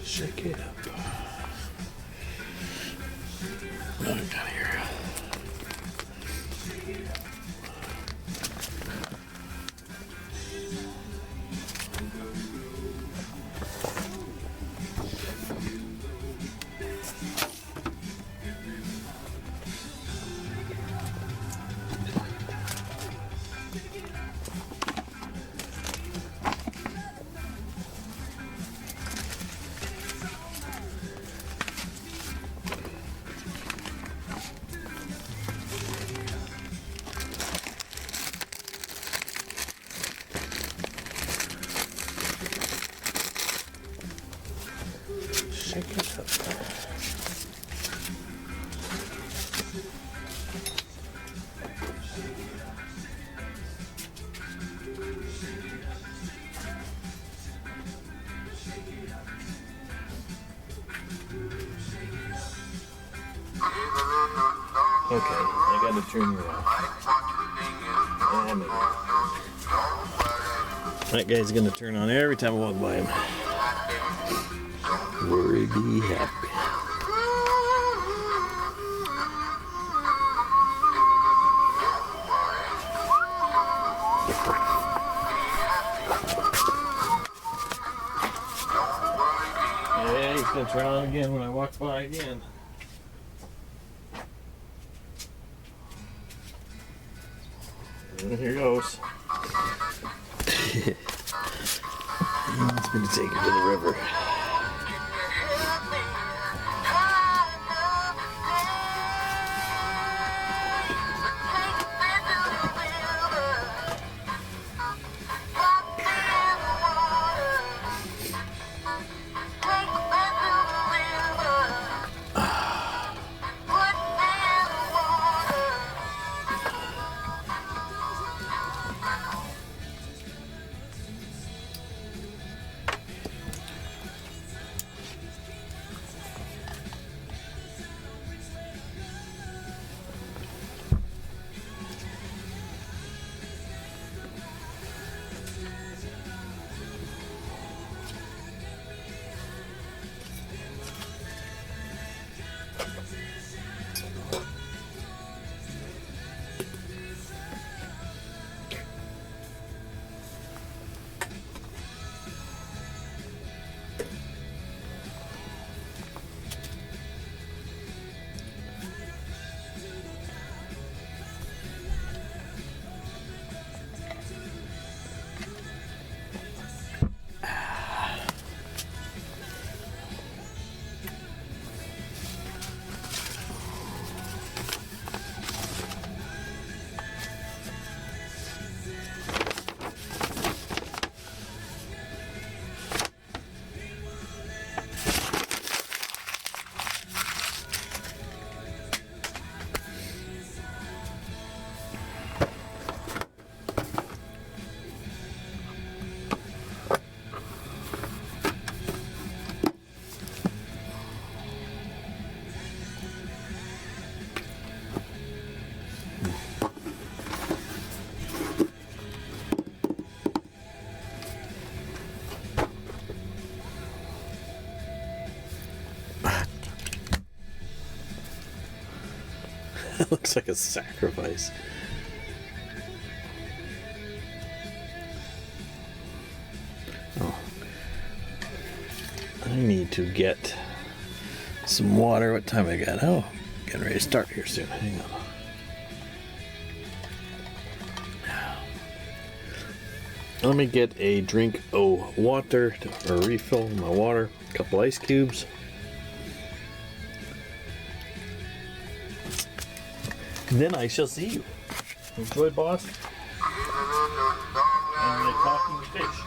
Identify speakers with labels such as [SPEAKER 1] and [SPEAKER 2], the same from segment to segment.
[SPEAKER 1] Shake it up. What do we got here? Shake it up. Okay, I gotta turn you off. That guy's gonna turn on every time I walk by him. Worry, be happy. Yeah, he's gonna turn on again when I walk by again. And here goes. He's gonna take her to the river. That looks like a sacrifice. Oh. I need to get some water. What time I got? Oh, getting ready to start here soon. Hang on. Let me get a drink of water or refill my water. A couple ice cubes. And then I shall see you. Enjoy, boss. And the talking fish.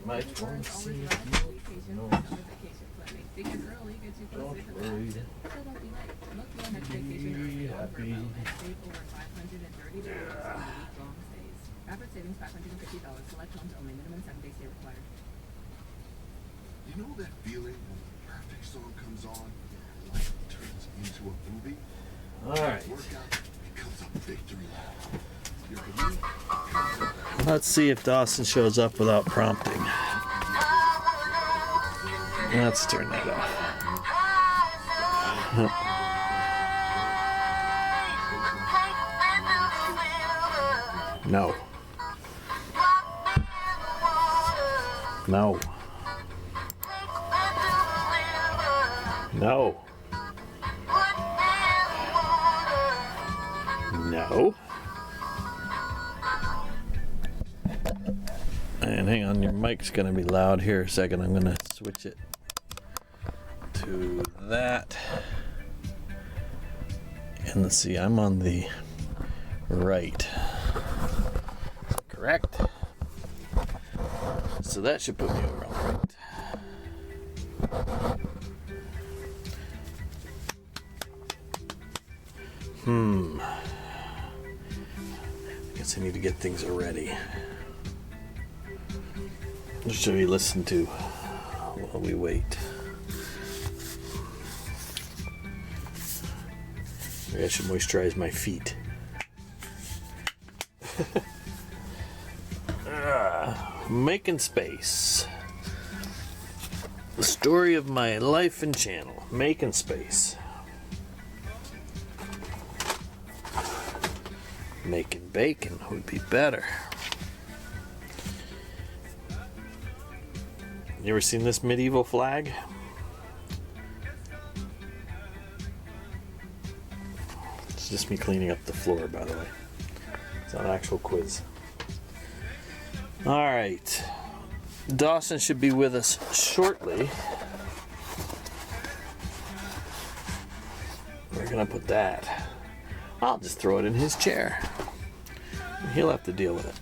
[SPEAKER 1] Might want to see if you know. Don't worry. Be happy.
[SPEAKER 2] Average savings $550. Select homes only. Minimum 7 days stay required.
[SPEAKER 3] You know that feeling when the perfect song comes on and life turns into a movie?
[SPEAKER 1] Alright.
[SPEAKER 3] Workout becomes a victory lap. Your commute becomes a
[SPEAKER 1] Let's see if Dawson shows up without prompting. Let's turn that off. No. No. No. No. And hang on, your mic's going to be loud here a second. I'm going to switch it to that. And let's see, I'm on the right. Correct. So that should put me over on the right. I guess I need to get things ready. What should we listen to while we wait? Maybe I should moisturize my feet. Making space. The story of my life and channel. Making space. Making bacon would be better. You ever seen this medieval flag? It's just me cleaning up the floor, by the way. It's not an actual quiz. Alright. Dawson should be with us shortly. We're gonna put that. I'll just throw it in his chair. He'll have to deal with it.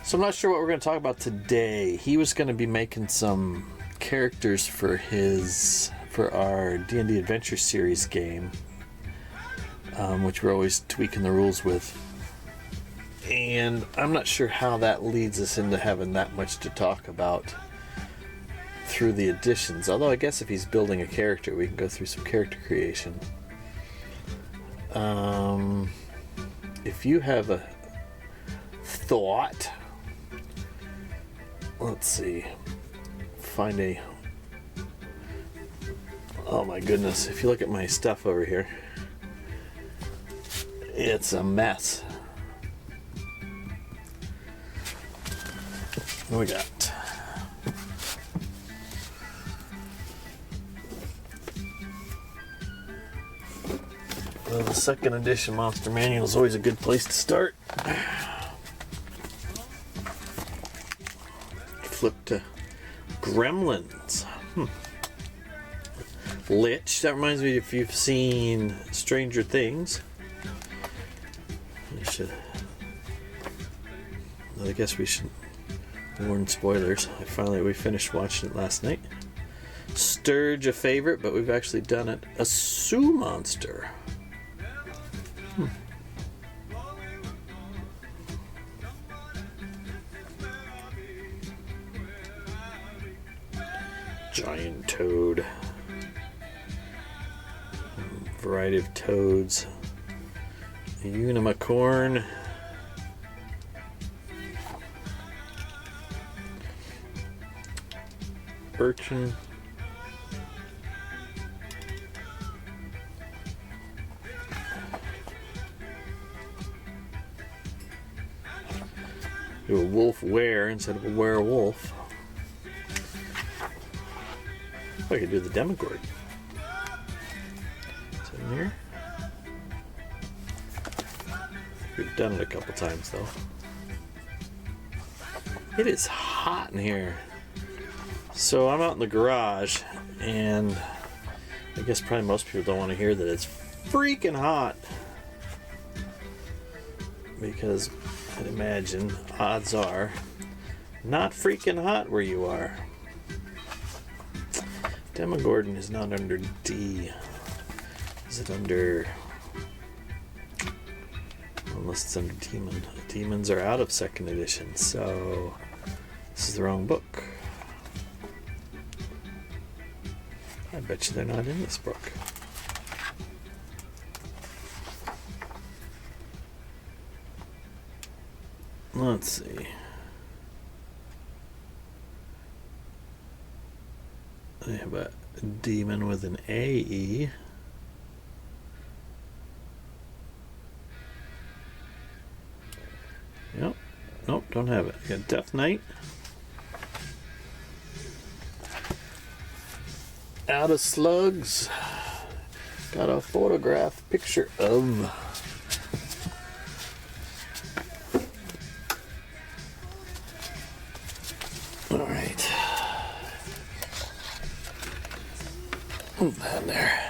[SPEAKER 1] So I'm not sure what we're going to talk about today. He was going to be making some characters for our D&D Adventure Series game, which we're always tweaking the rules with. And I'm not sure how that leads us into having that much to talk about through the additions. Although I guess if he's building a character, we can go through some character creation. If you have a thought, let's see, oh my goodness, if you look at my stuff over here, it's a mess. What we got? Well, the second edition Monster Manual is always a good place to start. Flip to Gremlins. Lich. That reminds me, if you've seen Stranger Things, I guess we should warn spoilers. We finished watching it last night. Sturge, a favorite, but we've actually done it. A Sioux monster. Giant toad. Variety of toads. A unicorn. Urchin. Do a wolf were instead of a werewolf. I could do the Demogorgon. Is it in here? We've done it a couple times though. It is hot in here. So I'm out in the garage and I guess probably most people don't want to hear that it's freaking hot. Because I'd imagine, odds are, not freaking hot where you are. Demogorgon is not under D. Is it under... Unless it's under Demon. Demons are out of 2nd edition, so this is the wrong book. I bet you they're not in this book. Let's see. I have a demon with an AE. Yep. Nope, don't have it. Got Death Knight. Out of Slugs. Got a photograph picture of alright. Move that in there.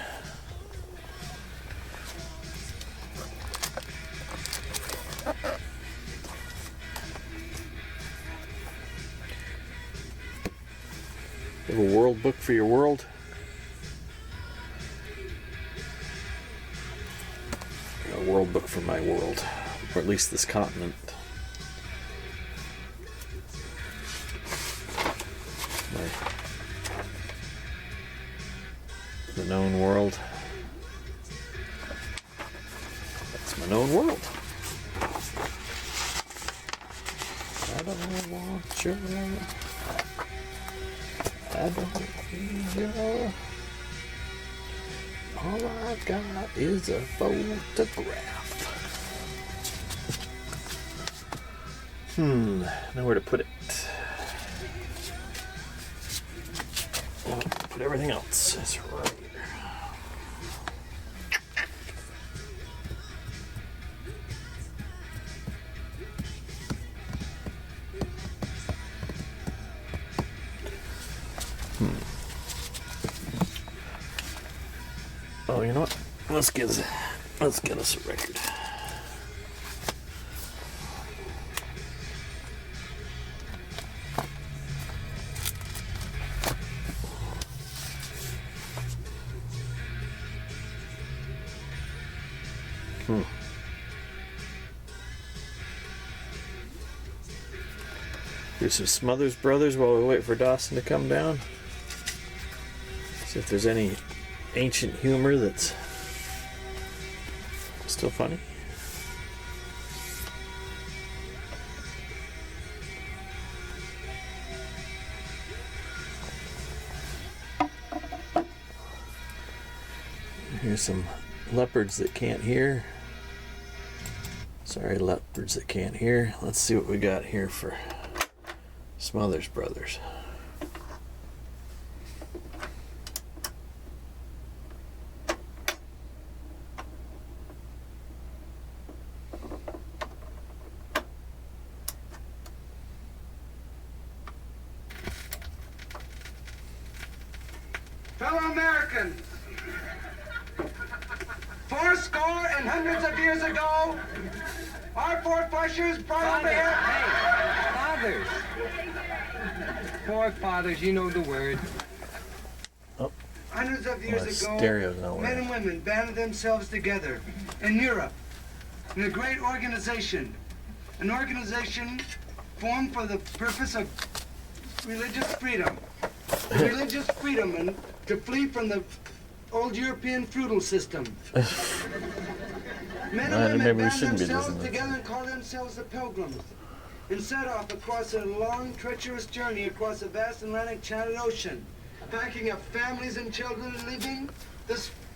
[SPEAKER 1] You have a world book for your world? A world book for my world. Or at least this continent. The known world. That's my known world. I don't want your... I don't need your... All I got is a photograph. Know where to put it. Put everything else. That's right. Oh, you know what? Let's get us a record. Do some Smothers Brothers while we wait for Dawson to come down. See if there's any ancient humor that's still funny. Here's some leopards that can't hear. Sorry, leopards that can't hear. Let's see what we got here for Smothers Brothers.
[SPEAKER 4] Fellow Americans, 80 and hundreds of years ago, our forefathers brought over here.
[SPEAKER 5] Fathers. Forefathers, you know the word.
[SPEAKER 1] Oh,
[SPEAKER 4] Hundreds of years ago,
[SPEAKER 1] stereo's nowhere.
[SPEAKER 4] men and women banded themselves together in Europe in a great organization. An organization formed for the purpose of religious freedom. Religious freedom and to flee from the old European feudal system. Men and women
[SPEAKER 1] maybe we
[SPEAKER 4] band
[SPEAKER 1] shouldn't be
[SPEAKER 4] themselves
[SPEAKER 1] listening.
[SPEAKER 4] together and call themselves the Pilgrims and set off across a long, treacherous journey across the vast Atlantic Enchanted Ocean, packing up families and children and leaving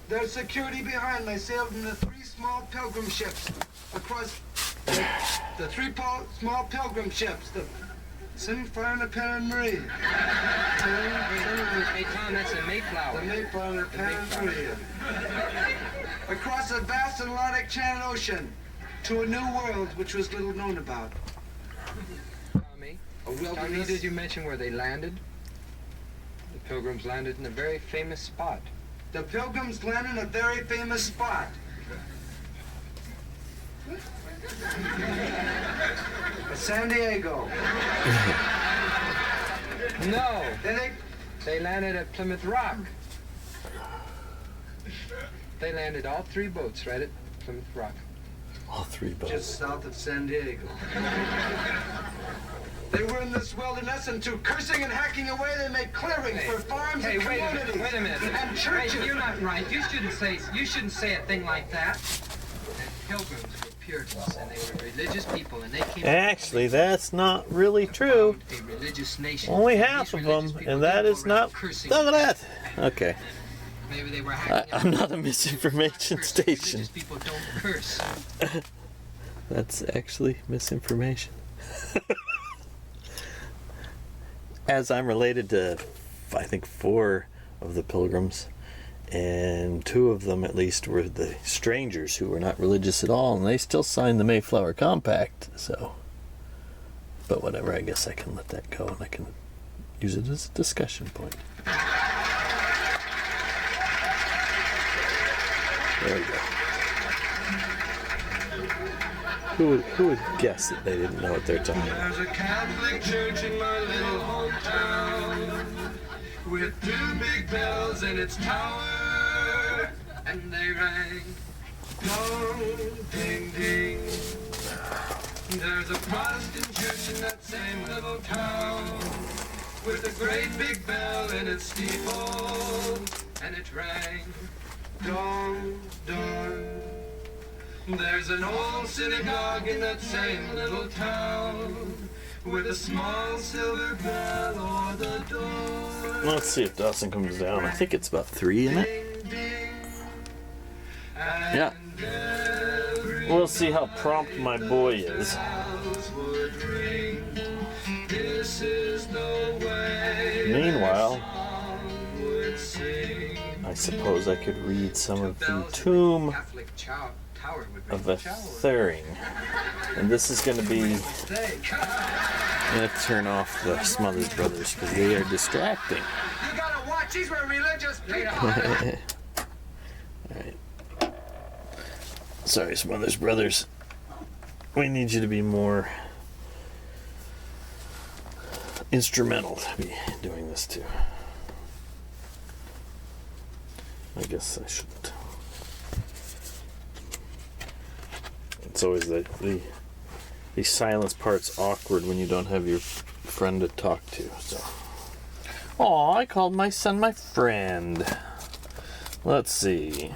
[SPEAKER 4] their security behind. They sailed in the 3 small pilgrim ships across the 3 small pilgrim ships, the Sunfire and the Pen and Marie.
[SPEAKER 5] Hey, Tom, that's a Mayflower.
[SPEAKER 4] The Mayflower and the Pen and Marie. Across the vast Atlantic Enchanted Ocean to a new world which was little known about.
[SPEAKER 5] Tommy,
[SPEAKER 4] A wilderness.
[SPEAKER 5] did you mention where they landed? The Pilgrims landed in a very famous spot.
[SPEAKER 4] The Pilgrims land in a very famous spot. San Diego.
[SPEAKER 5] No,
[SPEAKER 4] Then
[SPEAKER 5] they landed at Plymouth Rock. They landed all 3 boats right at Plymouth Rock.
[SPEAKER 1] All 3
[SPEAKER 4] they
[SPEAKER 1] boats.
[SPEAKER 4] just south of San Diego. They were in this wilderness, and through cursing and hacking away, they made clearings for farms and communities
[SPEAKER 6] Wait a minute.
[SPEAKER 4] and churches.
[SPEAKER 6] Hey, you're not right. You shouldn't say a thing like that. The Pilgrims were Puritans, and they were religious people, and they came.
[SPEAKER 1] Actually, that's not really true.
[SPEAKER 6] A religious nation.
[SPEAKER 1] Only
[SPEAKER 6] And
[SPEAKER 1] half
[SPEAKER 6] these
[SPEAKER 1] of
[SPEAKER 6] religious
[SPEAKER 1] them,
[SPEAKER 6] people
[SPEAKER 1] and that
[SPEAKER 6] didn't
[SPEAKER 1] is
[SPEAKER 6] go around
[SPEAKER 1] not.
[SPEAKER 6] cursing.
[SPEAKER 1] Look at that. Okay.
[SPEAKER 6] Maybe they were hacking
[SPEAKER 1] I'm not a misinformation
[SPEAKER 6] cursing.
[SPEAKER 1] station.
[SPEAKER 6] Religious people don't curse.
[SPEAKER 1] That's actually misinformation. As I'm related to, I think, 4 of the Pilgrims, and 2 of them at least were the strangers who were not religious at all, and they still signed the Mayflower Compact, so. But whatever, I guess I can let that go, and I can use it as a discussion point. There we go. Who would guess that they didn't know what they're talking about?
[SPEAKER 4] There's a Catholic church in my little hometown with 2 big bells in its tower, and they rang dong, ding, ding. There's a Protestant church in that same little town with a great big bell in its steeple, and it rang dong, dong. There's an old synagogue in that same little town with a small silver bell o'er the door.
[SPEAKER 1] Let's see if Dawson comes down. I think it's about 3 in it.
[SPEAKER 4] Ding, ding.
[SPEAKER 1] Yeah.
[SPEAKER 4] And
[SPEAKER 1] We'll see how prompt my boy is.
[SPEAKER 4] bells would ring. This is the way
[SPEAKER 1] Meanwhile,
[SPEAKER 4] song would sing.
[SPEAKER 1] I suppose I could read some of the Tomb
[SPEAKER 6] Catholic tower would
[SPEAKER 1] of
[SPEAKER 6] ring
[SPEAKER 1] a
[SPEAKER 6] the tower.
[SPEAKER 1] Thering. And this is going to be...
[SPEAKER 4] Steak.
[SPEAKER 1] I'm going to turn off the Smothers Brothers because they are distracting.
[SPEAKER 4] You gotta watch, these were religious people.
[SPEAKER 1] Alright. Sorry, Smothers Brothers. We need you to be more instrumental to be doing this too. I guess I shouldn't. It's always the silence part's awkward when you don't have your friend to talk to. So, aw, I called my son my friend. Let's see.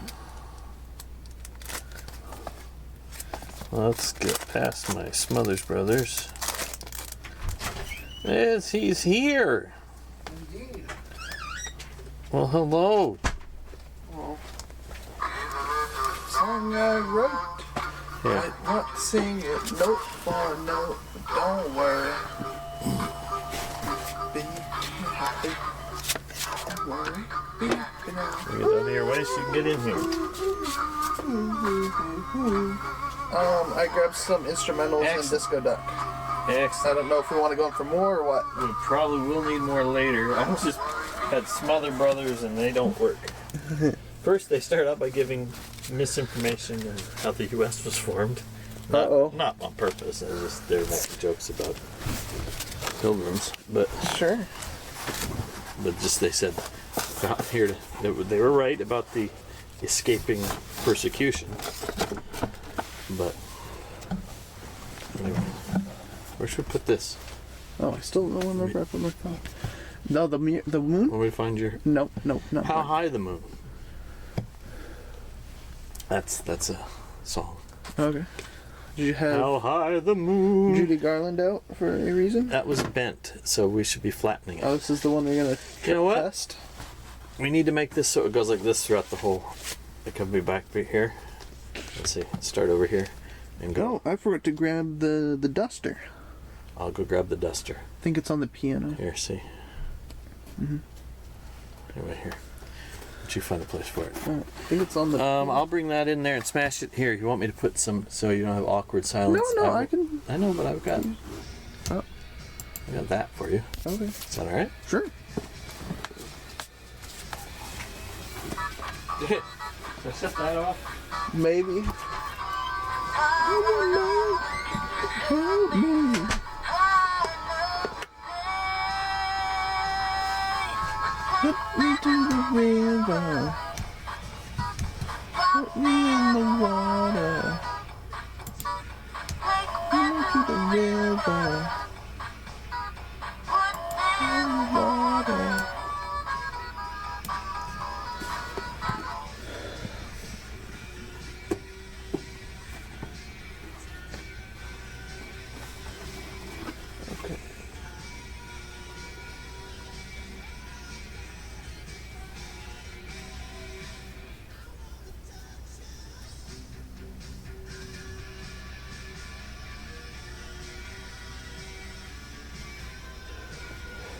[SPEAKER 1] Let's get past my Smothers Brothers. Yes, he's here. Well, hello.
[SPEAKER 7] Song I wrote.
[SPEAKER 1] Yeah.
[SPEAKER 7] Might not sing it note for note, but don't worry. Be happy. Don't worry. Be happy.
[SPEAKER 1] Get out of your way so you can get in here.
[SPEAKER 7] I grabbed some instrumentals and
[SPEAKER 1] Excellent.
[SPEAKER 7] Disco Duck. I
[SPEAKER 1] Excellent.
[SPEAKER 7] don't know if we want to go in for more or what.
[SPEAKER 1] We probably will need more later. I just had Smother Brothers and they don't work. First, they start out by giving misinformation on how the U.S. was formed.
[SPEAKER 7] Uh-oh.
[SPEAKER 1] Not on purpose. They're making jokes about pilgrims, but
[SPEAKER 7] Sure.
[SPEAKER 1] just they said got here to, they were right about the escaping persecution. But anyway, where should we put this?
[SPEAKER 7] Oh, I still don't remember if I put my phone. No, the moon?
[SPEAKER 1] When we find your
[SPEAKER 7] Nope, not
[SPEAKER 1] How
[SPEAKER 7] mine.
[SPEAKER 1] High the Moon. That's a song.
[SPEAKER 7] Okay. Did you have
[SPEAKER 1] How high the moon.
[SPEAKER 7] Judy Garland out for any reason?
[SPEAKER 1] That was bent, so we should be flattening it.
[SPEAKER 7] Oh, this is the one we're gonna
[SPEAKER 1] You know what?
[SPEAKER 7] test?
[SPEAKER 1] We need to make this so it goes like this throughout the whole. It can be back here. Let's see. Start over here and go.
[SPEAKER 7] Oh, I forgot to grab the duster.
[SPEAKER 1] I'll go grab the duster.
[SPEAKER 7] I think it's on the piano.
[SPEAKER 1] Here, see. Right here. Did you find a place for it?
[SPEAKER 7] I think it's on the.
[SPEAKER 1] I'll bring that in there and smash it here. You want me to put some so you don't have awkward silence?
[SPEAKER 7] No, I can.
[SPEAKER 1] I know, but I've got.
[SPEAKER 7] Oh.
[SPEAKER 1] I got that for you.
[SPEAKER 7] Okay.
[SPEAKER 1] Is that all right?
[SPEAKER 7] Sure.
[SPEAKER 1] Should I set that off?
[SPEAKER 7] Maybe. Help me. Put me to the river. Put me in the water. Put me to the river. In the water.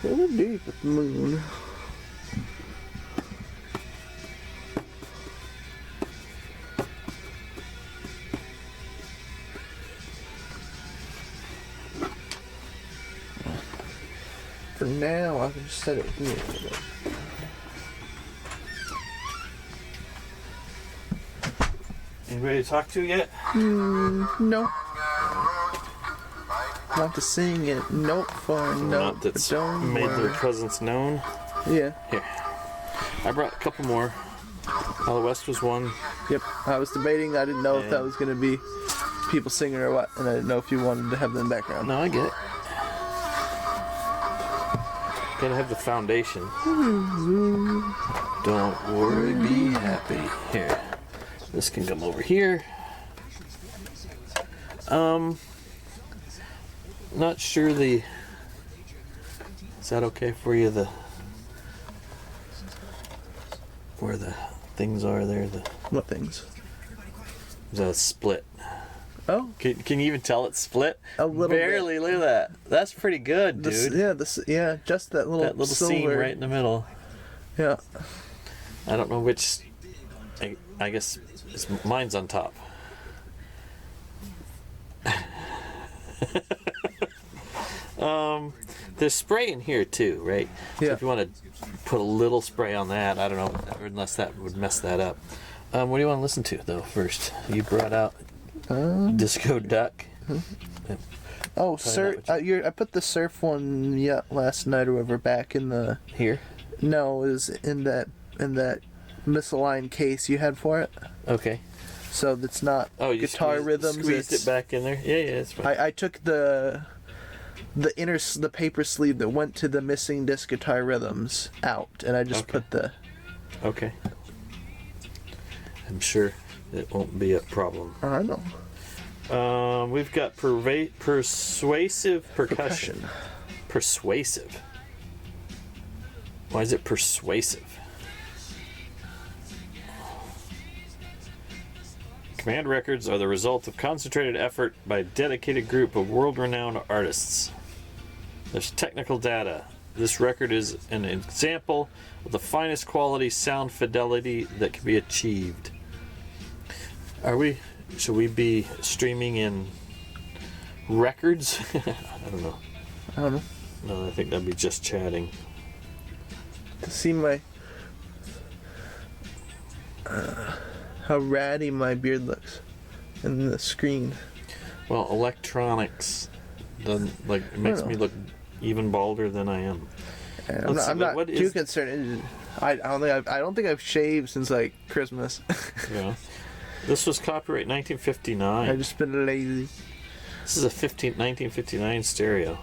[SPEAKER 7] Really deep at the moon. For now, I can just set it here.
[SPEAKER 1] Anybody to talk to yet?
[SPEAKER 7] No. Want to sing it note for note,
[SPEAKER 1] Not
[SPEAKER 7] but
[SPEAKER 1] that's
[SPEAKER 7] don't
[SPEAKER 1] made their
[SPEAKER 7] worry.
[SPEAKER 1] presence known.
[SPEAKER 7] Yeah.
[SPEAKER 1] Here. I brought a couple more. Hollow West was one.
[SPEAKER 7] Yep. I was debating. I didn't know if that was going to be people singing or what, and I didn't know if you wanted to have them in the background.
[SPEAKER 1] No, I get it. Gotta have the foundation. Don't worry, be happy. Here. This can come over here. Not sure is that okay for you, where the things are there,
[SPEAKER 7] What things?
[SPEAKER 1] the split.
[SPEAKER 7] Oh,
[SPEAKER 1] Can you even tell it's split?
[SPEAKER 7] a little
[SPEAKER 1] Barely, look at that. That's pretty good,
[SPEAKER 7] bit.
[SPEAKER 1] dude.
[SPEAKER 7] Yeah, just that little silver.
[SPEAKER 1] seam right in the middle.
[SPEAKER 7] Yeah.
[SPEAKER 1] I don't know which. I guess mine's on top. There's spray in here too, right? So
[SPEAKER 7] Yeah.
[SPEAKER 1] if you want to put a little spray on that, I don't know, unless that would mess that up. What do you want to listen to though? First, you brought out Disco Duck.
[SPEAKER 7] Oh, sir, I put the surf one last night or whatever back in the.
[SPEAKER 1] Here.
[SPEAKER 7] No, it was in that misaligned case you had for it.
[SPEAKER 1] Okay.
[SPEAKER 7] So that's not
[SPEAKER 1] Oh, you
[SPEAKER 7] guitar rhythms.
[SPEAKER 1] Squeezed
[SPEAKER 7] it's-
[SPEAKER 1] it back in there. Yeah, it's fine.
[SPEAKER 7] I took the paper sleeve that went to the missing disc guitar rhythms out, and I just
[SPEAKER 1] Okay.
[SPEAKER 7] put the.
[SPEAKER 1] Okay. I'm sure it won't be a problem.
[SPEAKER 7] I don't know.
[SPEAKER 1] We've got persuasive percussion. Persuasive. Why is it persuasive? Command records are the result of concentrated effort by a dedicated group of world-renowned artists. There's technical data. This record is an example of the finest quality sound fidelity that can be achieved. Should we be streaming in records? I don't know.
[SPEAKER 7] I don't know.
[SPEAKER 1] No, I think that'd be just chatting.
[SPEAKER 7] To see my. How ratty my beard looks in the screen.
[SPEAKER 1] Well, electronics doesn't it makes me look even balder than I am.
[SPEAKER 7] And
[SPEAKER 1] Let's see,
[SPEAKER 7] I'm not
[SPEAKER 1] what
[SPEAKER 7] too
[SPEAKER 1] is-
[SPEAKER 7] concerned. I don't think I've shaved since like Christmas.
[SPEAKER 1] Yeah. This was copyright 1959.
[SPEAKER 7] I've just been lazy.
[SPEAKER 1] This is a 1959 stereo.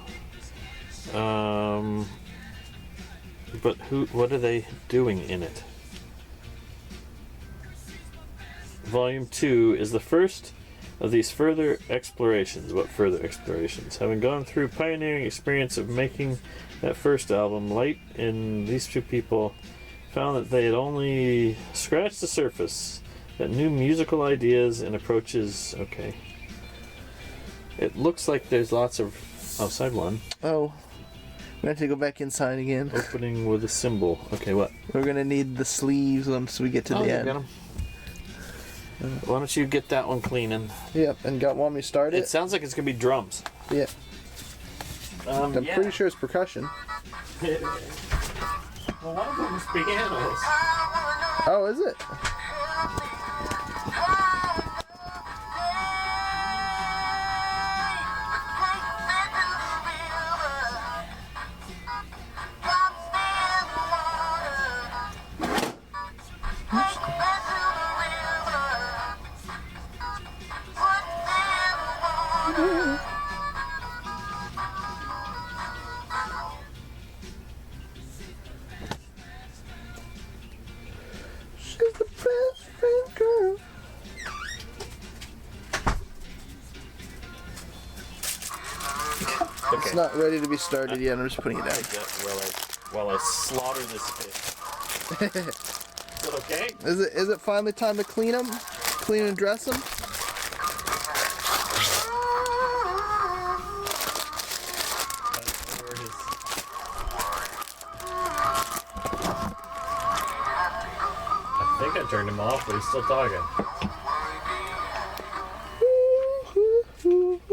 [SPEAKER 1] But what are they doing in it? Volume 2 is the first of these further explorations. What further explorations? Having gone through pioneering experience of making that first album, Light and these two people found that they had only scratched the surface. That new musical ideas and approaches. Okay. It looks like there's lots of outside one.
[SPEAKER 7] Oh, we have to go back inside again.
[SPEAKER 1] Opening with a symbol. Okay, what?
[SPEAKER 7] We're gonna need the sleeves once we get to the
[SPEAKER 1] you
[SPEAKER 7] end.
[SPEAKER 1] got 'em. Why don't you get that one cleaning?
[SPEAKER 7] Yep, and want me to start
[SPEAKER 1] It
[SPEAKER 7] it?
[SPEAKER 1] sounds like it's gonna be drums.
[SPEAKER 7] Yeah, I'm
[SPEAKER 1] Yeah.
[SPEAKER 7] pretty sure it's percussion.
[SPEAKER 1] Well, one of them is pianos.
[SPEAKER 7] Oh, is it? She's the best friend girl. It's not ready to be started yet. I'm just putting it down.
[SPEAKER 1] While I slaughter this fish. Is it okay?
[SPEAKER 7] Is it finally time to clean them? Clean and dress them?
[SPEAKER 1] I think I turned him off, but he's still talking.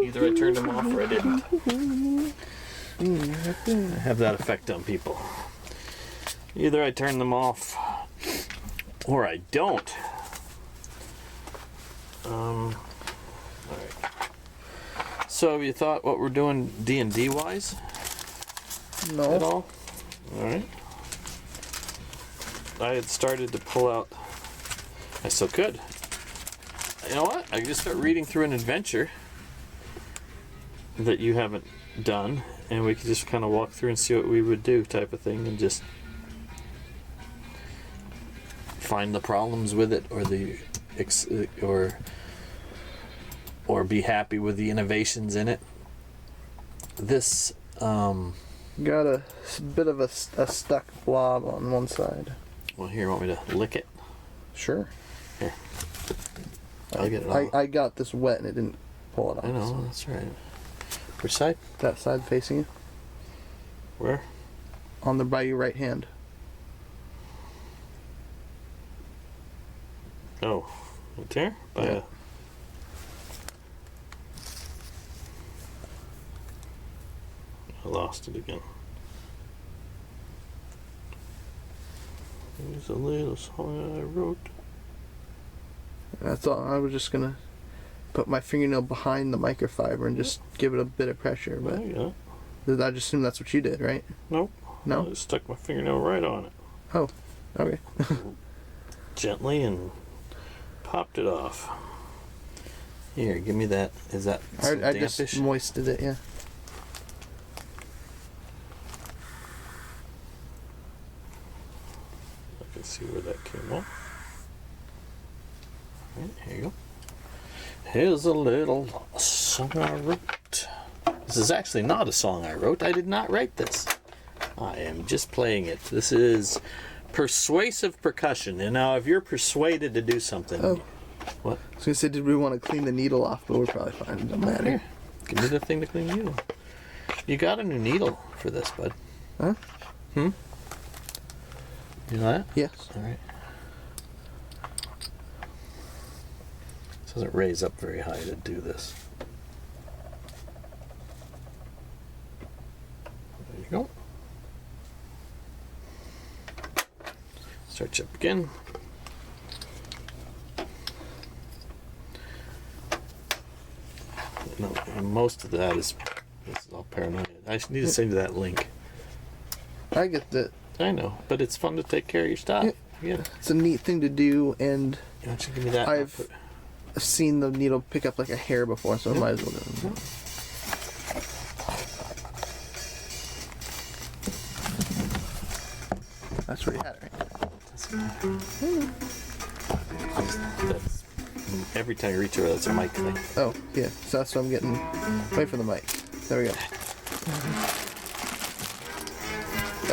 [SPEAKER 1] Either I turned him off or I didn't. I have that effect on people. Either I turn them off or I don't. Alright. So have you thought what we're doing D&D wise at
[SPEAKER 7] No.
[SPEAKER 1] all? Alright. I had started to pull out. I still could. You know what? I could just start reading through an adventure that you haven't done, and we could just kind of walk through and see what we would do, type of thing, and just find the problems with it, or the or be happy with the innovations in it. This
[SPEAKER 7] Got a bit of a stuck blob on one side.
[SPEAKER 1] well, here, want me to lick it?
[SPEAKER 7] Sure.
[SPEAKER 1] Here, I'll get it all.
[SPEAKER 7] I got this wet and it didn't pull it off.
[SPEAKER 1] I know,
[SPEAKER 7] so.
[SPEAKER 1] that's right. Which side?
[SPEAKER 7] That side facing you,
[SPEAKER 1] Where?
[SPEAKER 7] on the by your right hand.
[SPEAKER 1] Oh, right there? By
[SPEAKER 7] Yeah.
[SPEAKER 1] I lost it again. Here's a little song I wrote.
[SPEAKER 7] That's all. I was just gonna put my fingernail behind the microfiber and just give it a bit of pressure,
[SPEAKER 1] There
[SPEAKER 7] but
[SPEAKER 1] you go.
[SPEAKER 7] I just assume that's what you did, right?
[SPEAKER 1] Nope.
[SPEAKER 7] No?
[SPEAKER 1] I just stuck my fingernail right on it.
[SPEAKER 7] Oh, okay.
[SPEAKER 1] Gently and popped it off. Here, give me that. Is that so
[SPEAKER 7] I just
[SPEAKER 1] dampish?
[SPEAKER 7] moisted it, yeah.
[SPEAKER 1] I can see where that came up. Right, here you go. Here's a little song I wrote. This is actually not a song I wrote. I did not write this. I am just playing it. This is persuasive percussion. And now if you're persuaded to do something...
[SPEAKER 7] Oh.
[SPEAKER 1] What?
[SPEAKER 7] I was gonna say, did we want to clean the needle off? But we're probably fine. It doesn't matter.
[SPEAKER 1] Here. Give me the thing to clean the needle. You got a new needle for this, bud.
[SPEAKER 7] Huh?
[SPEAKER 1] You know that?
[SPEAKER 7] Yes.
[SPEAKER 1] Alright. This doesn't raise up very high to do this. There you go. Start you up again. No, most of that is all paranoia. I need to send you that link.
[SPEAKER 7] I get that.
[SPEAKER 1] I know, but it's fun to take care of your stuff. Yeah.
[SPEAKER 7] It's a neat thing to do, and
[SPEAKER 1] Why don't you give me that?
[SPEAKER 7] I've seen the needle pick up like a hair before, so I might as well do it. That's where you had it, right?
[SPEAKER 1] That's, every time you reach over, that's a mic thing.
[SPEAKER 7] Oh, yeah. So that's what I'm getting. Wait for the mic. There we go.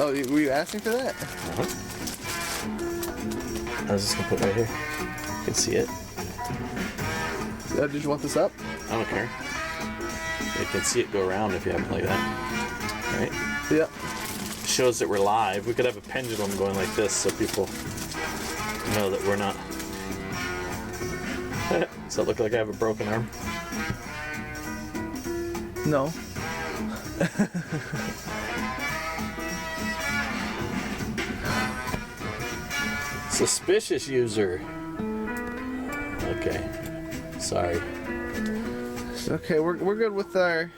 [SPEAKER 7] Oh, were you asking for that?
[SPEAKER 1] I was just gonna put it right here. You can see it.
[SPEAKER 7] Did you want this up?
[SPEAKER 1] I don't care. You can see it go around if you have it like that. Right?
[SPEAKER 7] Yeah.
[SPEAKER 1] Shows that we're live. We could have a pendulum going like this so people know that we're not. Does that look like I have a broken arm?
[SPEAKER 7] No.
[SPEAKER 1] Suspicious user. Okay. Sorry.
[SPEAKER 7] It's okay, we're good with our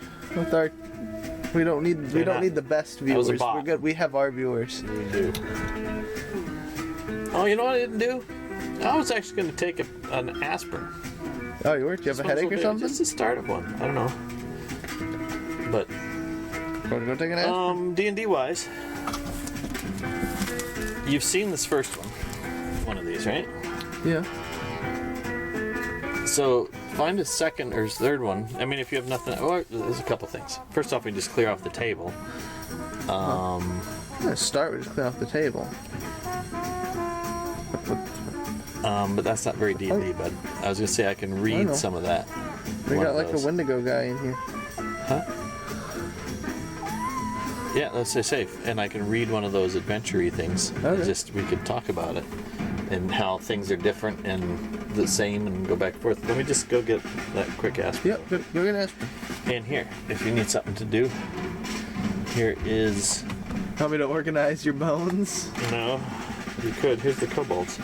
[SPEAKER 7] we don't need the best
[SPEAKER 1] That was
[SPEAKER 7] viewers.
[SPEAKER 1] a bot.
[SPEAKER 7] We're good. We have our viewers.
[SPEAKER 1] We do. Oh, you know what I didn't do? I was actually going to take an aspirin.
[SPEAKER 7] Oh, you were? Do you have a headache or something?
[SPEAKER 1] Just the start of one. I don't know. But
[SPEAKER 7] Want to go take an aspirin?
[SPEAKER 1] D&D wise, you've seen this first one of these, right?
[SPEAKER 7] Yeah.
[SPEAKER 1] So find a second or third one. I mean, if you have nothing, or there's a couple things. First off, we just clear off the table.
[SPEAKER 7] I'm gonna start with just clean off the table.
[SPEAKER 1] But that's not very D&D, bud. I was gonna say I can
[SPEAKER 7] I
[SPEAKER 1] read
[SPEAKER 7] know.
[SPEAKER 1] some of that.
[SPEAKER 7] We
[SPEAKER 1] One
[SPEAKER 7] got
[SPEAKER 1] of
[SPEAKER 7] like
[SPEAKER 1] those.
[SPEAKER 7] a Wendigo guy in here.
[SPEAKER 1] Huh? Yeah, let's say safe. And I can read one of those adventure-y things.
[SPEAKER 7] Okay.
[SPEAKER 1] Just we could talk about it and how things are different and the same and go back and forth. Let me just go get that quick aspirin.
[SPEAKER 7] Yep, go get an aspirin.
[SPEAKER 1] And here, if you need something to do, here is.
[SPEAKER 7] Want me to organize your bones?
[SPEAKER 1] No, you could. Here's the kobolds.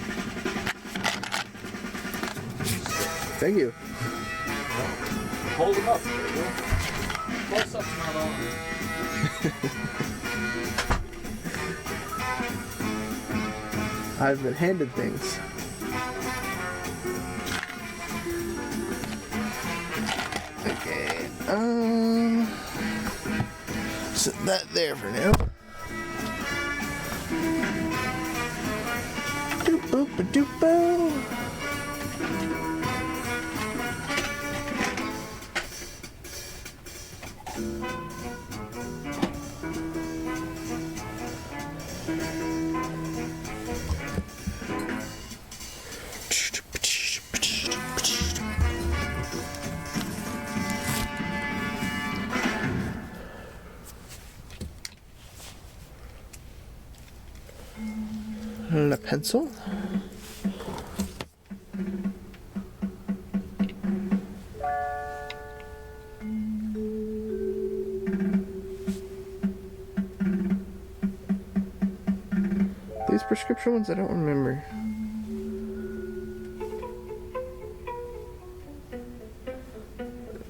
[SPEAKER 7] Thank you.
[SPEAKER 1] Hold them up. Close up's not on.
[SPEAKER 7] I've been handed things. Okay. Set that there for now. Doop boop a doop boo. And a pencil. These prescription ones, I don't remember.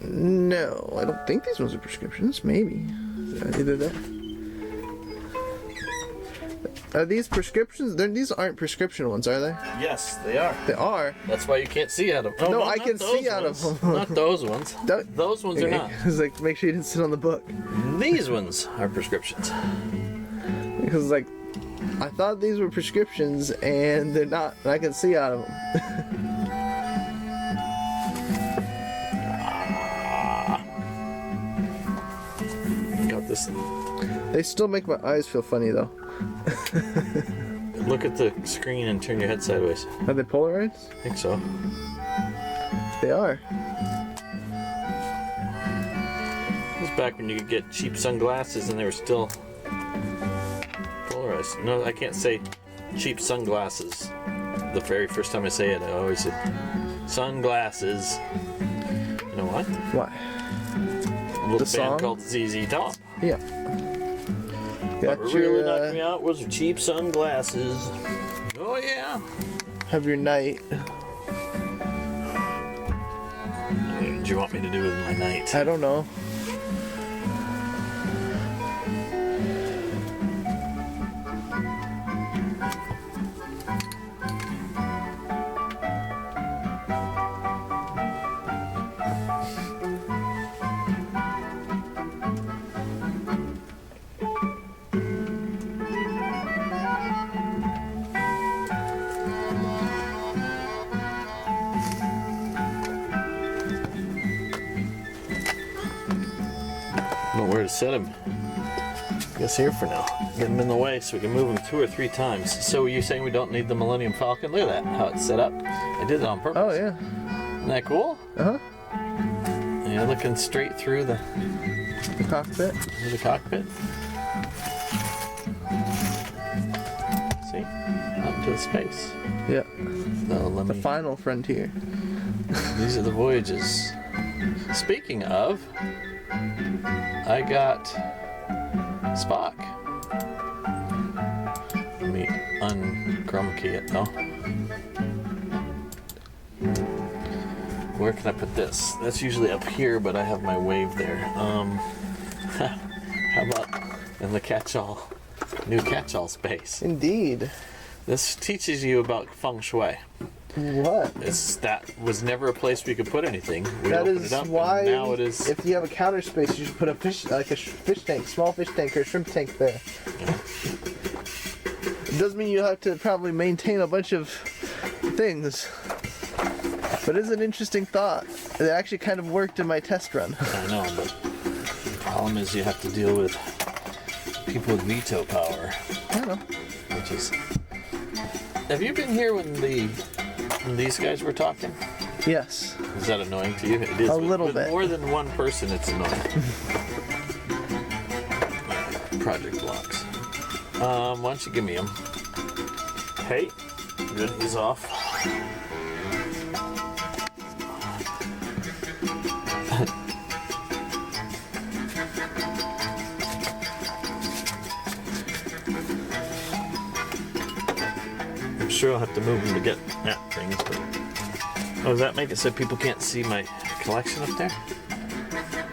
[SPEAKER 7] No, I don't think these ones are prescriptions. Maybe. Either that. Are these prescriptions? These aren't prescription ones, are they?
[SPEAKER 1] Yes, they are.
[SPEAKER 7] They are.
[SPEAKER 1] That's why you can't see out of them.
[SPEAKER 7] No,
[SPEAKER 1] well,
[SPEAKER 7] I
[SPEAKER 1] not
[SPEAKER 7] can
[SPEAKER 1] those
[SPEAKER 7] see out of
[SPEAKER 1] ones.
[SPEAKER 7] them.
[SPEAKER 1] Not those ones. Those ones are not.
[SPEAKER 7] I was like, make sure you didn't sit on the book.
[SPEAKER 1] These ones are prescriptions.
[SPEAKER 7] Because like, I thought these were prescriptions, and they're not. And I can see out of them.
[SPEAKER 1] Got this.
[SPEAKER 7] They still make my eyes feel funny though.
[SPEAKER 1] Look at the screen and turn your head sideways.
[SPEAKER 7] Are they polarized?
[SPEAKER 1] I think so.
[SPEAKER 7] They are.
[SPEAKER 1] It was back when you could get cheap sunglasses and they were still polarized. No, I can't say cheap sunglasses. The very first time I say it, I always say sunglasses. You know what?
[SPEAKER 7] Why?
[SPEAKER 1] A little band
[SPEAKER 7] song?
[SPEAKER 1] called ZZ Top.
[SPEAKER 7] Yeah.
[SPEAKER 1] What
[SPEAKER 7] Got
[SPEAKER 1] really
[SPEAKER 7] your,
[SPEAKER 1] knocked me out was cheap sunglasses. Oh yeah.
[SPEAKER 7] have your night.
[SPEAKER 1] What did you want me to do with my night?
[SPEAKER 7] I don't know.
[SPEAKER 1] Know where to set him. Guess here for now. Get him in the way so we can move him 2 or 3 times. So are you saying we don't need the Millennium Falcon? Look at that, how it's set up. I did it on purpose.
[SPEAKER 7] Oh yeah.
[SPEAKER 1] Isn't that cool?
[SPEAKER 7] Uh huh.
[SPEAKER 1] And you're looking straight through the
[SPEAKER 7] cockpit.
[SPEAKER 1] cockpit. See? Out into the space.
[SPEAKER 7] Yeah.
[SPEAKER 1] No, let
[SPEAKER 7] The
[SPEAKER 1] me.
[SPEAKER 7] final frontier.
[SPEAKER 1] These are the voyages. Speaking of, I got Spock. Let me unchroma key it though. Where can I put this? That's usually up here, but I have my wave there. How about in the catch-all, new catch-all space?
[SPEAKER 7] Indeed.
[SPEAKER 1] This teaches you about feng shui.
[SPEAKER 7] What?
[SPEAKER 1] That was never a place we could put anything. We
[SPEAKER 7] That
[SPEAKER 1] opened
[SPEAKER 7] is
[SPEAKER 1] it up,
[SPEAKER 7] why,
[SPEAKER 1] and now it is.
[SPEAKER 7] if you have a counter space, you should put a fish tank, small fish tank or a shrimp tank there.
[SPEAKER 1] Yeah.
[SPEAKER 7] It does mean you have to probably maintain a bunch of things. But it's an interesting thought. It actually kind of worked in my test run.
[SPEAKER 1] I know, but the problem is you have to deal with people with veto power,
[SPEAKER 7] I don't know.
[SPEAKER 1] which is. Have you been here when these guys were talking?
[SPEAKER 7] Yes.
[SPEAKER 1] Is that annoying to you? It is.
[SPEAKER 7] A little
[SPEAKER 1] with
[SPEAKER 7] bit.
[SPEAKER 1] More than one person, it's annoying. Project blocks. Why don't you give me them? Hey, good. He's off. I'm sure I'll have to move them to get at things, but... Oh, does that make it so people can't see my collection up there?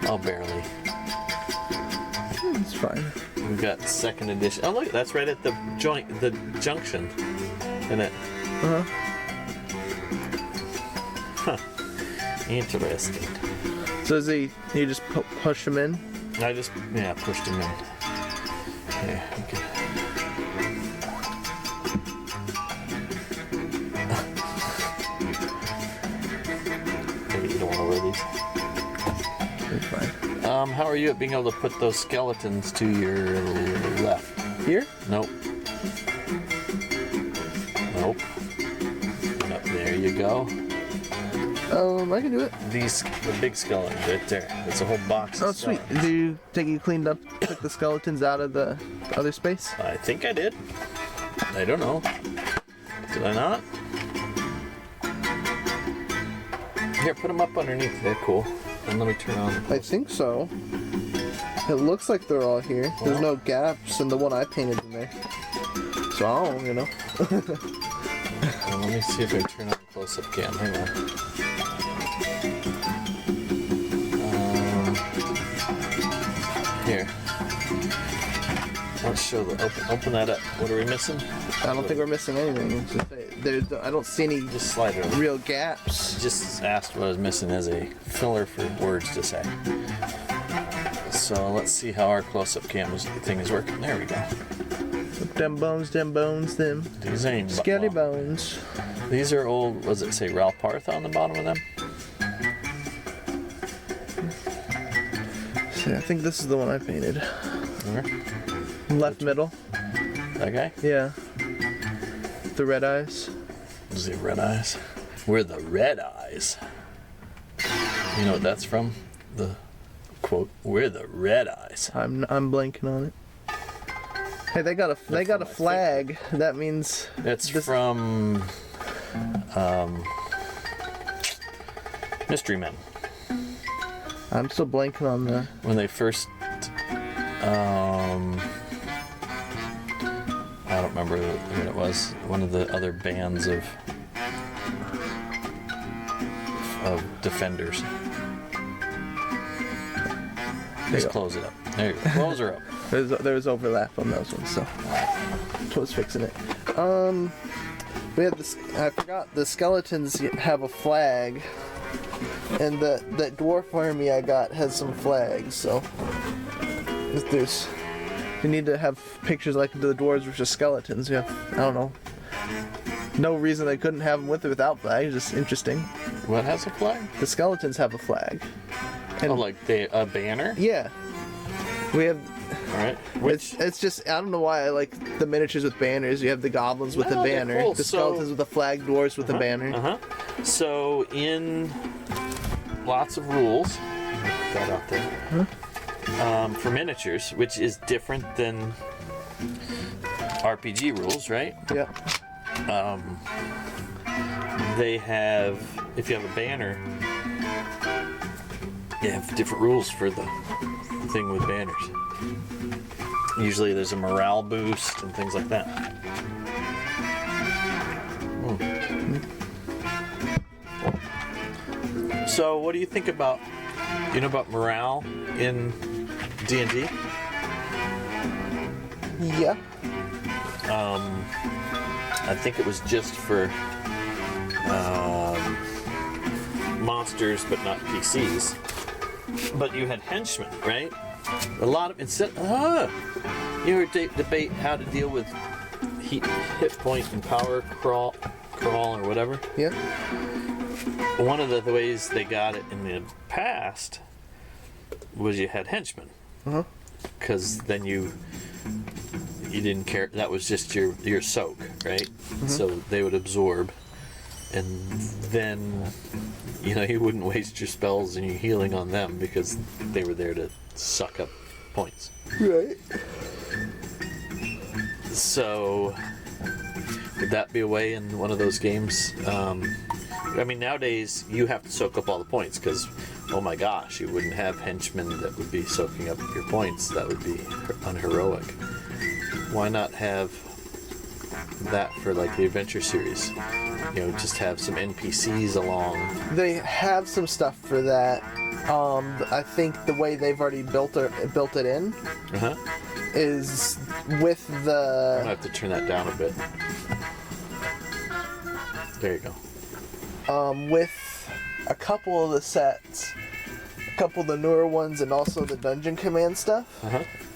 [SPEAKER 1] Oh, barely.
[SPEAKER 7] It's fine.
[SPEAKER 1] We've got second edition. Oh, look, that's right at the junction, isn't it?
[SPEAKER 7] Uh-huh.
[SPEAKER 1] Huh. Interesting.
[SPEAKER 7] So is he, you just push him in?
[SPEAKER 1] I just, pushed him in. Okay, okay. Maybe you don't want to wear these.
[SPEAKER 7] It's fine.
[SPEAKER 1] How are you at being able to put those skeletons to your left?
[SPEAKER 7] Here?
[SPEAKER 1] Nope. Nope. Up there you go.
[SPEAKER 7] I can do it.
[SPEAKER 1] The big skeletons right there. It's a whole box of
[SPEAKER 7] Oh, sweet.
[SPEAKER 1] skeletons.
[SPEAKER 7] Do you think you cleaned up, took the skeletons out of the other space?
[SPEAKER 1] I think I did. I don't know. Did I not? Here, put them up underneath. They're cool. And let me turn on the
[SPEAKER 7] I
[SPEAKER 1] post.
[SPEAKER 7] think so. It looks like they're all here. There's no gaps in the one I painted in there. So I don't,
[SPEAKER 1] Well, let me see if I turn on the close-up cam. Hang on. Here. Let's show the open that up. What are we missing?
[SPEAKER 7] I don't think we're missing anything. It's just, I don't see any
[SPEAKER 1] Just slide it over.
[SPEAKER 7] real gaps.
[SPEAKER 1] Just asked what I was missing as a filler for words to say. So let's see how our close-up cam thing is working. There we go.
[SPEAKER 7] Them bones, them.
[SPEAKER 1] These ain't
[SPEAKER 7] Skelly bones.
[SPEAKER 1] These are old. Was it say Ralph Parth on the bottom of them?
[SPEAKER 7] See, I think this is the one I painted.
[SPEAKER 1] Where?
[SPEAKER 7] Left middle.
[SPEAKER 1] That guy?
[SPEAKER 7] Yeah. The red eyes.
[SPEAKER 1] Is it Red Eyes? We're the Red Eyes. You know what that's from? The quote, "We're the Red Eyes."
[SPEAKER 7] I'm blanking on it. Hey, they got a flag. That means
[SPEAKER 1] It's from Mystery Men.
[SPEAKER 7] I'm still blanking on the.
[SPEAKER 1] When they first I don't remember what it was. One of the other bands of defenders. Just close it up. There you go. Close her up.
[SPEAKER 7] There's overlap on those ones, so I was fixing it. We had this. I forgot the skeletons have a flag, and that dwarf army I got has some flags. So if there's, you need to have pictures like the dwarves versus skeletons. You have, I don't know. No reason they couldn't have them with or without flags. Just interesting.
[SPEAKER 1] What has a flag?
[SPEAKER 7] The skeletons have a flag. And
[SPEAKER 1] Oh, like a banner?
[SPEAKER 7] yeah, we have.
[SPEAKER 1] All right.
[SPEAKER 7] It's just, I don't know why I like the miniatures with banners. You have the goblins with
[SPEAKER 1] No,
[SPEAKER 7] a
[SPEAKER 1] they're
[SPEAKER 7] banner,
[SPEAKER 1] cool.
[SPEAKER 7] the
[SPEAKER 1] So-
[SPEAKER 7] skeletons with a flag, dwarves with a banner.
[SPEAKER 1] So in lots of rules, put that out there, for miniatures, which is different than RPG rules, right?
[SPEAKER 7] Yeah.
[SPEAKER 1] They have, if you have a banner, you have different rules for the thing with banners. Usually there's a morale boost and things like that. So, what do you think about, about morale in D&D?
[SPEAKER 7] Yeah.
[SPEAKER 1] I think it was just for monsters, but not PCs. But you had henchmen, right? A lot of you were debate how to deal with hit point and power crawl or whatever.
[SPEAKER 7] Yeah.
[SPEAKER 1] One of the ways they got it in the past was you had henchmen, because then you didn't care. That was just your soak, right? So they would absorb, and then you wouldn't waste your spells and your healing on them because they were there to suck up points.
[SPEAKER 7] Right.
[SPEAKER 1] So would that be a way in one of those games? Nowadays you have to soak up all the points because, oh my gosh, you wouldn't have henchmen that would be soaking up your points. That would be unheroic. Why not have that for like the adventure series? Just have some NPCs along.
[SPEAKER 7] They have some stuff for that. I think the way they've already built it in is with the.
[SPEAKER 1] I'm gonna have to turn that down a bit. There you go.
[SPEAKER 7] With a couple of the sets, a couple of the newer ones, and also the Dungeon Command stuff.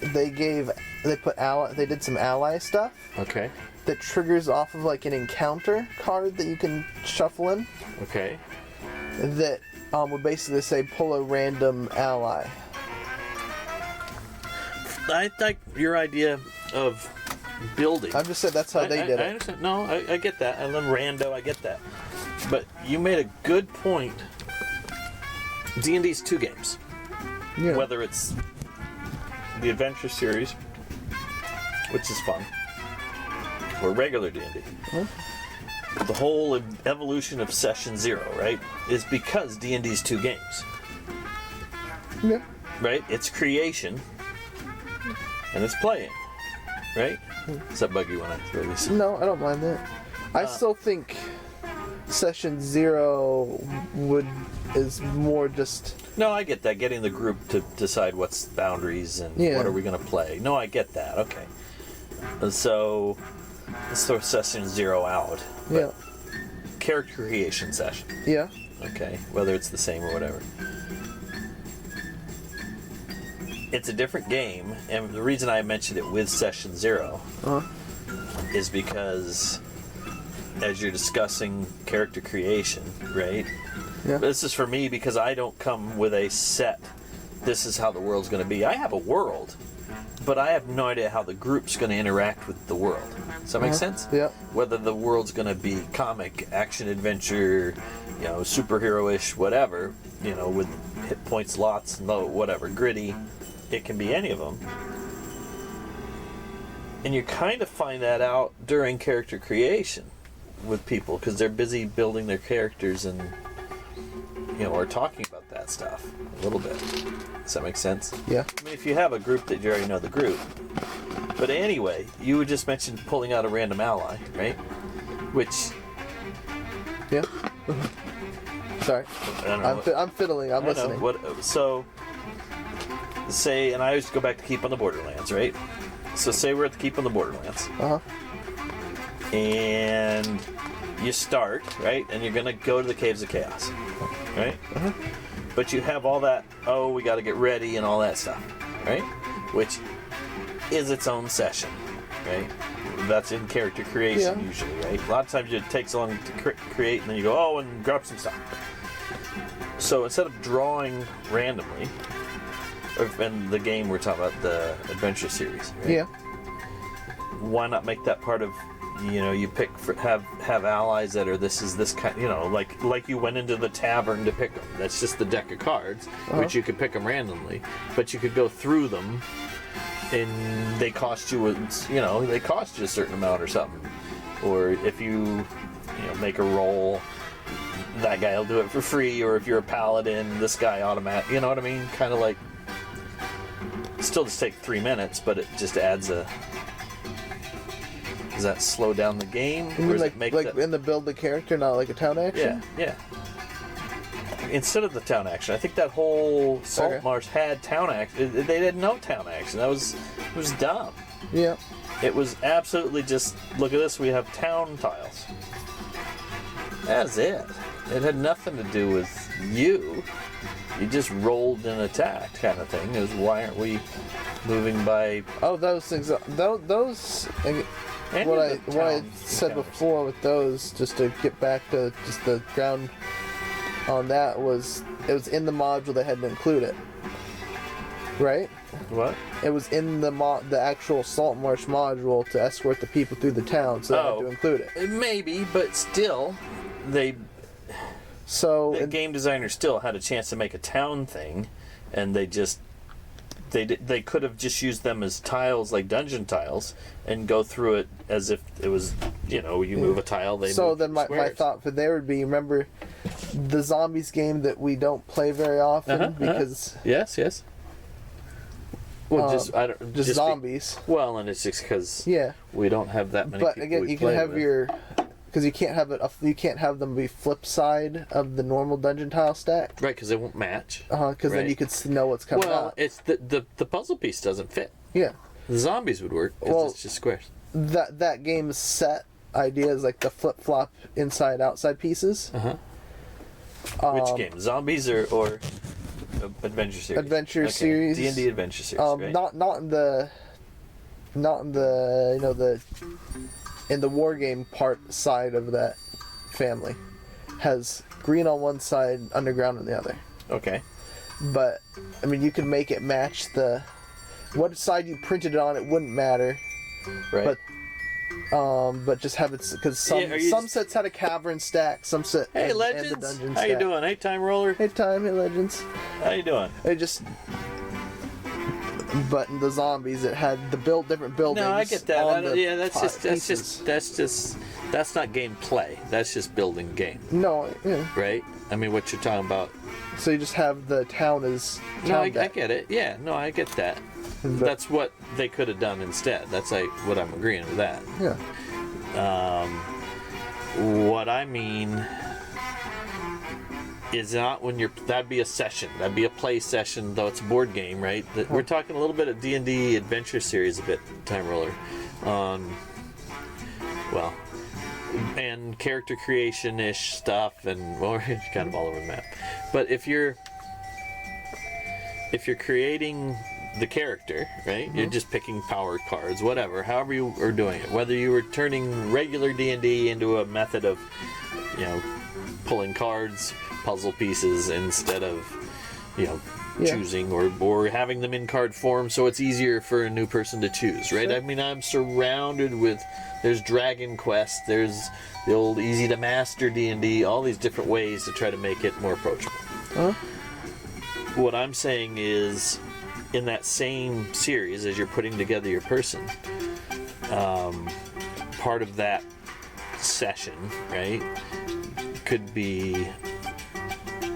[SPEAKER 7] They did some ally stuff.
[SPEAKER 1] Okay.
[SPEAKER 7] That triggers off of like an encounter card that you can shuffle in.
[SPEAKER 1] Okay.
[SPEAKER 7] That would basically say pull a random ally.
[SPEAKER 1] I like your idea of building.
[SPEAKER 7] I'm just saying that's how they did
[SPEAKER 1] I
[SPEAKER 7] it.
[SPEAKER 1] understand. No, I get that. And then rando, I get that. But you made a good point. D&D's 2 games.
[SPEAKER 7] Yeah.
[SPEAKER 1] Whether it's the adventure series, which is fun, or regular D&D. The whole evolution of Session 0, right, is because D&D's 2 games.
[SPEAKER 7] Yeah.
[SPEAKER 1] Right? It's creation, and it's playing. Right? Does that bug you when I throw these?
[SPEAKER 7] No, I don't mind that. I still think Session 0 is more just.
[SPEAKER 1] No, I get that. Getting the group to decide what's boundaries and what are we going to play. No, I get that. Okay. And so let's throw Session 0 out.
[SPEAKER 7] Yeah.
[SPEAKER 1] Character creation session.
[SPEAKER 7] Yeah.
[SPEAKER 1] Okay. Whether it's the same or whatever. It's a different game, and the reason I mentioned it with Session 0 is because as you're discussing character creation, right?
[SPEAKER 7] Yeah.
[SPEAKER 1] This is for me because I don't come with a set, this is how the world's going to be. I have a world, but I have no idea how the group's going to interact with the world. Does that make sense?
[SPEAKER 7] Yeah.
[SPEAKER 1] Whether the world's going to be comic, action, adventure, superhero-ish, whatever, with hit points, lots, no, whatever, gritty. It can be any of them. And you kind of find that out during character creation with people because they're busy building their characters and, or talking about that stuff a little bit. Does that make sense?
[SPEAKER 7] Yeah.
[SPEAKER 1] I mean, if you have a group that you already know the group. But anyway, you would just mention pulling out a random ally, right? Which...
[SPEAKER 7] Yeah. Sorry.
[SPEAKER 1] I don't know.
[SPEAKER 7] I'm fiddling. I'm listening.
[SPEAKER 1] So... Say, and I always go back to Keep on the Borderlands, right? So say we're at the Keep on the Borderlands. And you start, right? And you're going to go to the Caves of Chaos, right? But you have all that, we got to get ready and all that stuff, right? Which is its own session, right? That's in character creation usually, right? A lot of times it takes long to create and then you go, and grab some stuff. So instead of drawing randomly, in the game we're talking about, the adventure series, right?
[SPEAKER 7] Yeah.
[SPEAKER 1] Why not make that part of, you pick have allies that are this kind, like you went into the tavern to pick them. That's just the deck of cards, which you could pick them randomly, but you could go through them, and they cost you, they cost you a certain amount or something. Or if you make a roll, that guy will do it for free. Or if you're a paladin, this guy automatic. You know what I mean? Kind of like. Still just take 3 minutes, but it just adds a. Does that slow down the game?
[SPEAKER 7] You mean
[SPEAKER 1] does
[SPEAKER 7] like
[SPEAKER 1] it make
[SPEAKER 7] in the build the character, not like a town action?
[SPEAKER 1] Yeah. instead of the town action. I think that whole Salt Marsh had town action. They didn't know town action. It was dumb.
[SPEAKER 7] Yeah.
[SPEAKER 1] It was absolutely just, look at this, we have town tiles. That's it. It had nothing to do with you. You just rolled and attacked kind of thing. It was, why aren't we moving by...
[SPEAKER 7] Oh, those things. Those... What I said before with those, just to get back to just the ground on that, was it was in the module they had to include it. Right?
[SPEAKER 1] What?
[SPEAKER 7] It was in the actual Salt Marsh module to escort the people through the town, so they had to include it.
[SPEAKER 1] Maybe, but still, the game designer still had a chance to make a town thing, and they could have just used them as tiles, like dungeon tiles, and go through it as if it was, you move a tile, they
[SPEAKER 7] So
[SPEAKER 1] move
[SPEAKER 7] then my thought for there would be, remember the zombies game that we don't play very often because...
[SPEAKER 1] Yes. Well, just
[SPEAKER 7] zombies.
[SPEAKER 1] Well, and it's just because we don't have that many.
[SPEAKER 7] But
[SPEAKER 1] people
[SPEAKER 7] again,
[SPEAKER 1] we
[SPEAKER 7] you can
[SPEAKER 1] play
[SPEAKER 7] have
[SPEAKER 1] with.
[SPEAKER 7] because you can't have it. You can't have them be flip side of the normal dungeon tile stack.
[SPEAKER 1] Right, because they won't match.
[SPEAKER 7] Because then you could know what's coming out.
[SPEAKER 1] Well, it's the puzzle piece doesn't fit.
[SPEAKER 7] Yeah.
[SPEAKER 1] The zombies would work because it's just squares.
[SPEAKER 7] That game's set idea is like the flip flop inside outside pieces.
[SPEAKER 1] Which game? Zombies or Adventure Series?
[SPEAKER 7] Adventure Series.
[SPEAKER 1] D&D Adventure Series, right?
[SPEAKER 7] Not in the in the war game part side of that family. Has green on one side, underground on the other.
[SPEAKER 1] Okay.
[SPEAKER 7] But I mean, you can make it match what side you printed it on. It wouldn't matter.
[SPEAKER 1] Right.
[SPEAKER 7] But just have it, because some sets had a cavern stack, some set
[SPEAKER 1] Hey,
[SPEAKER 7] and
[SPEAKER 1] Legends!
[SPEAKER 7] the dungeon
[SPEAKER 1] How
[SPEAKER 7] stack.
[SPEAKER 1] you doing? Hey, Time Roller.
[SPEAKER 7] Hey, Hey, Legends.
[SPEAKER 1] How you doing?
[SPEAKER 7] It just... But in the zombies, it had different buildings.
[SPEAKER 1] No, I get that.
[SPEAKER 7] Pieces.
[SPEAKER 1] That's not gameplay. That's just building game.
[SPEAKER 7] No, yeah.
[SPEAKER 1] Right? I mean, what you're talking about.
[SPEAKER 7] So you just have the town as...
[SPEAKER 1] No, I get it. Yeah, no, I get that. That's what they could have done instead. That's what I'm agreeing with that.
[SPEAKER 7] Yeah.
[SPEAKER 1] What I mean is not when that'd be a session. That'd be a play session, though it's a board game, right? We're talking a little bit of D&D Adventure Series a bit, Time Roller. And character creation-ish stuff, and it's kind of all over the map. But if you're creating the character, right? You're just picking power cards, whatever, however you are doing it. Whether you were turning regular D&D into a method of, pulling cards, puzzle pieces instead of, choosing or having them in card form so it's easier for a new person to choose, right? Sure. I mean, I'm surrounded with, there's Dragon Quest, there's the old easy to master D&D, all these different ways to try to make it more approachable. What I'm saying is, in that same series, as you're putting together your person, part of that session, right, could be,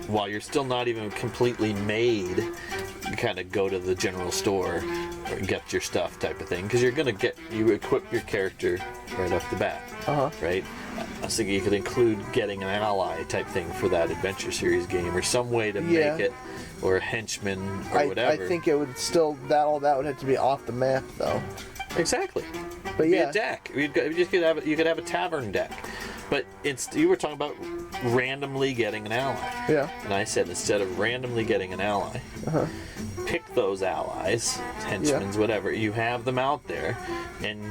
[SPEAKER 1] while you're still not even completely made, you kind of go to the general store or get your stuff type of thing, because you equip your character right off the bat, right? I was thinking you could include getting an ally type thing for that Adventure Series game, or some way to make it, or a henchman, or whatever.
[SPEAKER 7] I think it would still, all that would have to be off the map, though.
[SPEAKER 1] Exactly.
[SPEAKER 7] But
[SPEAKER 1] be a deck. You could have a tavern deck. But you were talking about randomly getting an ally. Yeah. And I said, instead of randomly getting an ally, pick those allies, henchmen, whatever. You have them out there, and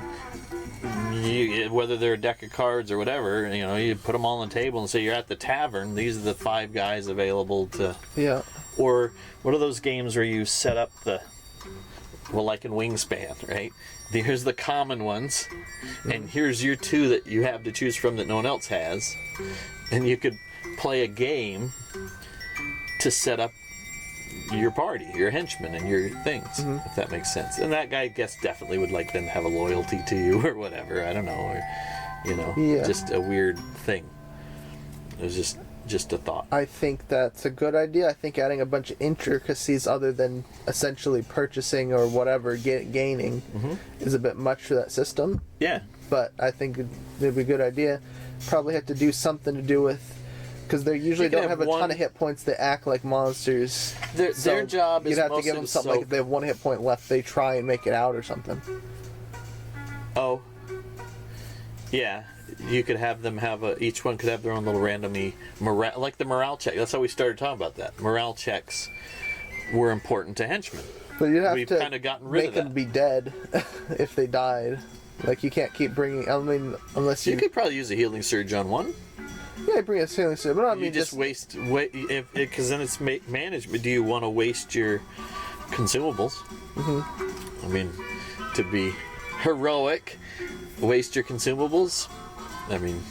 [SPEAKER 1] whether they're a deck of cards or whatever, you put them all on the table and say, you're at the tavern. These are the 5 guys available to. Yeah. Or what are those games where you set up like in Wingspan, right? Here's the common ones, and here's your 2 that you have to choose from that no one else has, and you could play a game to set up your party, your henchmen, and your things, if that makes sense. And that guy, I guess, definitely would like them to have a loyalty to you or whatever. I don't know, or just a weird thing. It was just a thought.
[SPEAKER 7] I think that's a good idea. I think adding a bunch of intricacies other than essentially purchasing or whatever gaining is a bit much for that system. Yeah. But I think it'd be a good idea. Probably have to do something to do with Because they usually
[SPEAKER 1] You can
[SPEAKER 7] don't have
[SPEAKER 1] have
[SPEAKER 7] a ton
[SPEAKER 1] one-
[SPEAKER 7] of hit points. They act like monsters.
[SPEAKER 1] Their
[SPEAKER 7] So
[SPEAKER 1] job is
[SPEAKER 7] you'd have to
[SPEAKER 1] mostly
[SPEAKER 7] give them something like if they have 1 hit point left, they try and make it out or something.
[SPEAKER 1] Oh. Yeah. You could have them have each one could have their own little randomly morale, like the morale check. That's how we started talking about that. Morale checks were important to henchmen.
[SPEAKER 7] But you'd have
[SPEAKER 1] We've
[SPEAKER 7] to
[SPEAKER 1] kinda gotten rid
[SPEAKER 7] make
[SPEAKER 1] of
[SPEAKER 7] them
[SPEAKER 1] that.
[SPEAKER 7] be dead if they died. Like you can't keep bringing. I mean, unless
[SPEAKER 1] You
[SPEAKER 7] you.
[SPEAKER 1] could probably use a healing surge on one.
[SPEAKER 7] Yeah, bring a healing surge, but I mean
[SPEAKER 1] You just waste, because then it's management. Do you want to waste your consumables? Mm-hmm. I mean, to be heroic, waste your consumables. I mean,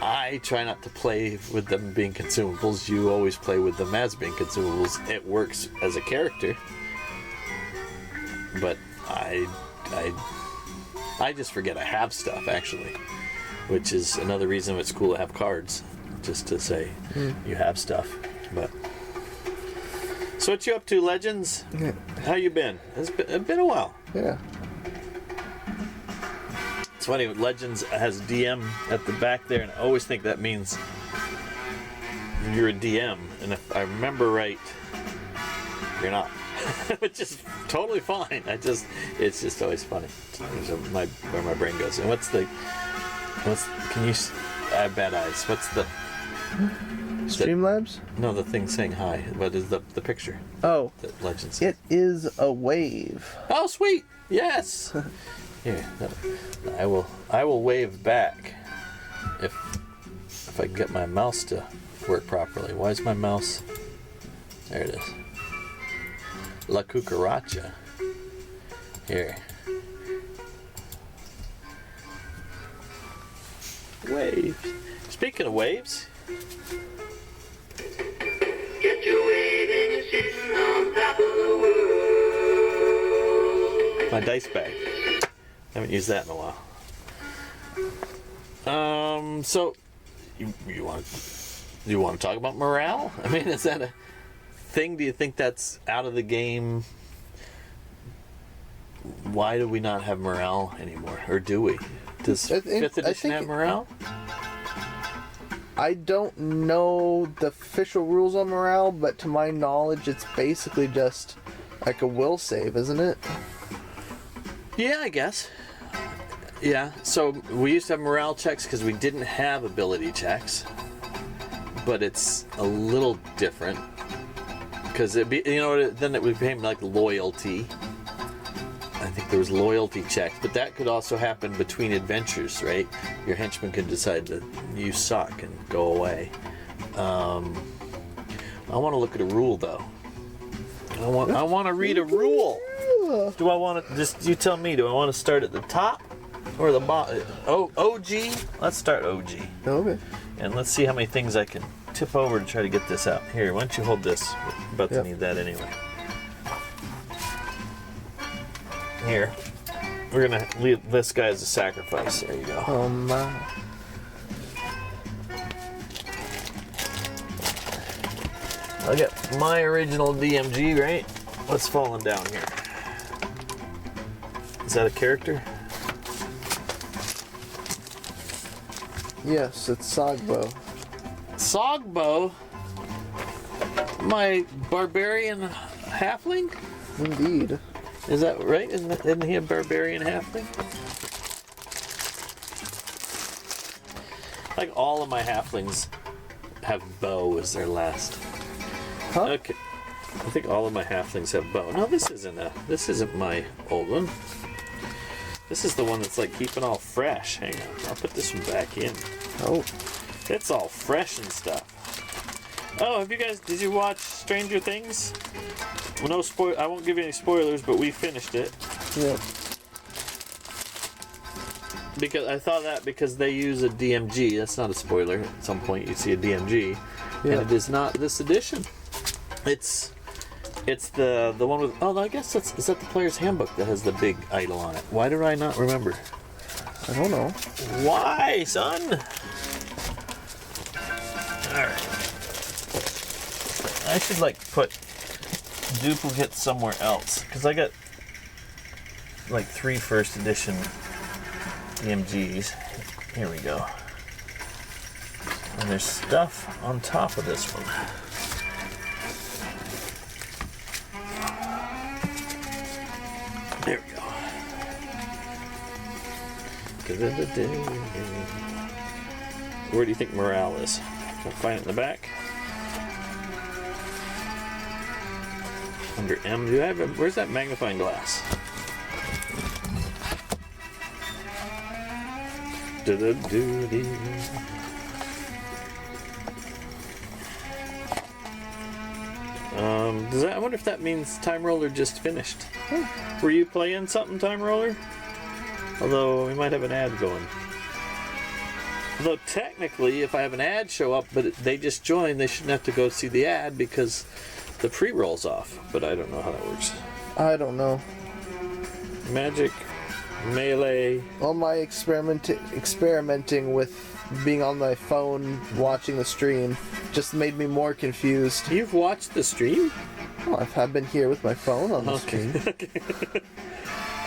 [SPEAKER 1] I try not to play with them being consumables. You always play with them as being consumables. It works as a character, but I just forget I have stuff actually, which is another reason it's cool to have cards, just to say you have stuff. But so what you up to, Legends?
[SPEAKER 7] Yeah.
[SPEAKER 1] How you been? It's been a while.
[SPEAKER 7] Yeah.
[SPEAKER 1] It's funny, Legends has DM at the back there, and I always think that means you're a DM. And if I remember right, you're not. Which is totally fine. It's just always funny. Where my brain goes. And I have bad eyes. What's the
[SPEAKER 7] Streamlabs?
[SPEAKER 1] no, the thing saying hi. What is the picture
[SPEAKER 7] Oh,
[SPEAKER 1] that Legends says?
[SPEAKER 7] it is a wave.
[SPEAKER 1] Oh, sweet. Yes. Here, I will wave back if I can get my mouse to work properly. Why is my mouse? There it is. La cucaracha. Here. Waves. Speaking of waves.
[SPEAKER 8] Get your wave and you're sitting on top of the world.
[SPEAKER 1] My dice bag. Haven't used that in a while. So you want to talk about morale? I mean, is that a thing? Do you think that's out of the game? Why do we not have morale anymore, or do we? Does
[SPEAKER 7] I think-
[SPEAKER 1] 5th edition have morale?
[SPEAKER 7] I don't know the official rules on morale, but to my knowledge, it's basically just like a will save, isn't it?
[SPEAKER 1] Yeah, I guess. Yeah, so we used to have morale checks because we didn't have ability checks, but it's a little different because then it became like loyalty. I think there was loyalty checks, but that could also happen between adventures, right? Your henchman could decide that you suck and go away. I want to look at a rule though. I want to read a rule. Do I want to just? You tell me. Do I want to start at the top or the bottom? OG. Let's start OG,
[SPEAKER 7] Okay.
[SPEAKER 1] and let's see how many things I can tip over to try to get this out. Here, why don't you hold this? We're about to
[SPEAKER 7] Yep.
[SPEAKER 1] need that anyway. Here, we're gonna leave this guy as a sacrifice. There you go.
[SPEAKER 7] Oh my.
[SPEAKER 1] I got my original DMG, right? What's falling down here? Is that a character?
[SPEAKER 7] Yes, it's Sogbo.
[SPEAKER 1] Sogbo? My barbarian halfling?
[SPEAKER 7] Indeed.
[SPEAKER 1] Is that right? Isn't he a barbarian halfling? Like all of my halflings have bow as their last.
[SPEAKER 7] Huh?
[SPEAKER 1] Okay. I think all of my halflings have bow. No, this isn't my old one. This is the one that's like keeping all fresh. Hang on, I'll put this one back in.
[SPEAKER 7] Oh.
[SPEAKER 1] It's all fresh and stuff. Oh, did you watch Stranger Things? Well, no spoil. I won't give you any spoilers, but we finished it.
[SPEAKER 7] Yeah.
[SPEAKER 1] Because they use a DMG. That's not a spoiler. At some point you see a DMG,
[SPEAKER 7] Yeah.
[SPEAKER 1] and it is not this edition. It's the one with. Oh, I guess is that the player's handbook that has the big idol on it. Why did I not remember?
[SPEAKER 7] I don't know.
[SPEAKER 1] Why, son? All right. I should put duplicates somewhere else because I got 3 first edition DMGs. Here we go. And there's stuff on top of this one. There we go. Where do you think morale is? Can I find it in the back? Under M. Do I have where's that magnifying glass? I wonder if that means Time Roller just finished. Were you playing something, Time Roller? Although we might have an ad going. Although technically, if I have an ad show up, but they just joined, they shouldn't have to go see the ad because the pre-roll's off. But I don't know how that works.
[SPEAKER 7] I don't know.
[SPEAKER 1] Magic, Melee.
[SPEAKER 7] All my experimenting with being on my phone watching the stream just made me more confused.
[SPEAKER 1] You've watched the stream?
[SPEAKER 7] Oh, I've been here with my phone on the stream.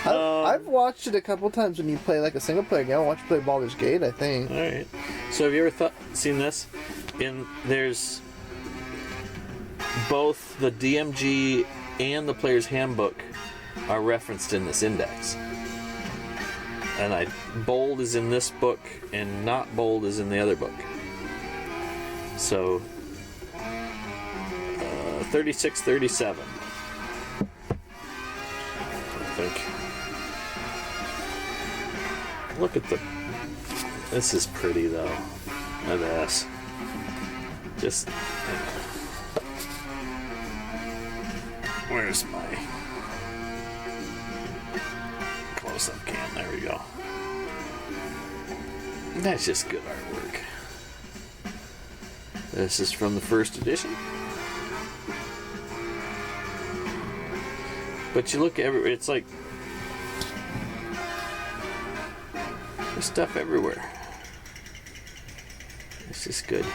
[SPEAKER 7] I've watched it a couple times when you play like a single player game. I watched you play Baldur's Gate, I think.
[SPEAKER 1] Alright. So have you ever seen this? There's both the DMG and the player's handbook are referenced in this index. And bold is in this book and not bold is in the other book. So 36, 37. I think. Look at this is pretty though. Look at this. Just where's my close-up cam? There we go. That's just good artwork. This is from the first edition. But you look it's like there's stuff everywhere. It's just good.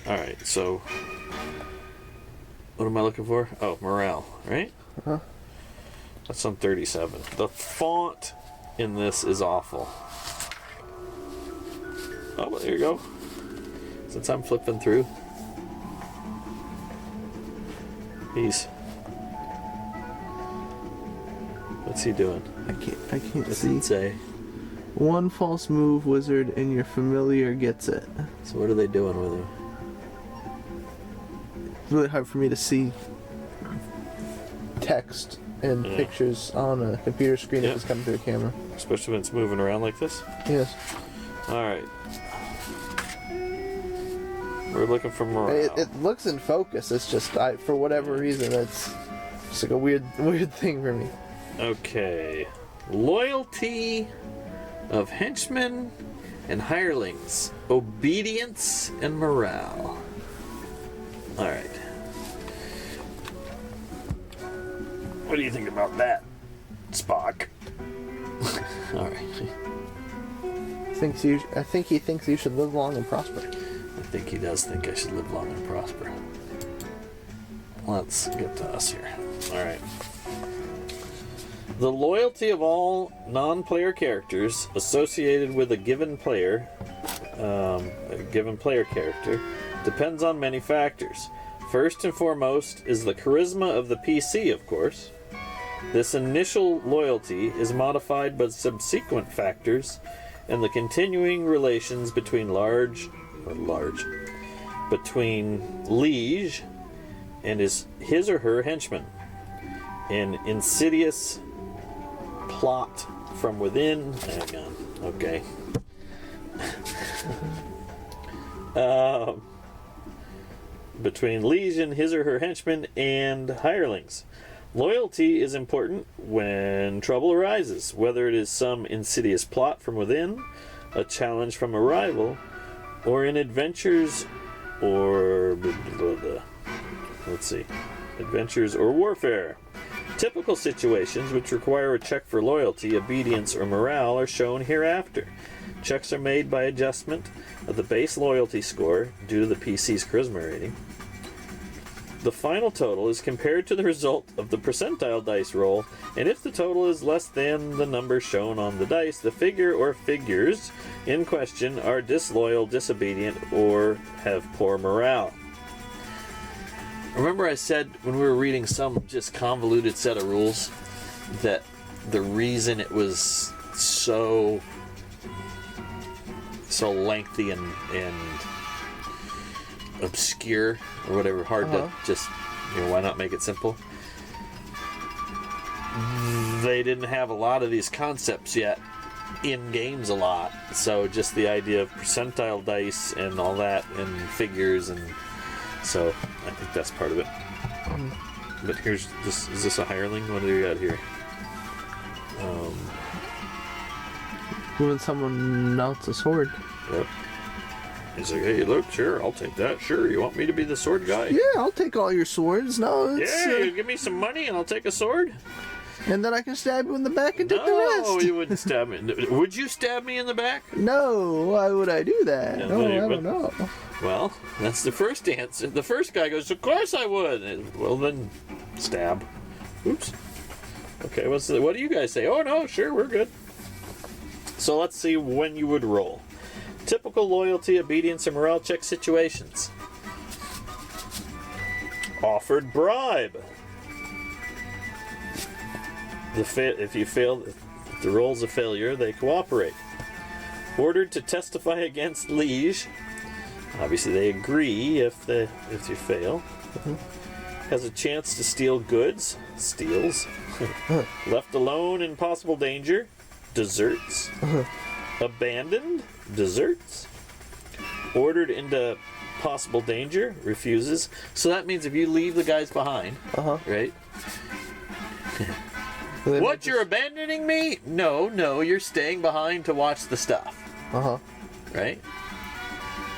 [SPEAKER 1] Alright, so what am I looking for? Oh, morale, right?
[SPEAKER 7] Uh-huh.
[SPEAKER 1] That's on 37. The font in this is awful. Oh, well, there you go. Since I'm flipping through. What's he doing?
[SPEAKER 7] I can't
[SPEAKER 1] What's
[SPEAKER 7] see.
[SPEAKER 1] it say?
[SPEAKER 7] One false move, wizard, and your familiar gets it.
[SPEAKER 1] So what are they doing with him?
[SPEAKER 7] It's really hard for me to see text and pictures on a computer screen if it's coming through a camera.
[SPEAKER 1] Especially when it's moving around like this?
[SPEAKER 7] Yes.
[SPEAKER 1] Alright. We're looking for morale.
[SPEAKER 7] It looks in focus. It's just, for whatever reason, it's just like a weird thing for me.
[SPEAKER 1] Okay. Loyalty of henchmen and hirelings. Obedience and morale. Alright. What do you think about that, Spock? Alright.
[SPEAKER 7] I think he thinks you should live long and prosper.
[SPEAKER 1] I think he does think I should live long and prosper. Let's get to us here. Alright. The loyalty of all non-player characters associated with a given player character, depends on many factors. First and foremost is the charisma of the PC, of course. This initial loyalty is modified by subsequent factors and the continuing relations between between liege and his or her henchman. An insidious plot from within. Hang on. Okay. Between liege and his or her henchmen and hirelings. Loyalty is important when trouble arises, whether it is some insidious plot from within, a challenge from a rival, or in adventures or adventures or warfare. Typical situations which require a check for loyalty, obedience, or morale are shown hereafter. Checks are made by adjustment of the base loyalty score due to the PC's charisma rating. The final total is compared to the result of the percentile dice roll, and if the total is less than the number shown on the dice, the figure or figures in question are disloyal, disobedient, or have poor morale. Remember I said when we were reading some just convoluted set of rules that the reason it was so lengthy and obscure or whatever, hard to just, why not make it simple? They didn't have a lot of these concepts yet in games a lot, so just the idea of percentile dice and all that and figures, and so I think that's part of it. But here's this, is this a hireling? What do we got here?
[SPEAKER 7] Giving someone else a sword.
[SPEAKER 1] Yep. He's like, hey, look, sure, I'll take that. Sure, you want me to be the sword guy?
[SPEAKER 7] Yeah, I'll take all your swords. No, it's,
[SPEAKER 1] you give me some money and I'll take a sword?
[SPEAKER 7] And then I can stab you in the back and take the
[SPEAKER 1] No,
[SPEAKER 7] rest.
[SPEAKER 1] you wouldn't stab me. Would you stab me in the back?
[SPEAKER 7] No, why would I do that?
[SPEAKER 1] Yeah,
[SPEAKER 7] No,
[SPEAKER 1] but
[SPEAKER 7] I
[SPEAKER 1] you
[SPEAKER 7] don't
[SPEAKER 1] would.
[SPEAKER 7] know.
[SPEAKER 1] Well, that's the first answer. The first guy goes, of course I would. And, well, then, stab. Oops. Okay, what do you guys say? Oh, no, sure, we're good. So let's see when you would roll. Typical loyalty, obedience, and morale check situations. Offered bribe. If you fail, if the roll's a failure, they cooperate. Ordered to testify against liege. Obviously, they agree if you fail. Has a chance to steal goods. Steals. Left alone in possible danger. Deserts. Abandoned. Deserts. Ordered into possible danger. Refuses. So that means if you leave the guys behind, right? What, you're abandoning me? No, you're staying behind to watch the stuff. Right?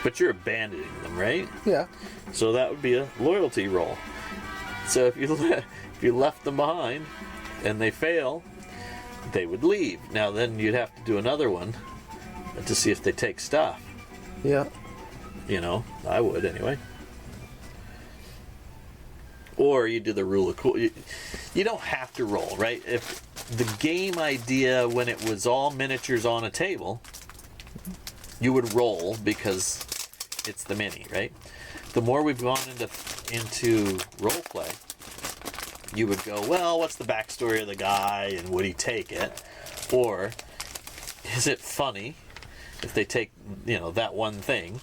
[SPEAKER 1] But you're abandoning them, right?
[SPEAKER 7] Yeah.
[SPEAKER 1] So that would be a loyalty roll. So if you left them behind and they fail, they would leave. Now then you'd have to do another one to see if they take stuff.
[SPEAKER 7] Yeah.
[SPEAKER 1] I would anyway. Or you do the rule of cool. You don't have to roll, right? If the game idea, when it was all miniatures on a table, you would roll because it's the mini, right? The more we've gone into role play, you would go, well, what's the backstory of the guy and would he take it? Or is it funny if they take, that one thing?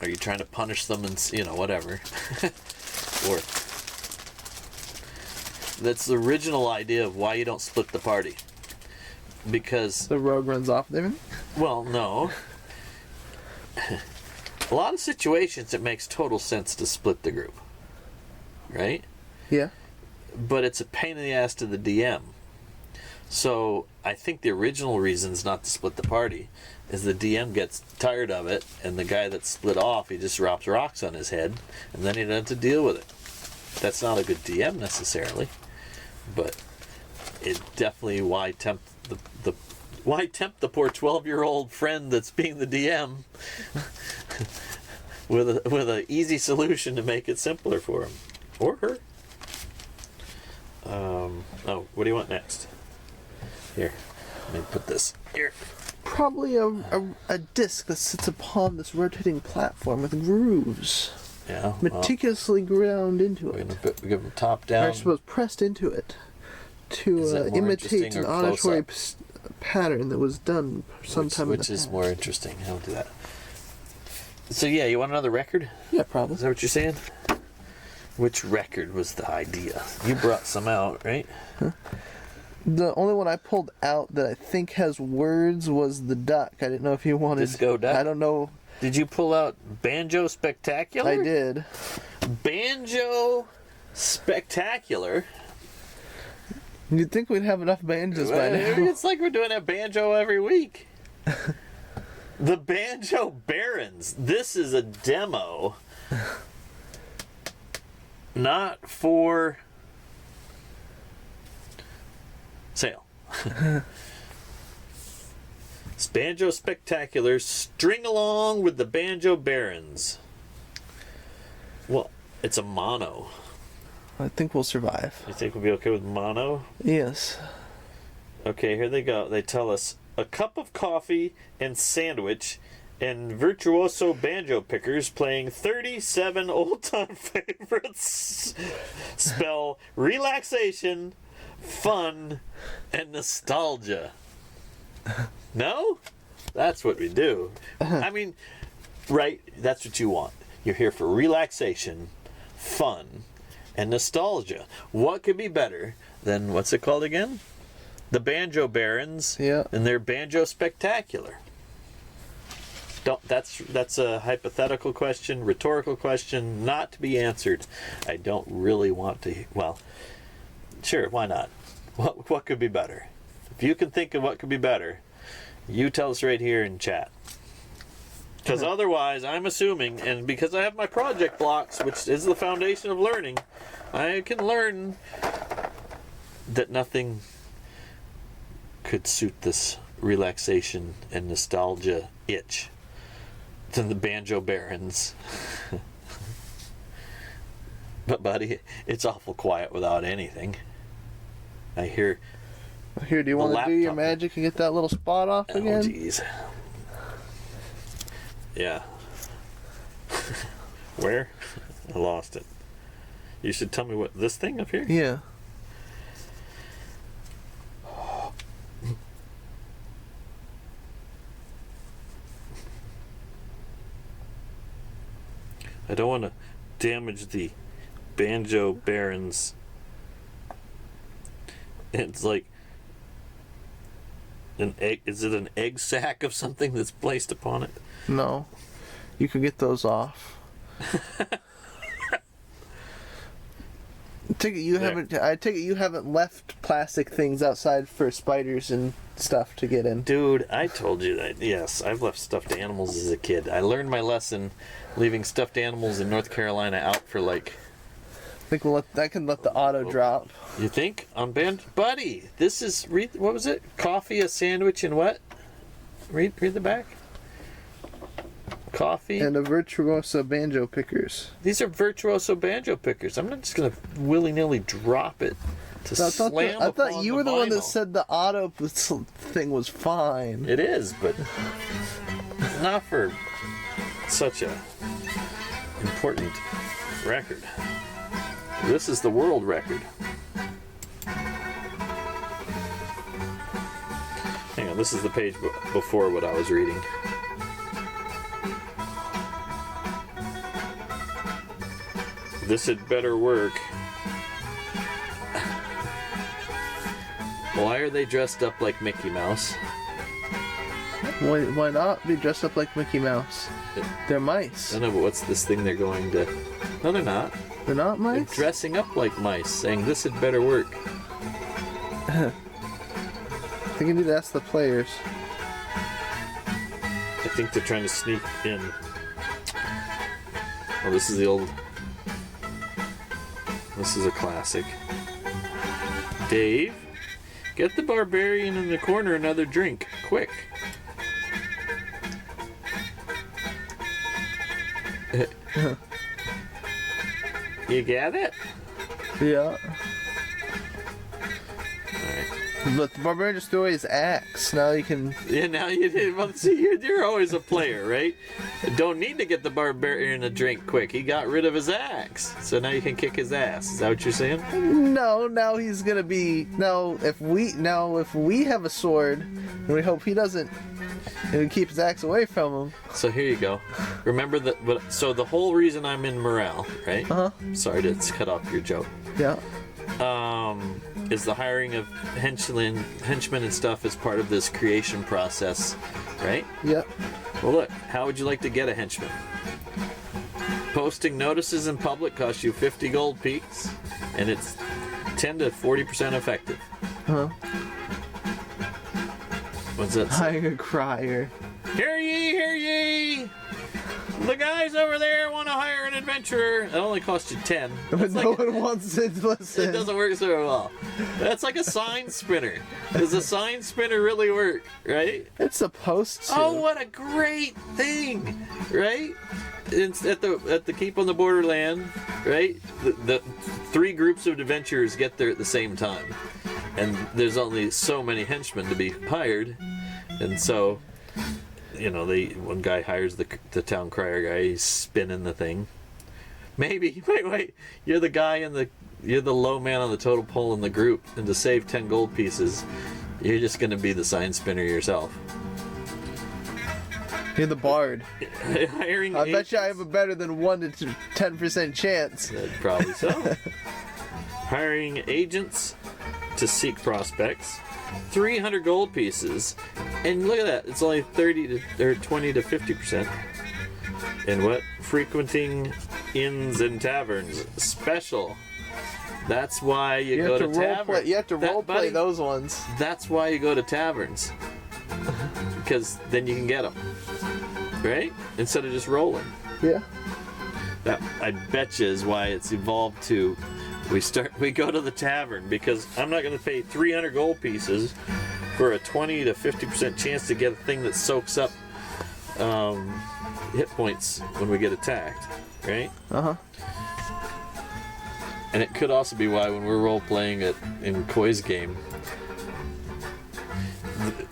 [SPEAKER 1] Are you trying to punish them and, whatever? Or that's the original idea of why you don't split the party. Because
[SPEAKER 7] The rogue runs off, David?
[SPEAKER 1] well, no. A lot of situations it makes total sense to split the group. Right?
[SPEAKER 7] Yeah.
[SPEAKER 1] But it's a pain in the ass to the DM. So I think the original reasons not to split the party is the DM gets tired of it, and the guy that's split off, he just drops rocks on his head, and then he doesn't have to deal with it. That's not a good DM necessarily, but it definitely why tempt the poor 12-year-old friend that's being the DM with a easy solution to make it simpler for him or her. What do you want next? Here, let me put this here.
[SPEAKER 7] Probably a disc that sits upon this rotating platform with grooves.
[SPEAKER 1] Yeah.
[SPEAKER 7] Meticulously ground into
[SPEAKER 1] We're
[SPEAKER 7] it.
[SPEAKER 1] gonna give them top
[SPEAKER 7] Or
[SPEAKER 1] down.
[SPEAKER 7] I suppose pressed into it
[SPEAKER 1] Is
[SPEAKER 7] to
[SPEAKER 1] that more
[SPEAKER 7] imitate
[SPEAKER 1] interesting
[SPEAKER 7] an
[SPEAKER 1] or
[SPEAKER 7] auditory
[SPEAKER 1] close
[SPEAKER 7] pattern that was done sometime
[SPEAKER 1] which
[SPEAKER 7] in
[SPEAKER 1] is
[SPEAKER 7] the
[SPEAKER 1] more interesting. I'll do that. So yeah, you want another record?
[SPEAKER 7] Yeah, probably.
[SPEAKER 1] Is that what you're saying? Which record was the idea? You brought some out, right?
[SPEAKER 7] The only one I pulled out that I think has words was the duck. I didn't know if you wanted...
[SPEAKER 1] Disco Duck?
[SPEAKER 7] I don't know.
[SPEAKER 1] Did you pull out Banjo Spectacular?
[SPEAKER 7] I did.
[SPEAKER 1] Banjo Spectacular?
[SPEAKER 7] You'd think we'd have enough banjos by now.
[SPEAKER 1] It's like we're doing a banjo every week. The Banjo Barons. This is a demo. Not for sale. It's Banjo Spectacular. String along with the Banjo Barons. Well, It's a mono.
[SPEAKER 7] I think we'll survive.
[SPEAKER 1] You think we'll be okay with mono?
[SPEAKER 7] Yes.
[SPEAKER 1] Okay, here they go. They tell us a cup of coffee and sandwich and virtuoso banjo pickers playing 37 old-time favorites spell relaxation, fun, and nostalgia. No? That's what we do. I mean, right, that's what you want. You're here for relaxation, fun, and nostalgia. What could be better than, what's it called again? The Banjo Barons.
[SPEAKER 7] Yeah.
[SPEAKER 1] And their Banjo Spectacular. That's a hypothetical question, rhetorical question, not to be answered. I don't really want to. Well, sure, why not? What could be better? If you can think of what could be better, you tell us right here in chat. Because otherwise, I'm assuming, and because I have my project blocks, which is the foundation of learning, I can learn that nothing could suit this relaxation and nostalgia itch than the Banjo Barons. But buddy, it's awful quiet without anything. I hear.
[SPEAKER 7] Here, do you want to do your
[SPEAKER 1] laptop.
[SPEAKER 7] magic and get that little spot off
[SPEAKER 1] Oh
[SPEAKER 7] again?
[SPEAKER 1] jeez. Yeah. Where? I lost it. You should tell me what this thing up here?
[SPEAKER 7] Yeah.
[SPEAKER 1] I don't want to damage the Banjo Barons. It's like an egg. Is it an egg sack of something that's placed upon it?
[SPEAKER 7] No. You can get those off. I take it you haven't left plastic things outside for spiders and stuff to get in.
[SPEAKER 1] Dude, I told you that. Yes, I've left stuffed animals as a kid. I learned my lesson leaving stuffed animals in North Carolina out for like.
[SPEAKER 7] I think I can let the auto drop.
[SPEAKER 1] You think? On buddy, this is what was it? Coffee, a sandwich, and what? Read the back. Coffee
[SPEAKER 7] And a virtuoso banjo pickers.
[SPEAKER 1] These are virtuoso banjo pickers. I'm not just gonna willy-nilly drop it to slam.
[SPEAKER 7] I thought
[SPEAKER 1] upon
[SPEAKER 7] you were the one that
[SPEAKER 1] vinyl.
[SPEAKER 7] said the auto thing was fine.
[SPEAKER 1] It is, but not for such a important record. This is the world record. Hang on, this is the page before what I was reading. This had better work. Why are they dressed up like Mickey Mouse?
[SPEAKER 7] Why not be dressed up like Mickey Mouse? They're mice.
[SPEAKER 1] I know, but what's this thing they're going to... No, they're not.
[SPEAKER 7] They're not
[SPEAKER 1] They're
[SPEAKER 7] mice?
[SPEAKER 1] dressing up like mice, saying this had better work.
[SPEAKER 7] I think you need to ask the players.
[SPEAKER 1] I think they're trying to sneak in. Oh, this is the old... This is a classic. Dave, get the barbarian in the corner another drink, quick. You get it?
[SPEAKER 7] Yeah.
[SPEAKER 1] Alright.
[SPEAKER 7] But the barbarian just threw away his axe. Now you can...
[SPEAKER 1] Yeah, now you did. Well, see, you're always a player, right? Don't need to get the barbarian a drink quick. He got rid of his axe, so now you can kick his ass. Is that what you're saying?
[SPEAKER 7] No, now he's gonna be... if we have a sword, and we hope he doesn't... And we keep his axe away from him.
[SPEAKER 1] So here you go. Remember that. So the whole reason I'm in morale, right?
[SPEAKER 7] Uh-huh.
[SPEAKER 1] Sorry to cut off your joke.
[SPEAKER 7] Yeah.
[SPEAKER 1] Is the hiring of henchmen and stuff as part of this creation process, right?
[SPEAKER 7] Yep.
[SPEAKER 1] Well, look, how would you like to get a henchman? Posting notices in public costs you 50 gold peaks, and it's 10 to 40% effective.
[SPEAKER 7] Huh.
[SPEAKER 1] What's that say?
[SPEAKER 7] Hiring a crier.
[SPEAKER 1] Hear ye, hear ye! The guys over there want to hire an adventurer. It only costs you 10.
[SPEAKER 7] But
[SPEAKER 1] That's
[SPEAKER 7] no
[SPEAKER 1] like
[SPEAKER 7] one wants to listen.
[SPEAKER 1] It doesn't work so well. That's like a sign spinner. Does a sign spinner really work, right?
[SPEAKER 7] It's supposed to.
[SPEAKER 1] Oh, what a great thing, right? It's at the keep on the borderland. right? The three groups of adventurers get there at the same time, and there's only so many henchmen to be hired, and so, you know, one guy hires the town crier guy. He's spinning the thing. Maybe wait, you're the guy you're the low man on the total pole in the group, and to save 10 gold pieces, you're just going to be the sign spinner yourself.
[SPEAKER 7] You're the bard.
[SPEAKER 1] Hiring
[SPEAKER 7] I bet you I have a better than 1 to 10% chance.
[SPEAKER 1] Probably so. Hiring agents to seek prospects, 300 gold pieces, and look at that, it's only 20 to 50%. And what? Frequenting inns and taverns, special. That's why you go to taverns.
[SPEAKER 7] You have to roleplay those ones.
[SPEAKER 1] That's why you go to taverns, because then you can get them, right? Instead of just rolling.
[SPEAKER 7] Yeah.
[SPEAKER 1] That, I bet you, is why it's evolved to we go to the tavern, because I'm not going to pay 300 gold pieces for a 20 to 50% chance to get a thing that soaks up hit points when we get attacked, right? And it could also be why when we're role playing it in Koi's game,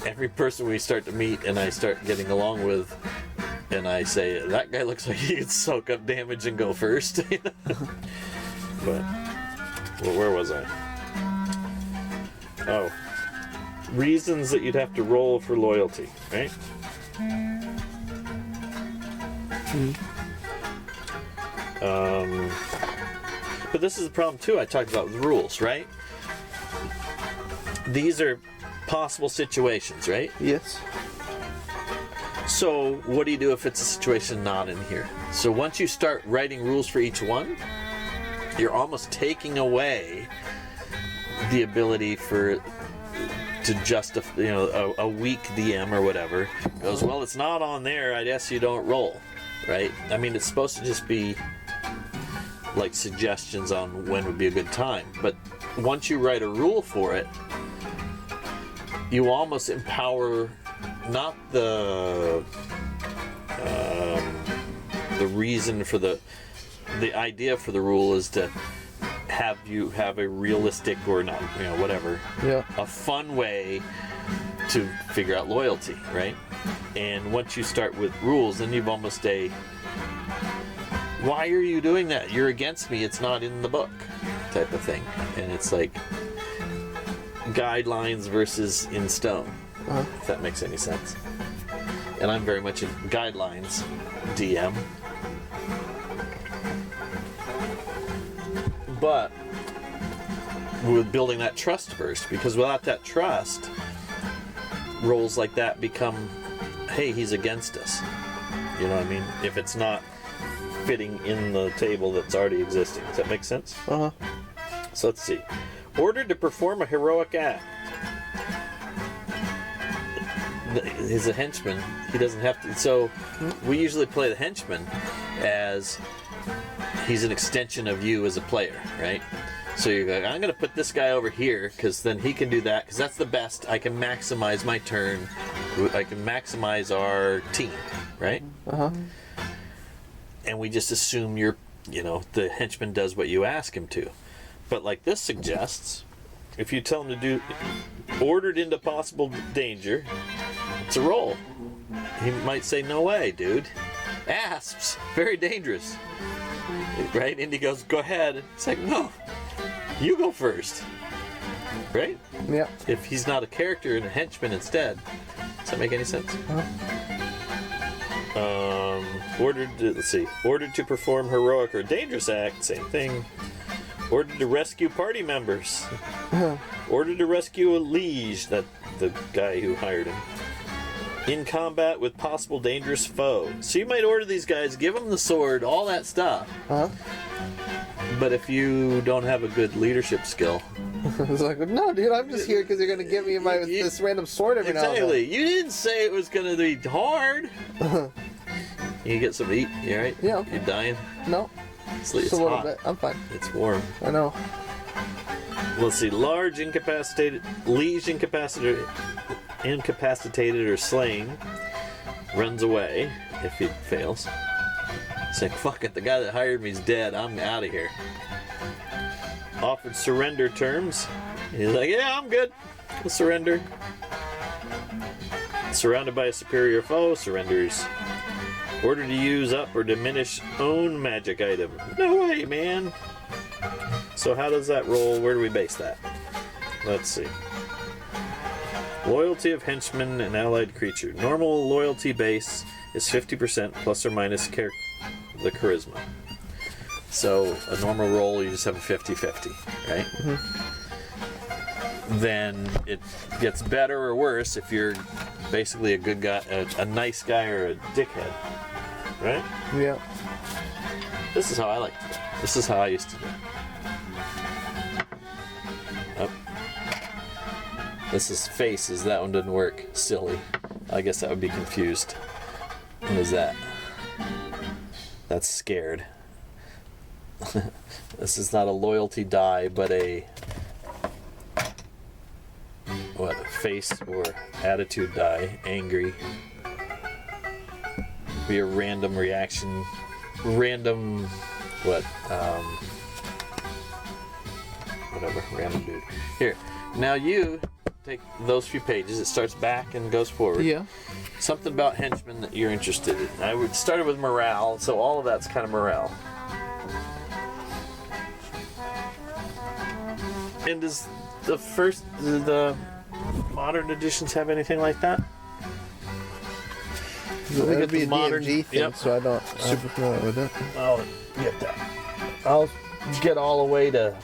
[SPEAKER 1] every person we start to meet and I start getting along with, and I say, that guy looks like he could soak up damage and go first. But, well, where was I? Oh. Reasons that you'd have to roll for loyalty, right? But this is the problem too. I talked about the rules, right? These are possible situations, right?
[SPEAKER 7] Yes.
[SPEAKER 1] So what do you do if it's a situation not in here? So once you start writing rules for each one, you're almost taking away the ability to justify, you know, a weak DM or whatever goes, well, it's not on there, I guess you don't roll, right? I mean, it's supposed to just be like suggestions on when would be a good time, but once you write a rule for it, you almost empower not the reason for the idea for the rule is to have you have a realistic or not, you know, whatever, a fun way to figure out loyalty, right? And once you start with rules, then you've almost why are you doing that? You're against me, it's not in the book type of thing. And it's like guidelines versus in stone, if that makes any sense. And I'm very much a guidelines DM. But with building that trust first, because without that trust, roles like that become, hey, he's against us. You know what I mean? If it's not fitting in the table that's already existing. Does that make sense? So let's see. Ordered to perform a heroic act. He's a henchman. He doesn't have to. So we usually play the henchman as he's an extension of you as a player, right? So you're like, I'm going to put this guy over here because then he can do that because that's the best. I can maximize my turn. I can maximize our team, right? And we just assume the henchman does what you ask him to. But like this suggests, if you tell him to do ordered into possible danger, it's a roll. He might say, no way, dude. Asps, very dangerous. Right? And he goes, go ahead. It's like, no, you go first. Right?
[SPEAKER 7] Yeah.
[SPEAKER 1] If he's not a character and a henchman instead. Does that make any sense? Ordered to perform heroic or dangerous act, same thing. Ordered to rescue party members. Ordered to rescue a liege, that the guy who hired him. In combat with possible dangerous foe. So you might order these guys, give them the sword, all that stuff. But if you don't have a good leadership skill,
[SPEAKER 7] it's like, no, dude, I'm just here because you're gonna give me this random sword every now and then.
[SPEAKER 1] Exactly. You didn't say it was gonna be hard. You get some to eat, you alright?
[SPEAKER 7] Yeah. Okay.
[SPEAKER 1] You dying?
[SPEAKER 7] No.
[SPEAKER 1] It's
[SPEAKER 7] a little
[SPEAKER 1] hot.
[SPEAKER 7] bit. I'm fine.
[SPEAKER 1] It's warm.
[SPEAKER 7] I know.
[SPEAKER 1] Let's see. Liege incapacitated or slain, runs away if he fails. He's like, fuck it, the guy that hired me is dead. I'm out of here. Offered surrender terms. He's like, yeah, I'm good. We'll surrender. Surrounded by a superior foe, surrenders. Order to use up or diminish own magic item. No way, man. So how does that roll? Where do we base that? Let's see. Loyalty of henchman and allied creature. Normal loyalty base is 50% plus or minus the charisma. So a normal roll, you just have a 50-50, right? Mm-hmm. Then it gets better or worse if you're basically a good guy, a nice guy, or a dickhead, right?
[SPEAKER 7] Yeah.
[SPEAKER 1] This is how I like to do it. This is how I used to do it. Oh. This is faces. That one didn't work. Silly. I guess that would be confused. What is that? That's scared. This is not a loyalty die, but a face or attitude die. Angry. Be a random reaction. Random whatever. Random dude. Here. Now you take those few pages. It starts back and goes forward.
[SPEAKER 7] Yeah.
[SPEAKER 1] Something about henchmen that you're interested in. I would started with morale, so all of that's kind of morale. And does the modern editions have anything like that?
[SPEAKER 7] It would be a
[SPEAKER 1] modern
[SPEAKER 7] DMG thing,
[SPEAKER 1] yep.
[SPEAKER 7] so I'm not super familiar with it.
[SPEAKER 1] I'll get that. I'll get all the way to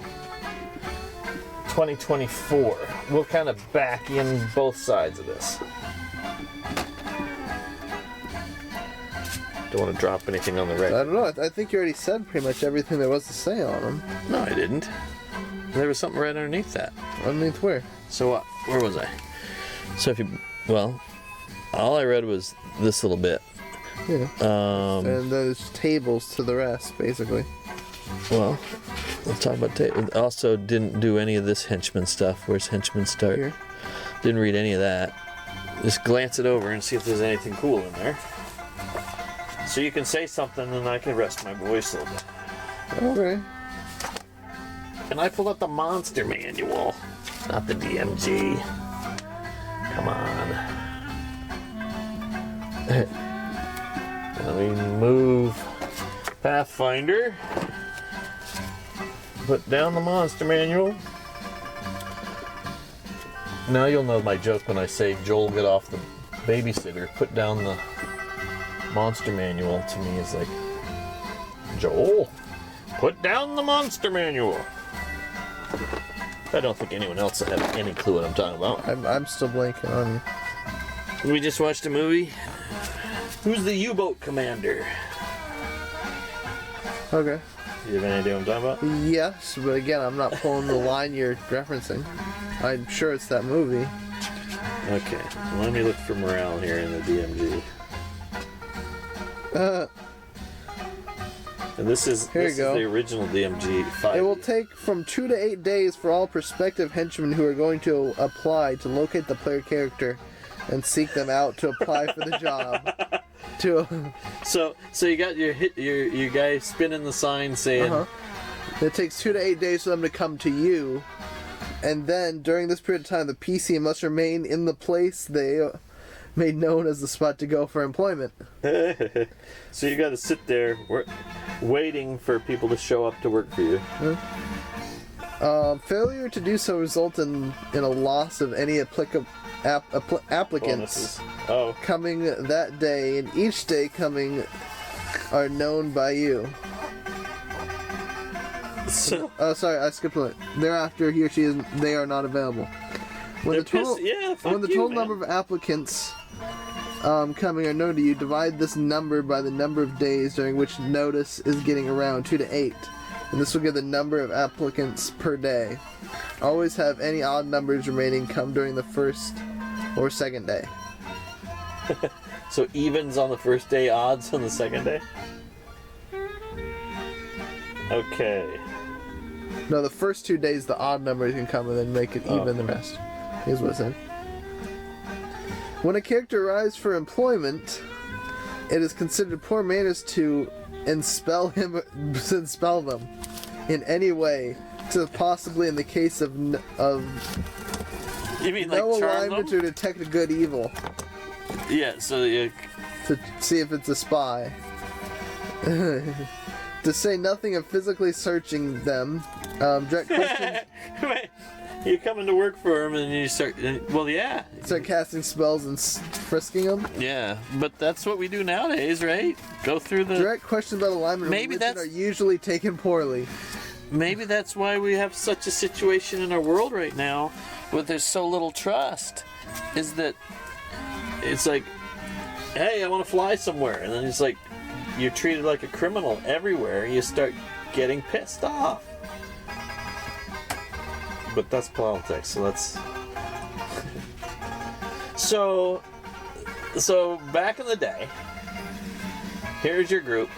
[SPEAKER 1] 2024. We'll kind of back in both sides of this. Don't want to drop anything on the
[SPEAKER 7] I
[SPEAKER 1] record.
[SPEAKER 7] don't know. I think you already said pretty much everything there was to say on them.
[SPEAKER 1] No, I didn't. There was something right underneath that.
[SPEAKER 7] Underneath where?
[SPEAKER 1] So what? Where was I? So all I read was this little bit.
[SPEAKER 7] Yeah. And there's tables to the rest, basically.
[SPEAKER 1] Well, let's talk about also didn't do any of this henchman stuff. Where's henchman start?
[SPEAKER 7] Here.
[SPEAKER 1] Didn't read any of that. Just glance it over and see if there's anything cool in there. So you can say something and I can rest my voice a little bit.
[SPEAKER 7] Okay.
[SPEAKER 1] And I pulled up the monster manual, not the DMG. Come on. Let me move Pathfinder. Put down the monster manual. Now you'll know my joke when I say Joel, get off the babysitter. Put down the monster manual. To me is like, Joel, put down the monster manual. I don't think anyone else has any clue what I'm talking about.
[SPEAKER 7] I'm still blanking on you.
[SPEAKER 1] We just watched a movie. Who's the U-boat commander?
[SPEAKER 7] Okay.
[SPEAKER 1] You have any idea what I'm talking about?
[SPEAKER 7] Yes, but again, I'm not pulling the line you're referencing. I'm sure it's that movie.
[SPEAKER 1] Okay, let me look for morale here in the DMG. And this is the original DMG 5.
[SPEAKER 7] It will take from 2 to 8 days for all prospective henchmen who are going to apply to locate the player character and seek them out to apply for the job.
[SPEAKER 1] So you got your guy spinning the sign saying.
[SPEAKER 7] It takes 2 to 8 days for them to come to you, and then during this period of time, the PC must remain in the place they made known as the spot to go for employment.
[SPEAKER 1] So you got to sit there waiting for people to show up to work for you.
[SPEAKER 7] Failure to do so result in a loss of any applicants coming that day, and each day coming are known by you.
[SPEAKER 1] So,
[SPEAKER 7] sorry, I skipped one. Thereafter, he or she they are not available. When the total number of applicants coming are known to you, divide this number by the number of days during which notice is getting around, 2 to 8. And this will give the number of applicants per day. Always have any odd numbers remaining come during the first or second day.
[SPEAKER 1] So evens on the first day, odds on the second day? Okay.
[SPEAKER 7] No, the first 2 days the odd numbers can come and then make it even the rest. Here's what it said. When a character arrives for employment, it is considered poor manners to and spell them in any way, to possibly in the case of
[SPEAKER 1] You mean like
[SPEAKER 7] no
[SPEAKER 1] charm
[SPEAKER 7] alignment
[SPEAKER 1] them?
[SPEAKER 7] to detect a good evil,
[SPEAKER 1] Yeah, so you...
[SPEAKER 7] to see if it's a spy. To say nothing of physically searching them. Direct questions.
[SPEAKER 1] Wait, you come into work for him and you start... Well, yeah.
[SPEAKER 7] Start casting spells and frisking them.
[SPEAKER 1] Yeah, but that's what we do nowadays, right? Go through the...
[SPEAKER 7] Direct questions about alignment
[SPEAKER 1] Maybe
[SPEAKER 7] and religion
[SPEAKER 1] that's-
[SPEAKER 7] are usually taken poorly.
[SPEAKER 1] Maybe that's why we have such a situation in our world right now where there's so little trust. Is that it's like, hey, I want to fly somewhere. And then it's like, you're treated like a criminal everywhere. You start getting pissed off. But that's politics, so let's... So back in the day, here's your group.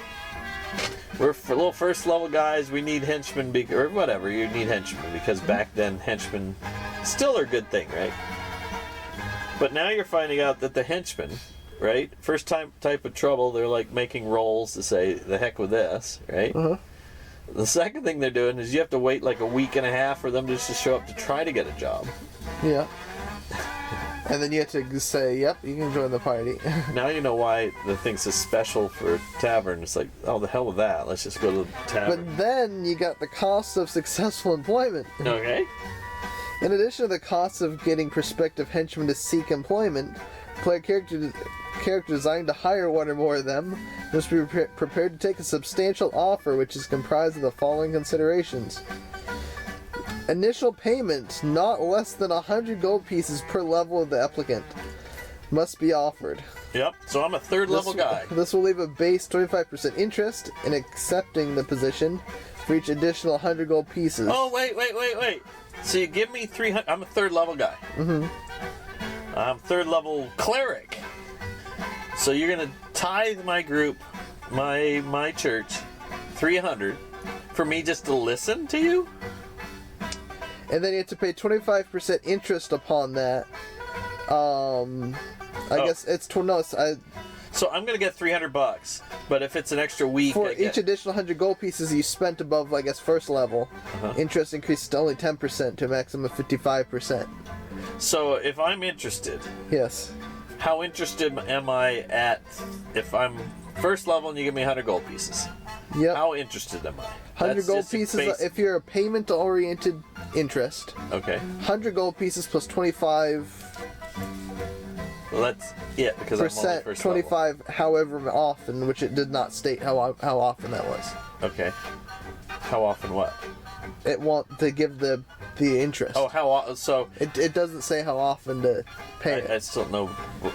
[SPEAKER 1] We're for little first level guys. We need henchmen, or whatever. You need henchmen because back then henchmen still are a good thing, right? But now you're finding out that the henchmen, right? First type of trouble. They're like making rolls to say the heck with this, right?
[SPEAKER 7] Uh-huh.
[SPEAKER 1] The second thing they're doing is you have to wait like a week and a half for them just to show up to try to get a job.
[SPEAKER 7] Yeah. And then you have to say, yep, you can join the party.
[SPEAKER 1] Now you know why the thing's so special for tavern. It's like, oh, the hell with that. Let's just go to the tavern.
[SPEAKER 7] But then you got the cost of successful employment.
[SPEAKER 1] Okay.
[SPEAKER 7] In addition to the cost of getting prospective henchmen to seek employment, player character designed to hire one or more of them must be prepared to take a substantial offer, which is comprised of the following considerations. Initial payment, not less than 100 gold pieces per level of the applicant, must be offered.
[SPEAKER 1] Yep. So I'm a third level guy.
[SPEAKER 7] This will leave a base 25% interest in accepting the position for each additional 100 gold pieces.
[SPEAKER 1] Oh, wait. So you give me 300. I'm a third level guy.
[SPEAKER 7] Mm-hmm.
[SPEAKER 1] I'm third level cleric. So you're going to tithe my group, my church, 300 for me just to listen to you?
[SPEAKER 7] And then you have to pay 25% interest upon that. I guess it's
[SPEAKER 1] So I'm gonna get $300, but if it's an extra week,
[SPEAKER 7] for
[SPEAKER 1] I get...
[SPEAKER 7] each additional 100 gold pieces you spent above, I guess, first level, interest increases to only 10% to a maximum of 55%.
[SPEAKER 1] So if I'm interested,
[SPEAKER 7] Yes.
[SPEAKER 1] how interested am I at if I'm first level and you give me 100 gold pieces?
[SPEAKER 7] Yep.
[SPEAKER 1] How interested am I?
[SPEAKER 7] 100
[SPEAKER 1] That's
[SPEAKER 7] gold
[SPEAKER 1] just a
[SPEAKER 7] pieces
[SPEAKER 1] basic-
[SPEAKER 7] if you're a payment-oriented interest.
[SPEAKER 1] Okay.
[SPEAKER 7] 100 gold pieces plus 25%,
[SPEAKER 1] Well, because I'm only first
[SPEAKER 7] 25 however often, which it did not state how often that was.
[SPEAKER 1] level. Okay. How often what?
[SPEAKER 7] It want to give the interest.
[SPEAKER 1] Oh, how often? So
[SPEAKER 7] It doesn't say how often to pay it.
[SPEAKER 1] I still know.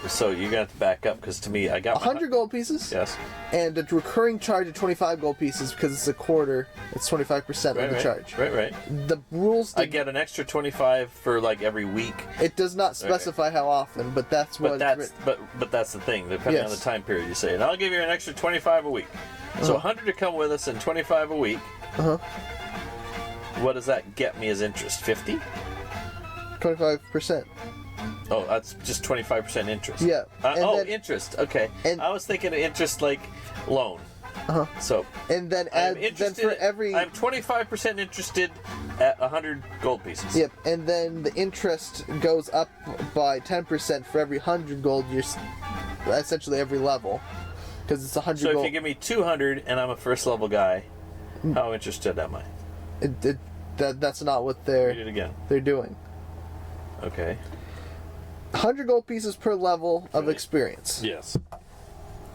[SPEAKER 1] So you're gonna have to back up because to me, I got
[SPEAKER 7] 100 gold pieces.
[SPEAKER 1] Yes.
[SPEAKER 7] And a recurring charge of 25 gold pieces because it's a quarter. It's 25% of the charge.
[SPEAKER 1] Right.
[SPEAKER 7] The rules.
[SPEAKER 1] I get an extra 25 for like every week.
[SPEAKER 7] It does not specify how often, but that's what.
[SPEAKER 1] But that's the thing. Depending on the
[SPEAKER 7] Yes.
[SPEAKER 1] time period, you say, and I'll give you an extra 25 a week. So 100 to come with us and 25 a week. What does that get me as interest? 50?
[SPEAKER 7] 25%.
[SPEAKER 1] Oh, that's just 25% interest.
[SPEAKER 7] Yeah. And
[SPEAKER 1] interest. Okay.
[SPEAKER 7] and-
[SPEAKER 1] I was thinking of interest like loan. So
[SPEAKER 7] And then
[SPEAKER 1] I'm
[SPEAKER 7] add
[SPEAKER 1] interested.
[SPEAKER 7] then for every.
[SPEAKER 1] I'm 25% interested at 100 gold pieces.
[SPEAKER 7] Yep. And then the interest goes up by 10% for every 100 gold. Essentially every level, because it's 100
[SPEAKER 1] So
[SPEAKER 7] gold.
[SPEAKER 1] if you give me 200 and I'm a first level guy, how interested am I?
[SPEAKER 7] That's not what
[SPEAKER 1] Read it again.
[SPEAKER 7] they're doing.
[SPEAKER 1] Okay.
[SPEAKER 7] 100 gold pieces per level of experience.
[SPEAKER 1] Yes.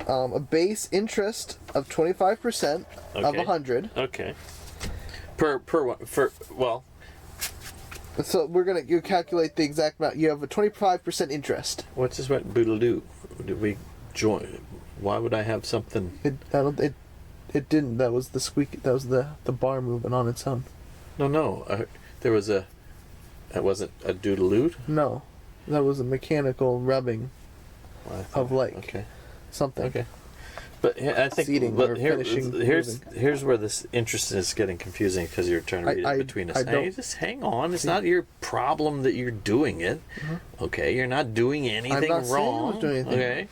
[SPEAKER 7] A base interest of 25% of
[SPEAKER 1] Okay.
[SPEAKER 7] 100.
[SPEAKER 1] Okay. Well,
[SPEAKER 7] So you calculate the exact amount. You have a 25% interest.
[SPEAKER 1] what's this what boodle doo? Did we join? Why would I have something?
[SPEAKER 7] It didn't. That was the squeak. That was the bar moving on its own.
[SPEAKER 1] No. There was a. That wasn't a doodaloo.
[SPEAKER 7] No, that was a mechanical rubbing of
[SPEAKER 1] Okay.
[SPEAKER 7] something.
[SPEAKER 1] Okay. But I think
[SPEAKER 7] Seating or finishing
[SPEAKER 1] here's where this interest is getting confusing because you're trying to read it between us. Hey, just hang on. It's not your problem that you're doing it. Okay, you're not doing anything
[SPEAKER 7] I'm not saying I
[SPEAKER 1] wrong.
[SPEAKER 7] was doing anything.
[SPEAKER 1] Okay.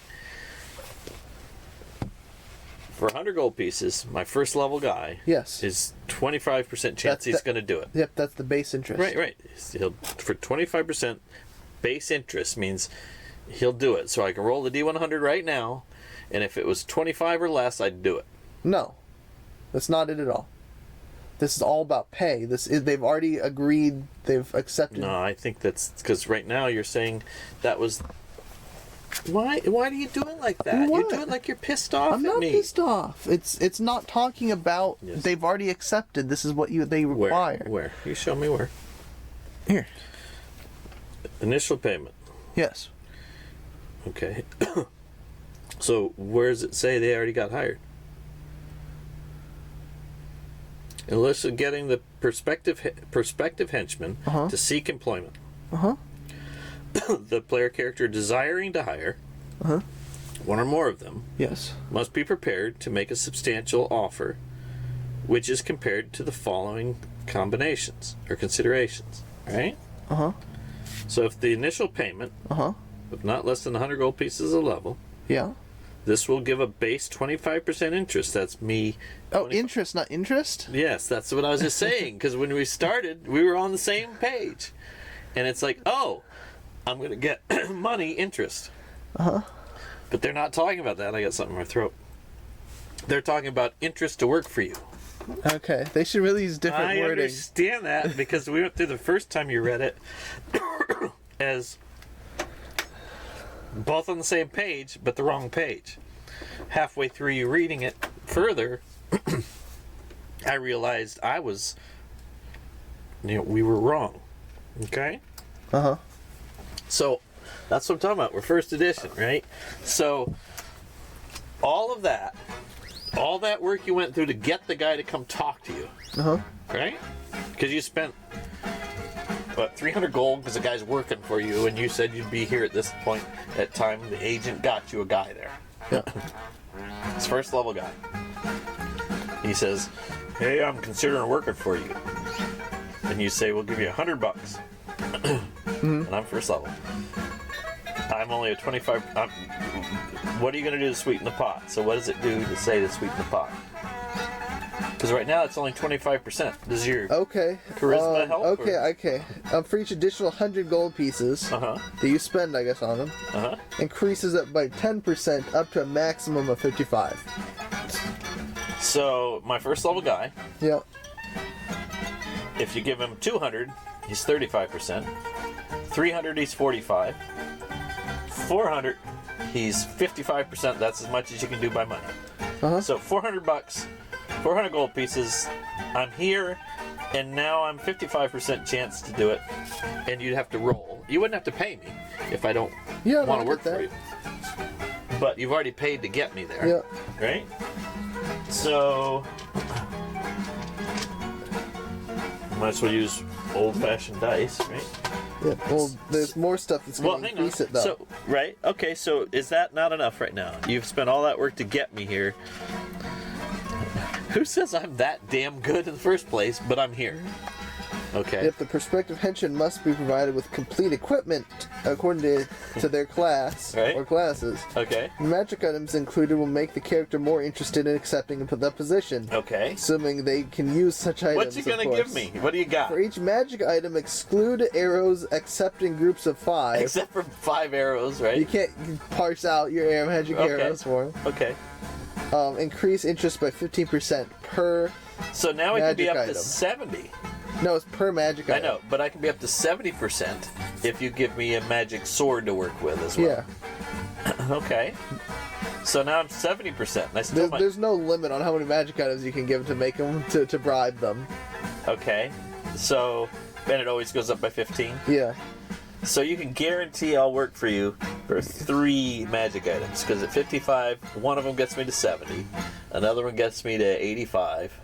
[SPEAKER 1] for 100 gold pieces, my first level guy
[SPEAKER 7] Yes.
[SPEAKER 1] is 25% chance he's going to do it.
[SPEAKER 7] Yep, that's the base interest.
[SPEAKER 1] Right. He'll, for 25% base interest means he'll do it. So I can roll the D100 right now, and if it was 25 or less, I'd do it.
[SPEAKER 7] No, that's not it at all. This is all about pay. They've already agreed. They've accepted.
[SPEAKER 1] No, I think that's because right now you're saying that was. Why do you do it like that?
[SPEAKER 7] What?
[SPEAKER 1] You do it like you're pissed off
[SPEAKER 7] I'm
[SPEAKER 1] at
[SPEAKER 7] not
[SPEAKER 1] me.
[SPEAKER 7] pissed off. It's not talking about.
[SPEAKER 1] Yes.
[SPEAKER 7] They've already accepted. This is what they require.
[SPEAKER 1] Where? You show me where.
[SPEAKER 7] Here.
[SPEAKER 1] Initial payment.
[SPEAKER 7] Yes.
[SPEAKER 1] Okay. So where does it say they already got hired? Unless you're getting the prospective henchman to seek employment. The player character desiring to hire one or more of them
[SPEAKER 7] Yes.
[SPEAKER 1] must be prepared to make a substantial offer, which is compared to the following combinations or considerations. Right? So if the initial payment of not less than 100 gold pieces a level,
[SPEAKER 7] Yeah.
[SPEAKER 1] this will give a base 25% interest. That's me.
[SPEAKER 7] Oh, interest, not interest?
[SPEAKER 1] Yes, that's what I was just saying. Because when we started, we were on the same page. And it's like, oh, I'm going to get money interest. But they're not talking about that. I got something in my throat. They're talking about interest to work for you.
[SPEAKER 7] Okay. They should really use different
[SPEAKER 1] I
[SPEAKER 7] wording.
[SPEAKER 1] understand that because we went through the first time you read it as both on the same page, but the wrong page. Halfway through you reading it further, I realized we were wrong. Okay? So, that's what I'm talking about. We're first edition, right? So, all that work you went through to get the guy to come talk to you, right? Because you spent, 300 gold because the guy's working for you, and you said you'd be here at this point. At time, the agent got you a guy there.
[SPEAKER 7] Yeah.
[SPEAKER 1] His first level guy. He says, "Hey, I'm considering working for you," and you say, "We'll give you $100." And I'm first level. I'm only a 25. What are you going to do to sweeten the pot? So what does it do to say to sweeten the pot? Because right now it's only 25%. Does your charisma help?
[SPEAKER 7] Okay. For each additional 100 gold pieces that you spend, I guess, on them, increases it by 10% up to a maximum of 55.
[SPEAKER 1] So my first level guy,
[SPEAKER 7] Yep.
[SPEAKER 1] if you give him 200, he's 35%. 300, he's 45. 400, he's 55%. That's as much as you can do by money. So $400, 400 gold pieces. I'm here, and now I'm 55% chance to do it. And you'd have to roll. You wouldn't have to pay me if I don't want to work for you. But you've already paid to get me there.
[SPEAKER 7] Yep.
[SPEAKER 1] Right? So might as well use old-fashioned dice, right?
[SPEAKER 7] Yeah. Well, there's more stuff that's going to increase it, though.
[SPEAKER 1] So, right? Okay, so is that not enough right now? You've spent all that work to get me here. Who says I'm that damn good in the first place, but I'm here? Okay.
[SPEAKER 7] If the prospective henchman must be provided with complete equipment according to their class or classes.
[SPEAKER 1] Okay.
[SPEAKER 7] Magic items included will make the character more interested in accepting the position.
[SPEAKER 1] Okay.
[SPEAKER 7] Assuming they can use such items.
[SPEAKER 1] What's you gonna give me? What do you got?
[SPEAKER 7] For each magic item, exclude arrows except in groups of 5.
[SPEAKER 1] Except for 5 arrows, right?
[SPEAKER 7] You can't parse out your magic arrows for them.
[SPEAKER 1] Okay.
[SPEAKER 7] Increase interest by 15% per.
[SPEAKER 1] So now I can be up to 70.
[SPEAKER 7] No, it's per magic item.
[SPEAKER 1] I know, but I can be up to 70% if you give me a magic sword to work with as well.
[SPEAKER 7] Yeah.
[SPEAKER 1] Okay. So now I'm 70%. And I still
[SPEAKER 7] there's no limit on how many magic items you can give to make them to bribe them.
[SPEAKER 1] Okay. So, and it always goes up by 15.
[SPEAKER 7] Yeah.
[SPEAKER 1] So you can guarantee I'll work for you for 3 magic items, because at 55, one of them gets me to 70, another one gets me to 85,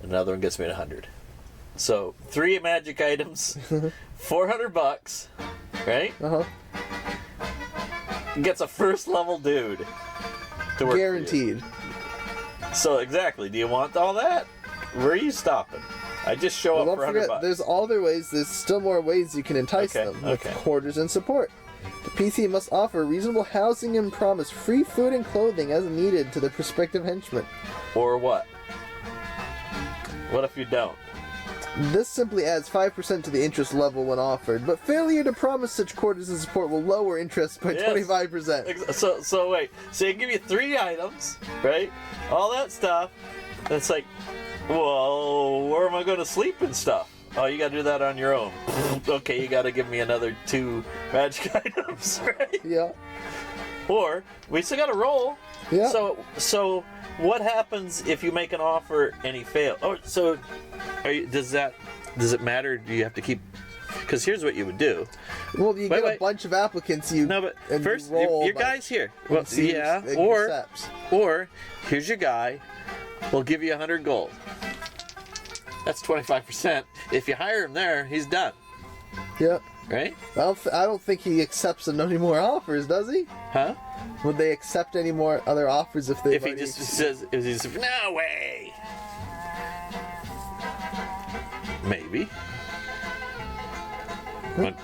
[SPEAKER 1] and another one gets me to 100. So 3 magic items, $400, right? Gets a first level dude to work
[SPEAKER 7] guaranteed.
[SPEAKER 1] For you. So exactly, do you want all that? Where are you stopping? I just show up for $100.
[SPEAKER 7] There's all other ways. There's still more ways you can entice them with quarters and support. The PC must offer reasonable housing and promise free food and clothing as needed to the prospective henchmen.
[SPEAKER 1] Or what? What if you don't?
[SPEAKER 7] This simply adds 5% to the interest level when offered, but failure to promise such courtesan support will lower interest by
[SPEAKER 1] Yes.
[SPEAKER 7] 25%.
[SPEAKER 1] So wait. So they give you 3 items, right? All that stuff. And it's like, well, where am I going to sleep and stuff? Oh, you got to do that on your own. Okay, you got to give me another 2 magic items, right?
[SPEAKER 7] Yeah.
[SPEAKER 1] Or we still got to roll.
[SPEAKER 7] Yeah.
[SPEAKER 1] So what happens if you make an offer and he fails? Oh, so does it matter? Do you have to keep? Because here's what you would do.
[SPEAKER 7] Well, you get
[SPEAKER 1] wait.
[SPEAKER 7] a bunch of applicants. And
[SPEAKER 1] First,
[SPEAKER 7] you roll
[SPEAKER 1] your
[SPEAKER 7] by-
[SPEAKER 1] guy's here. Well,
[SPEAKER 7] and see
[SPEAKER 1] yeah.
[SPEAKER 7] who
[SPEAKER 1] Or
[SPEAKER 7] accepts.
[SPEAKER 1] here's your guy. We'll give you 100 gold. That's 25%. If you hire him there, he's done.
[SPEAKER 7] Yep.
[SPEAKER 1] Right?
[SPEAKER 7] I don't think he accepts any more offers, does he?
[SPEAKER 1] Huh?
[SPEAKER 7] Would they accept any more other offers if they?
[SPEAKER 1] If he just says, no way. Maybe. But,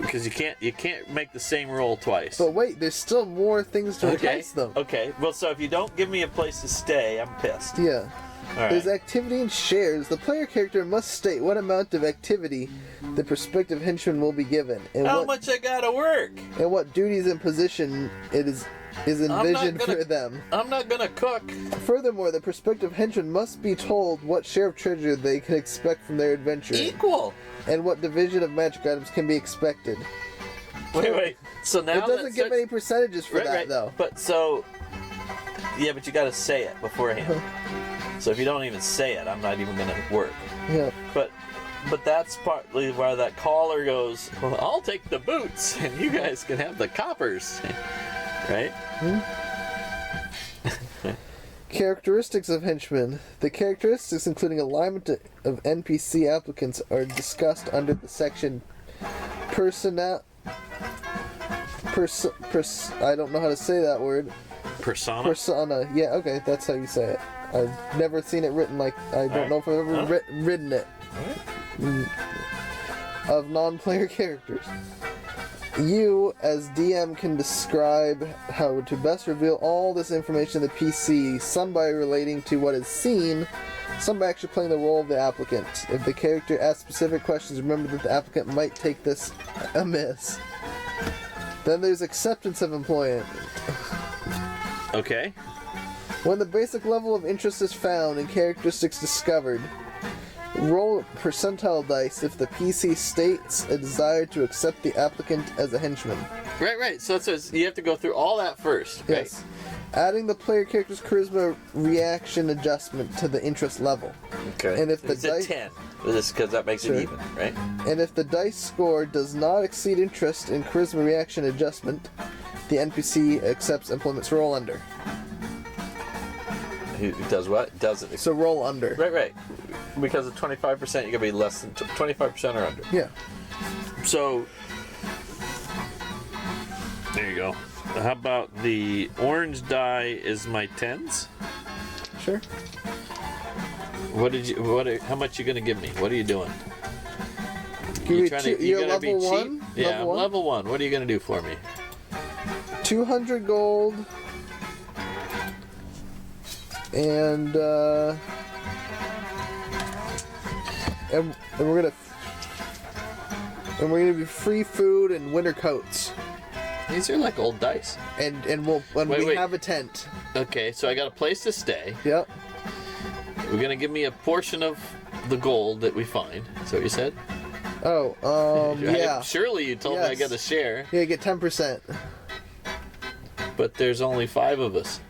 [SPEAKER 1] because you can't make the same roll twice.
[SPEAKER 7] But wait, there's still more things to entice them.
[SPEAKER 1] Okay. Well, so if you don't give me a place to stay, I'm pissed.
[SPEAKER 7] Yeah.
[SPEAKER 1] All right.
[SPEAKER 7] There's activity and shares. The player character must state what amount of activity the prospective henchman will be given, and
[SPEAKER 1] How much I gotta work?
[SPEAKER 7] and what duties and position it is envisioned for them.
[SPEAKER 1] I'm not gonna cook.
[SPEAKER 7] Furthermore, the prospective henchman must be told what share of treasure they can expect from their adventure,
[SPEAKER 1] Equal.
[SPEAKER 7] and what division of magic items can be expected.
[SPEAKER 1] Wait. So now
[SPEAKER 7] It doesn't give any percentages for that, though.
[SPEAKER 1] But so, yeah, but you gotta say it beforehand. So if you don't even say it, I'm not even gonna work.
[SPEAKER 7] Yeah.
[SPEAKER 1] But that's partly why that caller goes, well, I'll take the boots and you guys can have the coppers. Right?
[SPEAKER 7] Characteristics of henchmen. The characteristics, including alignment of NPC applicants, are discussed under the section I don't know how to say that word.
[SPEAKER 1] Persona?
[SPEAKER 7] Yeah, okay, that's how you say it. I've never seen it written like... I don't know if I've ever written it. Of non-player characters. You, as DM, can describe how to best reveal all this information to the PC, some by relating to what is seen, some by actually playing the role of the applicant. If the character asks specific questions, remember that the applicant might take this amiss. Then there's acceptance of employment.
[SPEAKER 1] Okay.
[SPEAKER 7] When the basic level of interest is found and characteristics discovered, roll percentile dice if the PC states a desire to accept the applicant as a henchman.
[SPEAKER 1] Right. So it says you have to go through all that first. Right?
[SPEAKER 7] Yes. Adding the player character's charisma reaction adjustment to the interest level.
[SPEAKER 1] Okay.
[SPEAKER 7] And if the
[SPEAKER 1] it's a 10, because that makes
[SPEAKER 7] Sure.
[SPEAKER 1] it even, right?
[SPEAKER 7] And if the dice score does not exceed interest in charisma reaction adjustment, the NPC accepts employment's roll under.
[SPEAKER 1] He does what? Doesn't.
[SPEAKER 7] So roll under.
[SPEAKER 1] Right. Because of 25%, you're gonna be less than 25% or under.
[SPEAKER 7] Yeah.
[SPEAKER 1] So there you go. How about the orange die is my 10s?
[SPEAKER 7] Sure.
[SPEAKER 1] How much you gonna give me? What are you doing?
[SPEAKER 7] You're
[SPEAKER 1] gonna
[SPEAKER 7] level
[SPEAKER 1] be cheap?
[SPEAKER 7] 1?
[SPEAKER 1] Yeah, I'm level 1. What are you gonna do for me?
[SPEAKER 7] 200 gold. And we're gonna be free food and winter coats.
[SPEAKER 1] These are like old dice.
[SPEAKER 7] And we have a tent.
[SPEAKER 1] Okay, so I got a place to stay.
[SPEAKER 7] Yep.
[SPEAKER 1] We're gonna give me a portion of the gold that we find. Is that what you said?
[SPEAKER 7] Oh, yeah.
[SPEAKER 1] Surely you told me I got a share.
[SPEAKER 7] Yeah, get 10%.
[SPEAKER 1] But there's only 5 of us.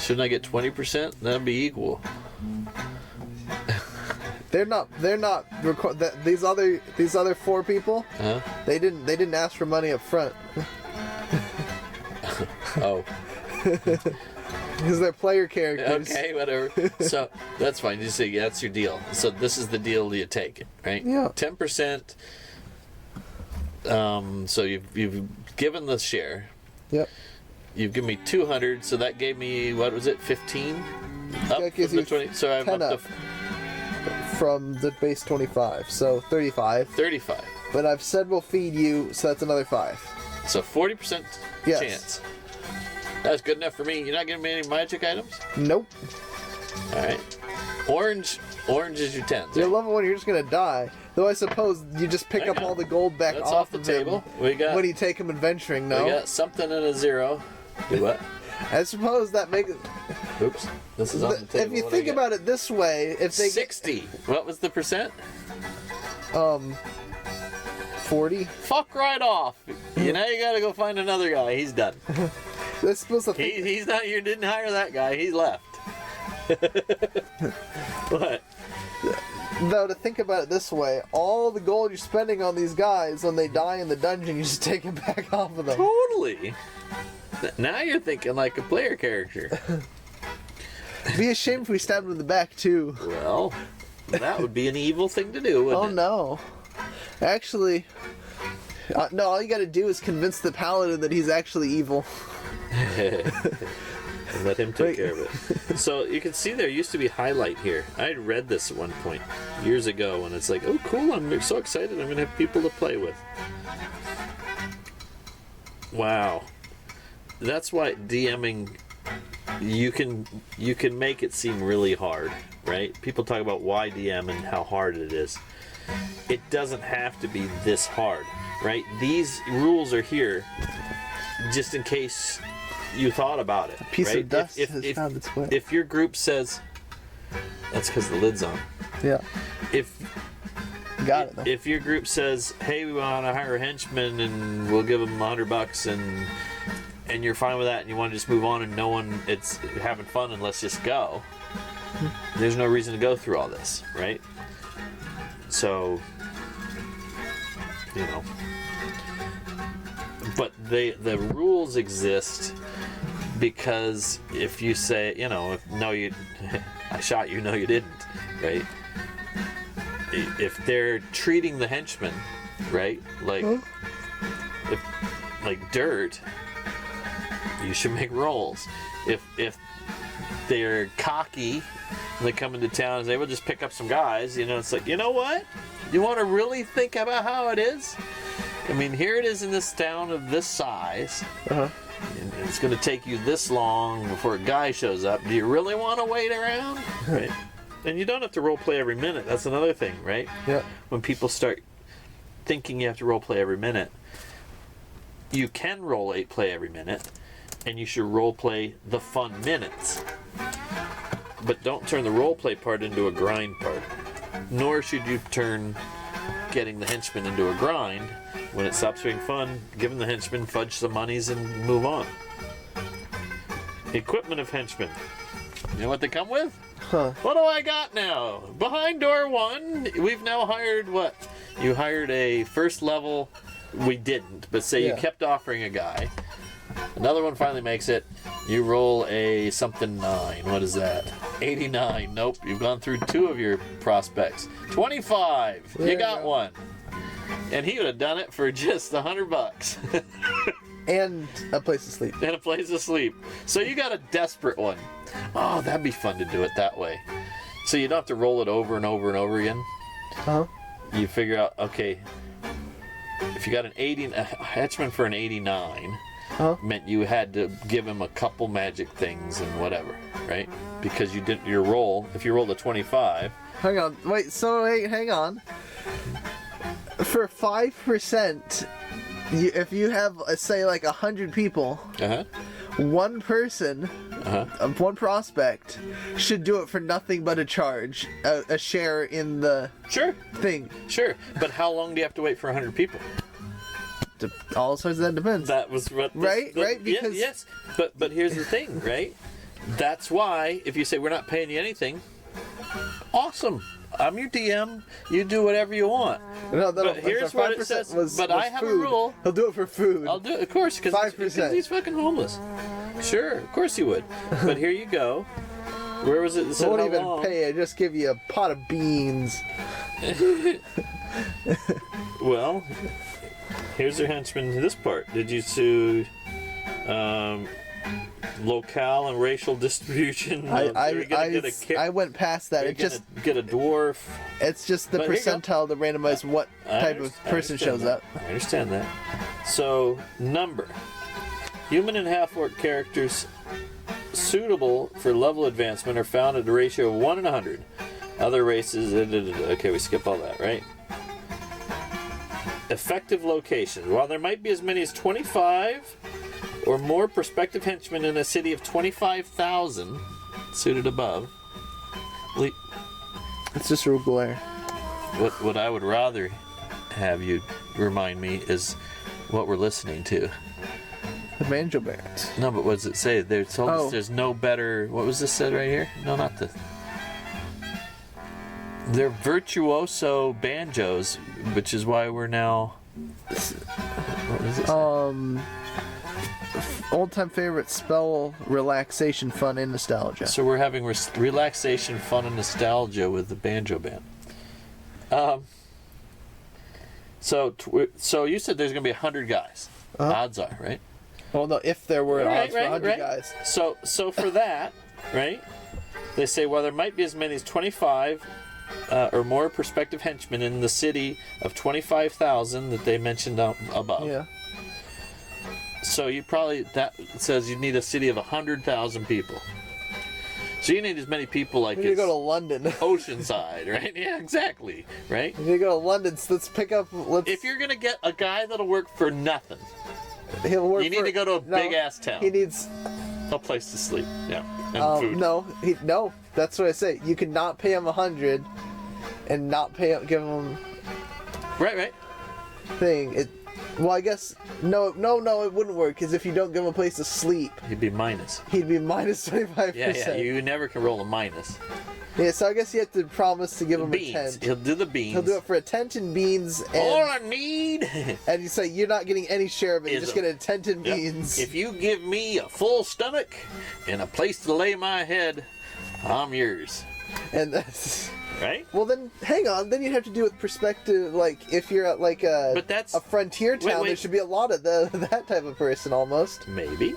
[SPEAKER 1] Shouldn't I get 20%? That'd be equal.
[SPEAKER 7] They're not these other 4 people.
[SPEAKER 1] Huh?
[SPEAKER 7] They didn't ask for money up front.
[SPEAKER 1] Oh.
[SPEAKER 7] Because they're player characters.
[SPEAKER 1] Okay, whatever. So that's fine. You say that's your deal. So this is the deal you take, right?
[SPEAKER 7] Yeah.
[SPEAKER 1] 10%. So you've given the share.
[SPEAKER 7] Yep.
[SPEAKER 1] You've given me 200, so that gave me, what was it, 15? Up
[SPEAKER 7] That gives
[SPEAKER 1] from the
[SPEAKER 7] you
[SPEAKER 1] 20. So I'm
[SPEAKER 7] 10
[SPEAKER 1] up
[SPEAKER 7] up.
[SPEAKER 1] to
[SPEAKER 7] From the base 25, so 35.
[SPEAKER 1] 35.
[SPEAKER 7] but I've said we'll feed you, so that's another 5.
[SPEAKER 1] So 40%
[SPEAKER 7] Yes.
[SPEAKER 1] chance. That's good enough for me. You're not giving me any magic items?
[SPEAKER 7] Nope.
[SPEAKER 1] Alright. Orange is your 10.
[SPEAKER 7] You're level 1, you're just gonna die. Though I suppose you just pick
[SPEAKER 1] Hang
[SPEAKER 7] up
[SPEAKER 1] on.
[SPEAKER 7] all the gold back
[SPEAKER 1] That's
[SPEAKER 7] off
[SPEAKER 1] off the
[SPEAKER 7] of
[SPEAKER 1] table.
[SPEAKER 7] him
[SPEAKER 1] We got
[SPEAKER 7] when you take him adventuring, no?
[SPEAKER 1] we got something and a 0. Do what?
[SPEAKER 7] I suppose that makes...
[SPEAKER 1] Oops. This is on the table.
[SPEAKER 7] If you
[SPEAKER 1] What do I
[SPEAKER 7] think
[SPEAKER 1] get?
[SPEAKER 7] about it this way, if they
[SPEAKER 1] 60. What was the percent?
[SPEAKER 7] 40,
[SPEAKER 1] Fuck right off. You know you gotta go find another guy. He's done.
[SPEAKER 7] that's supposed to think...
[SPEAKER 1] He's not. You didn't hire that guy. He's left. What?
[SPEAKER 7] Though, to think about it this way, all the gold you're spending on these guys, when they die in the dungeon, you just take it back off of them.
[SPEAKER 1] Totally. Now you're thinking like a player character.
[SPEAKER 7] It'd be a shame if we stabbed him in the back, too.
[SPEAKER 1] Well, that would be an evil thing to do, wouldn't
[SPEAKER 7] Oh,
[SPEAKER 1] it?
[SPEAKER 7] no. Actually... no, all you gotta do is convince the paladin that he's actually evil.
[SPEAKER 1] And let him take care of it. So you can see there used to be highlight here. I had read this at one point years ago, and it's like, oh cool, I'm so excited, I'm gonna have people to play with. Wow. That's why DMing, you can make it seem really hard, right? People talk about why DM and how hard it is. It doesn't have to be this hard, right? These rules are here just in case you thought about it.
[SPEAKER 7] A piece of
[SPEAKER 1] right?
[SPEAKER 7] dust has found its way.
[SPEAKER 1] If your group says, that's because the lid's on.
[SPEAKER 7] Yeah,
[SPEAKER 1] If
[SPEAKER 7] got it. Though.
[SPEAKER 1] if your group says, hey, we want to hire a henchman and we'll give them $100 and you're fine with that and you want to just move on and no one, it's having fun and let's just go, there's no reason to go through all this, right? So, you know, but the rules exist because if you say, you know, no, you, I shot you, no, you didn't, right? If they're treating the henchmen, right, like like dirt, you should make rolls. If they're cocky and they come into town and say, we'll just pick up some guys, you know, it's like, you know what? You want to really think about how it is? I mean, here it is in this town of this size. And it's going to take you this long before a guy shows up. Do you really want to wait around? Right? And you don't have to role play every minute. That's another thing, right?
[SPEAKER 7] Yeah.
[SPEAKER 1] When people start thinking you have to role play every minute, you can play every minute, and you should role play the fun minutes. But don't turn the role play part into a grind part. Nor should you turn getting the henchman into a grind. When it stops being fun, give them the henchman, fudge some monies, and move on. Equipment of henchmen. You know what they come with?
[SPEAKER 7] Huh.
[SPEAKER 1] What do I got now? Behind door 1, we've now hired what? You hired a first level. We didn't, but say you kept offering a guy. Another one finally makes it. You roll a something 9. What is that? 89. Nope. You've gone through 2 of your prospects. 25.
[SPEAKER 7] There
[SPEAKER 1] You
[SPEAKER 7] you
[SPEAKER 1] got
[SPEAKER 7] go.
[SPEAKER 1] one. And he would have done it for just $100
[SPEAKER 7] And a place to sleep.
[SPEAKER 1] and a place to sleep. So you got a desperate one. Oh, that'd be fun to do it that way. So you don't have to roll it over and over and over again.
[SPEAKER 7] Huh?
[SPEAKER 1] You figure out, okay, if you got a henchman for an 89, meant you had to give him a couple magic things and whatever, right? Because you didn't your roll. If you rolled a 25,
[SPEAKER 7] Hang on. Wait, hang on. For 5%, if you have, say, like 100 people, one person, one prospect, should do it for nothing but a charge, a share in the thing.
[SPEAKER 1] Sure. But how long do you have to wait for 100 people?
[SPEAKER 7] All sorts of that depends.
[SPEAKER 1] That was what
[SPEAKER 7] Right? Because
[SPEAKER 1] yes. But here's the thing, right? That's why if you say we're not paying you anything, awesome. I'm your DM. You do whatever you want.
[SPEAKER 7] No,
[SPEAKER 1] but here's what it says. But I have a rule.
[SPEAKER 7] He'll do it for food.
[SPEAKER 1] I'll do it, of course, because
[SPEAKER 7] 5%.
[SPEAKER 1] he's fucking homeless. Sure, of course he would. But here you go. Where was it? That said
[SPEAKER 7] Won't
[SPEAKER 1] how
[SPEAKER 7] even
[SPEAKER 1] long?
[SPEAKER 7] pay. I just give you a pot of beans.
[SPEAKER 1] Well, here's your henchman to this part. Did you sue? locale and racial distribution.
[SPEAKER 7] I went past that. It just
[SPEAKER 1] get a dwarf.
[SPEAKER 7] it's just the
[SPEAKER 1] But here you go.
[SPEAKER 7] percentile to randomize what type of person shows up.
[SPEAKER 1] I understand that. So, number. Human and half-orc characters suitable for level advancement are found at a ratio of 1 in 100. Other races... Okay, we skip all that, right? Effective locations. While there might be as many as 25 or more prospective henchmen in a city of 25,000 suited above...
[SPEAKER 7] It's just Rube Blair.
[SPEAKER 1] What I would rather have you remind me is what we're listening to.
[SPEAKER 7] The Banjo Barons.
[SPEAKER 1] No, but what does it say? They told us there's no better... What was this said right here? No, not the... They're virtuoso banjos, which is why we're now... What does it say?
[SPEAKER 7] Old-time favorite spell, relaxation, fun, and nostalgia.
[SPEAKER 1] So we're having relaxation, fun, and nostalgia with the banjo band. So you said there's going to be 100 guys. Odds are, right?
[SPEAKER 7] Well, no, if there were odds for 100 guys.
[SPEAKER 1] So for that, right, they say, well, there might be as many as 25 or more prospective henchmen in the city of 25,000 that they mentioned above.
[SPEAKER 7] Yeah.
[SPEAKER 1] So you probably, that says you need a city of 100,000 people. So you need as many people like
[SPEAKER 7] We need to go to London.
[SPEAKER 1] Oceanside, right? Yeah, exactly, right?
[SPEAKER 7] We need to go to London, so let's pick up...
[SPEAKER 1] If you're going to get a guy that'll work for nothing,
[SPEAKER 7] He'll work
[SPEAKER 1] you need to go to a big-ass town.
[SPEAKER 7] He needs...
[SPEAKER 1] A place to sleep, yeah, and food.
[SPEAKER 7] No, that's what I say. You can not pay him 100 and not give him...
[SPEAKER 1] Right.
[SPEAKER 7] thing. Well, I guess... No, it wouldn't work, because if you don't give him a place to sleep...
[SPEAKER 1] He'd be minus.
[SPEAKER 7] He'd be minus 25%.
[SPEAKER 1] Yeah, you never can roll a minus.
[SPEAKER 7] Yeah, so I guess you have to promise to give him
[SPEAKER 1] Beans.
[SPEAKER 7] a tent.
[SPEAKER 1] He'll do the beans.
[SPEAKER 7] He'll do it for a tent and beans. And,
[SPEAKER 1] All I need...
[SPEAKER 7] and you say you're not getting any share of it, you
[SPEAKER 1] Is
[SPEAKER 7] just
[SPEAKER 1] a-
[SPEAKER 7] get a tent and
[SPEAKER 1] Yep.
[SPEAKER 7] beans.
[SPEAKER 1] If you give me a full stomach and a place to lay my head, I'm yours.
[SPEAKER 7] And that's...
[SPEAKER 1] Right?
[SPEAKER 7] Well, then, hang on. Then you'd have to do with perspective, like, if you're at, like,
[SPEAKER 1] But that's-
[SPEAKER 7] a frontier town,
[SPEAKER 1] wait.
[SPEAKER 7] there should be a lot of that type of person, almost.
[SPEAKER 1] Maybe.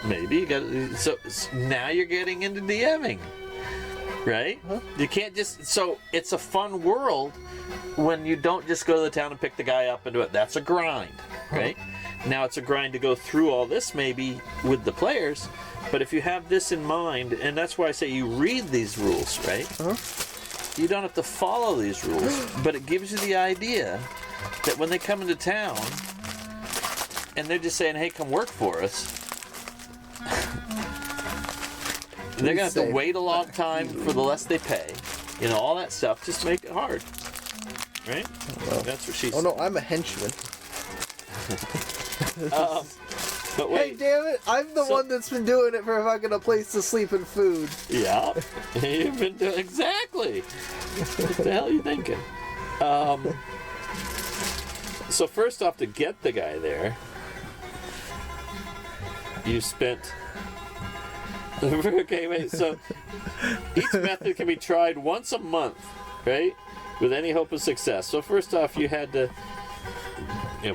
[SPEAKER 1] You got so now you're getting into DMing. Right?
[SPEAKER 7] Huh?
[SPEAKER 1] You can't just... So, it's a fun world when you don't just go to the town and pick the guy up and do it. That's a grind, right? Now, it's a grind to go through all this, maybe, with the players. But if you have this in mind, and that's why I say you read these rules, right? You don't have to follow these rules, but it gives you the idea that when they come into town, and they're just saying, hey, come work for us, they're going to have to wait a long time for the less they pay. You know, all that stuff. Just make it hard. Right? That's what she said.
[SPEAKER 7] Oh, no, I'm a henchman.
[SPEAKER 1] But
[SPEAKER 7] Hey,
[SPEAKER 1] wait.
[SPEAKER 7] damn it! I'm the one that's been doing it for fucking a place to sleep and food.
[SPEAKER 1] Yeah. You've been doing... Exactly. What the hell are you thinking? So first off, to get the guy there, you spent... Okay, wait. So each method can be tried once a month, right? With any hope of success. So first off, you had to,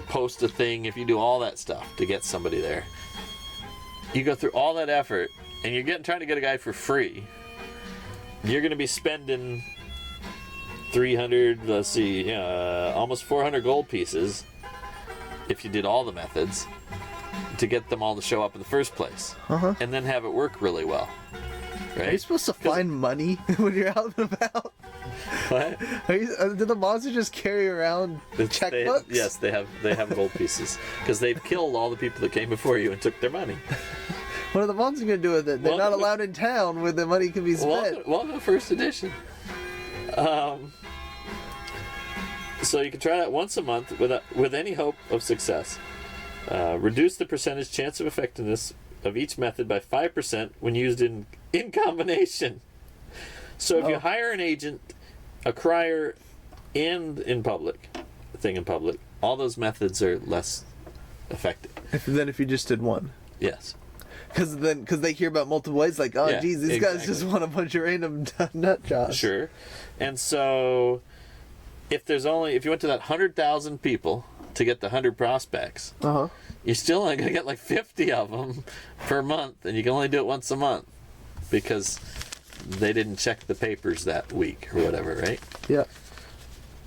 [SPEAKER 1] post a thing. If you do all that stuff to get somebody there, you go through all that effort, and you're trying to get a guy for free. You're going to be spending 300. Let's see, almost 400 gold pieces if you did all the methods to get them all to show up in the first place, and then have it work really well. Right?
[SPEAKER 7] Are you supposed to find money when you're out and about?
[SPEAKER 1] What?
[SPEAKER 7] Do the monsters just carry around checkbooks?
[SPEAKER 1] Yes, they have gold pieces because they've killed all the people that came before you and took their money.
[SPEAKER 7] What are the monsters going to do with it? They're not allowed in town where the money can be spent.
[SPEAKER 1] Welcome to first edition. So you can try that once a month with any hope of success. Reduce the percentage chance of effectiveness of each method by 5% when used in combination. So if you hire an agent, a crier, and in public, all those methods are less effective.
[SPEAKER 7] Than if you just did one.
[SPEAKER 1] Yes.
[SPEAKER 7] Because they hear about multiple ways, like, oh,
[SPEAKER 1] Yeah,
[SPEAKER 7] geez, these guys just want a bunch of random nut jobs.
[SPEAKER 1] Sure. And so if you went to that 100,000 people to get the 100 prospects, you're still only going to get like 50 of them per month, and you can only do it once a month because they didn't check the papers that week or whatever, right?
[SPEAKER 7] Yeah.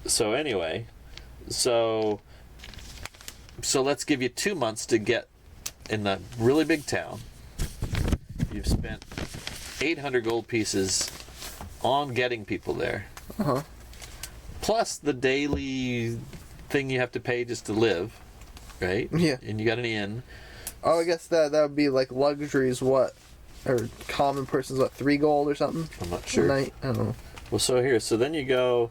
[SPEAKER 1] So anyway, so let's give you 2 months to get in the really big town. You've spent 800 gold pieces on getting people there.
[SPEAKER 7] Uh-huh.
[SPEAKER 1] Plus the daily thing you have to pay just to live, right?
[SPEAKER 7] Yeah.
[SPEAKER 1] And you got an inn.
[SPEAKER 7] Oh, I guess that would be like luxuries, what? Or common person's, what, 3 gold or something?
[SPEAKER 1] I'm not sure.
[SPEAKER 7] A night? I don't know.
[SPEAKER 1] Well, so here, so then you go,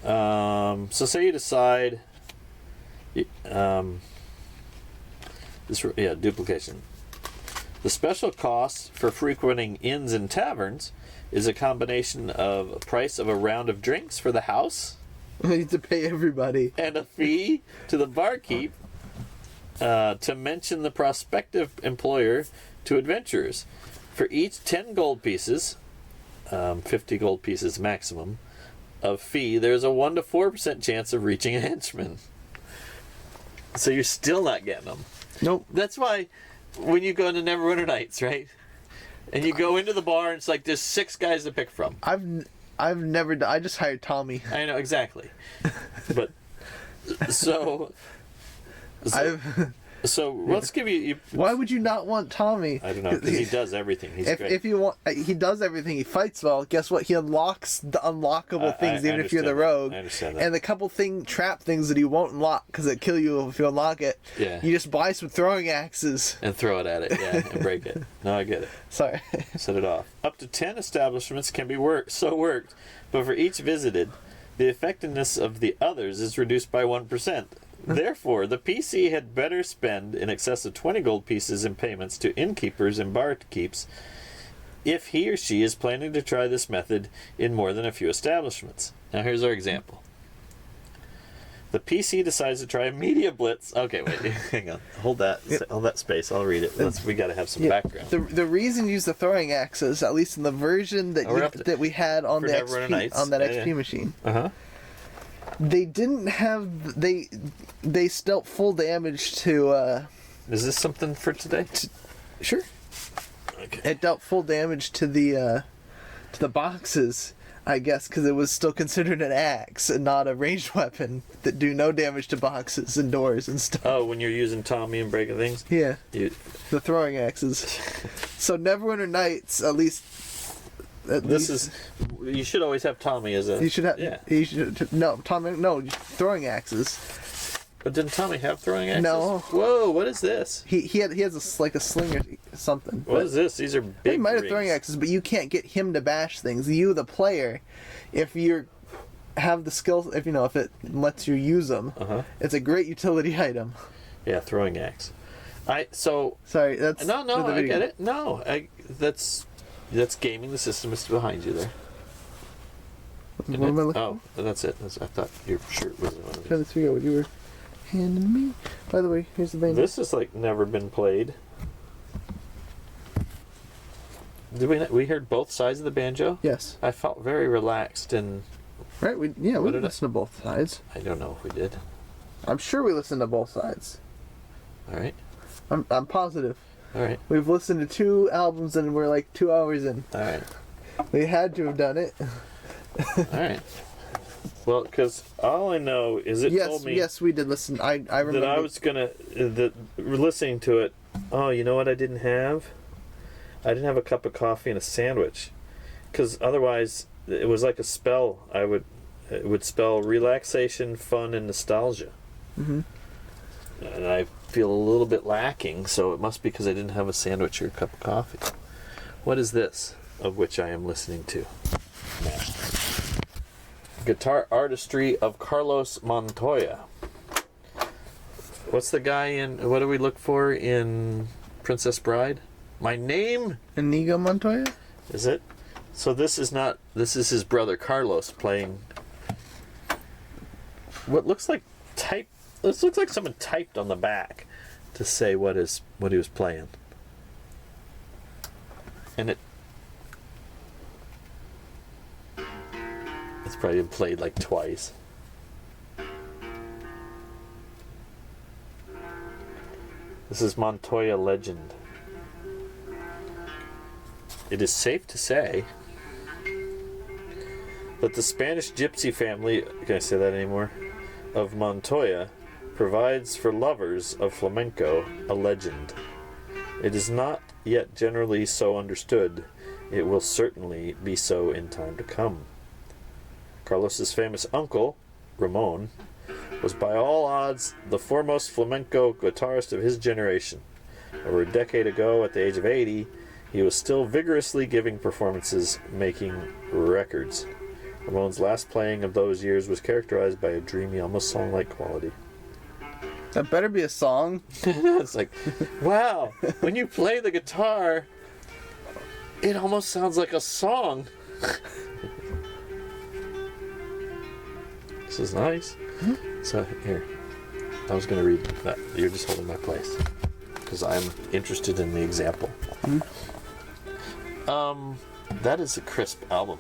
[SPEAKER 1] so say you decide, duplication. The special cost for frequenting inns and taverns is a combination of price of a round of drinks for the house
[SPEAKER 7] I need to pay everybody.
[SPEAKER 1] and a fee to the barkeep to mention the prospective employer to adventurers. For each 10 gold pieces, 50 gold pieces maximum, of fee, there's a 1 to 4% chance of reaching a henchman. So you're still not getting them.
[SPEAKER 7] Nope.
[SPEAKER 1] That's why when you go into Neverwinter Nights, right? And you go into the bar and it's like there's 6 guys to pick from.
[SPEAKER 7] I've never done. I just hired Tommy.
[SPEAKER 1] I know, exactly. But so let's give you
[SPEAKER 7] Why would you not want Tommy?
[SPEAKER 1] I don't know, because he does everything. He's great.
[SPEAKER 7] If you want, he does everything. He fights well. Guess what? He unlocks the unlockable things, even if you're the rogue.
[SPEAKER 1] I understand that.
[SPEAKER 7] And the couple trap things that he won't unlock because it kill you if you unlock it.
[SPEAKER 1] Yeah.
[SPEAKER 7] You just buy some throwing axes.
[SPEAKER 1] And throw it at it, yeah, and break it. No, I get it.
[SPEAKER 7] Sorry.
[SPEAKER 1] Set it off. Up to 10 establishments can be worked, but for each visited, the effectiveness of the others is reduced by 1%. Therefore, the PC had better spend in excess of 20 gold pieces in payments to innkeepers and barkeeps if he or she is planning to try this method in more than a few establishments. Now, here's our example. The PC decides to try a media blitz. Okay, wait, hang on. Hold that space. I'll read it. We got to have some background.
[SPEAKER 7] The reason you use the throwing axes, at least in the version that we had on the XP machine.
[SPEAKER 1] Uh-huh.
[SPEAKER 7] They didn't have they dealt full damage to
[SPEAKER 1] Is this something for today?
[SPEAKER 7] Sure.
[SPEAKER 1] Okay.
[SPEAKER 7] It dealt full damage to the boxes, I guess, because it was still considered an axe and not a ranged weapon that do no damage to boxes and doors and stuff.
[SPEAKER 1] Oh, when you're using Tommy and breaking things?
[SPEAKER 7] Yeah. The throwing axes. So Neverwinter Nights, at least
[SPEAKER 1] you should always have Tommy as a...
[SPEAKER 7] You should have...
[SPEAKER 1] Yeah.
[SPEAKER 7] Throwing axes.
[SPEAKER 1] But didn't Tommy have throwing axes?
[SPEAKER 7] No.
[SPEAKER 1] Whoa, what is this?
[SPEAKER 7] He has a sling or something.
[SPEAKER 1] What is this? These are big
[SPEAKER 7] He might have
[SPEAKER 1] rings.
[SPEAKER 7] throwing axes, but you can't get him to bash things. You, the player, if you have the skills, if it lets you use them, it's a great utility item.
[SPEAKER 1] Yeah, throwing axe.
[SPEAKER 7] Sorry, that's...
[SPEAKER 1] No, I get it. No, that's gaming. The system is behind you there.
[SPEAKER 7] What am I looking
[SPEAKER 1] for? Oh, that's it. I thought your shirt was one of these.
[SPEAKER 7] Trying to figure out what you were handing me. By the way, here's the banjo.
[SPEAKER 1] This is like never been played. Did we heard both sides of the banjo?
[SPEAKER 7] Yes.
[SPEAKER 1] I felt very relaxed and...
[SPEAKER 7] Right, we listened to both sides.
[SPEAKER 1] I don't know if we did.
[SPEAKER 7] I'm sure we listened to both sides.
[SPEAKER 1] All right.
[SPEAKER 7] I'm positive.
[SPEAKER 1] All right.
[SPEAKER 7] We've listened to 2 albums and we're like 2 hours in.
[SPEAKER 1] All right.
[SPEAKER 7] We had to have done it.
[SPEAKER 1] All right. Well, because all I know is told me...
[SPEAKER 7] Yes, we did listen. I remember...
[SPEAKER 1] That I was going to... listening to it, oh, you know what I didn't have? I didn't have a cup of coffee and a sandwich. Because otherwise, it was like a spell. It would spell relaxation, fun, and nostalgia.
[SPEAKER 7] Mm-hmm.
[SPEAKER 1] And I feel a little bit lacking, so it must be because I didn't have a sandwich or a cup of coffee. What is this of which I am listening to now? Guitar Artistry of Carlos Montoya. What's the guy in... What do we look for in Princess Bride? My name?
[SPEAKER 7] Inigo Montoya?
[SPEAKER 1] Is it? So this is not... This is his brother Carlos playing... What looks like type... This looks like someone typed on the back to say what he was playing. And it's probably been played like twice. This is Montoya legend. It is safe to say that the Spanish gypsy family, can I say that anymore, of Montoya provides for lovers of flamenco a legend. It is not yet generally so understood. It will certainly be so in time to come. Carlos's famous uncle, Ramon, was by all odds the foremost flamenco guitarist of his generation. Over a decade ago, at the age of 80, he was still vigorously giving performances, making records. Ramon's last playing of those years was characterized by a dreamy, almost song-like quality.
[SPEAKER 7] That better be a song.
[SPEAKER 1] It's like, wow, when you play the guitar, it almost sounds like a song. This is nice. So, here. I was going to read that. You're just holding my place. Because I'm interested in the example. That is a crisp album.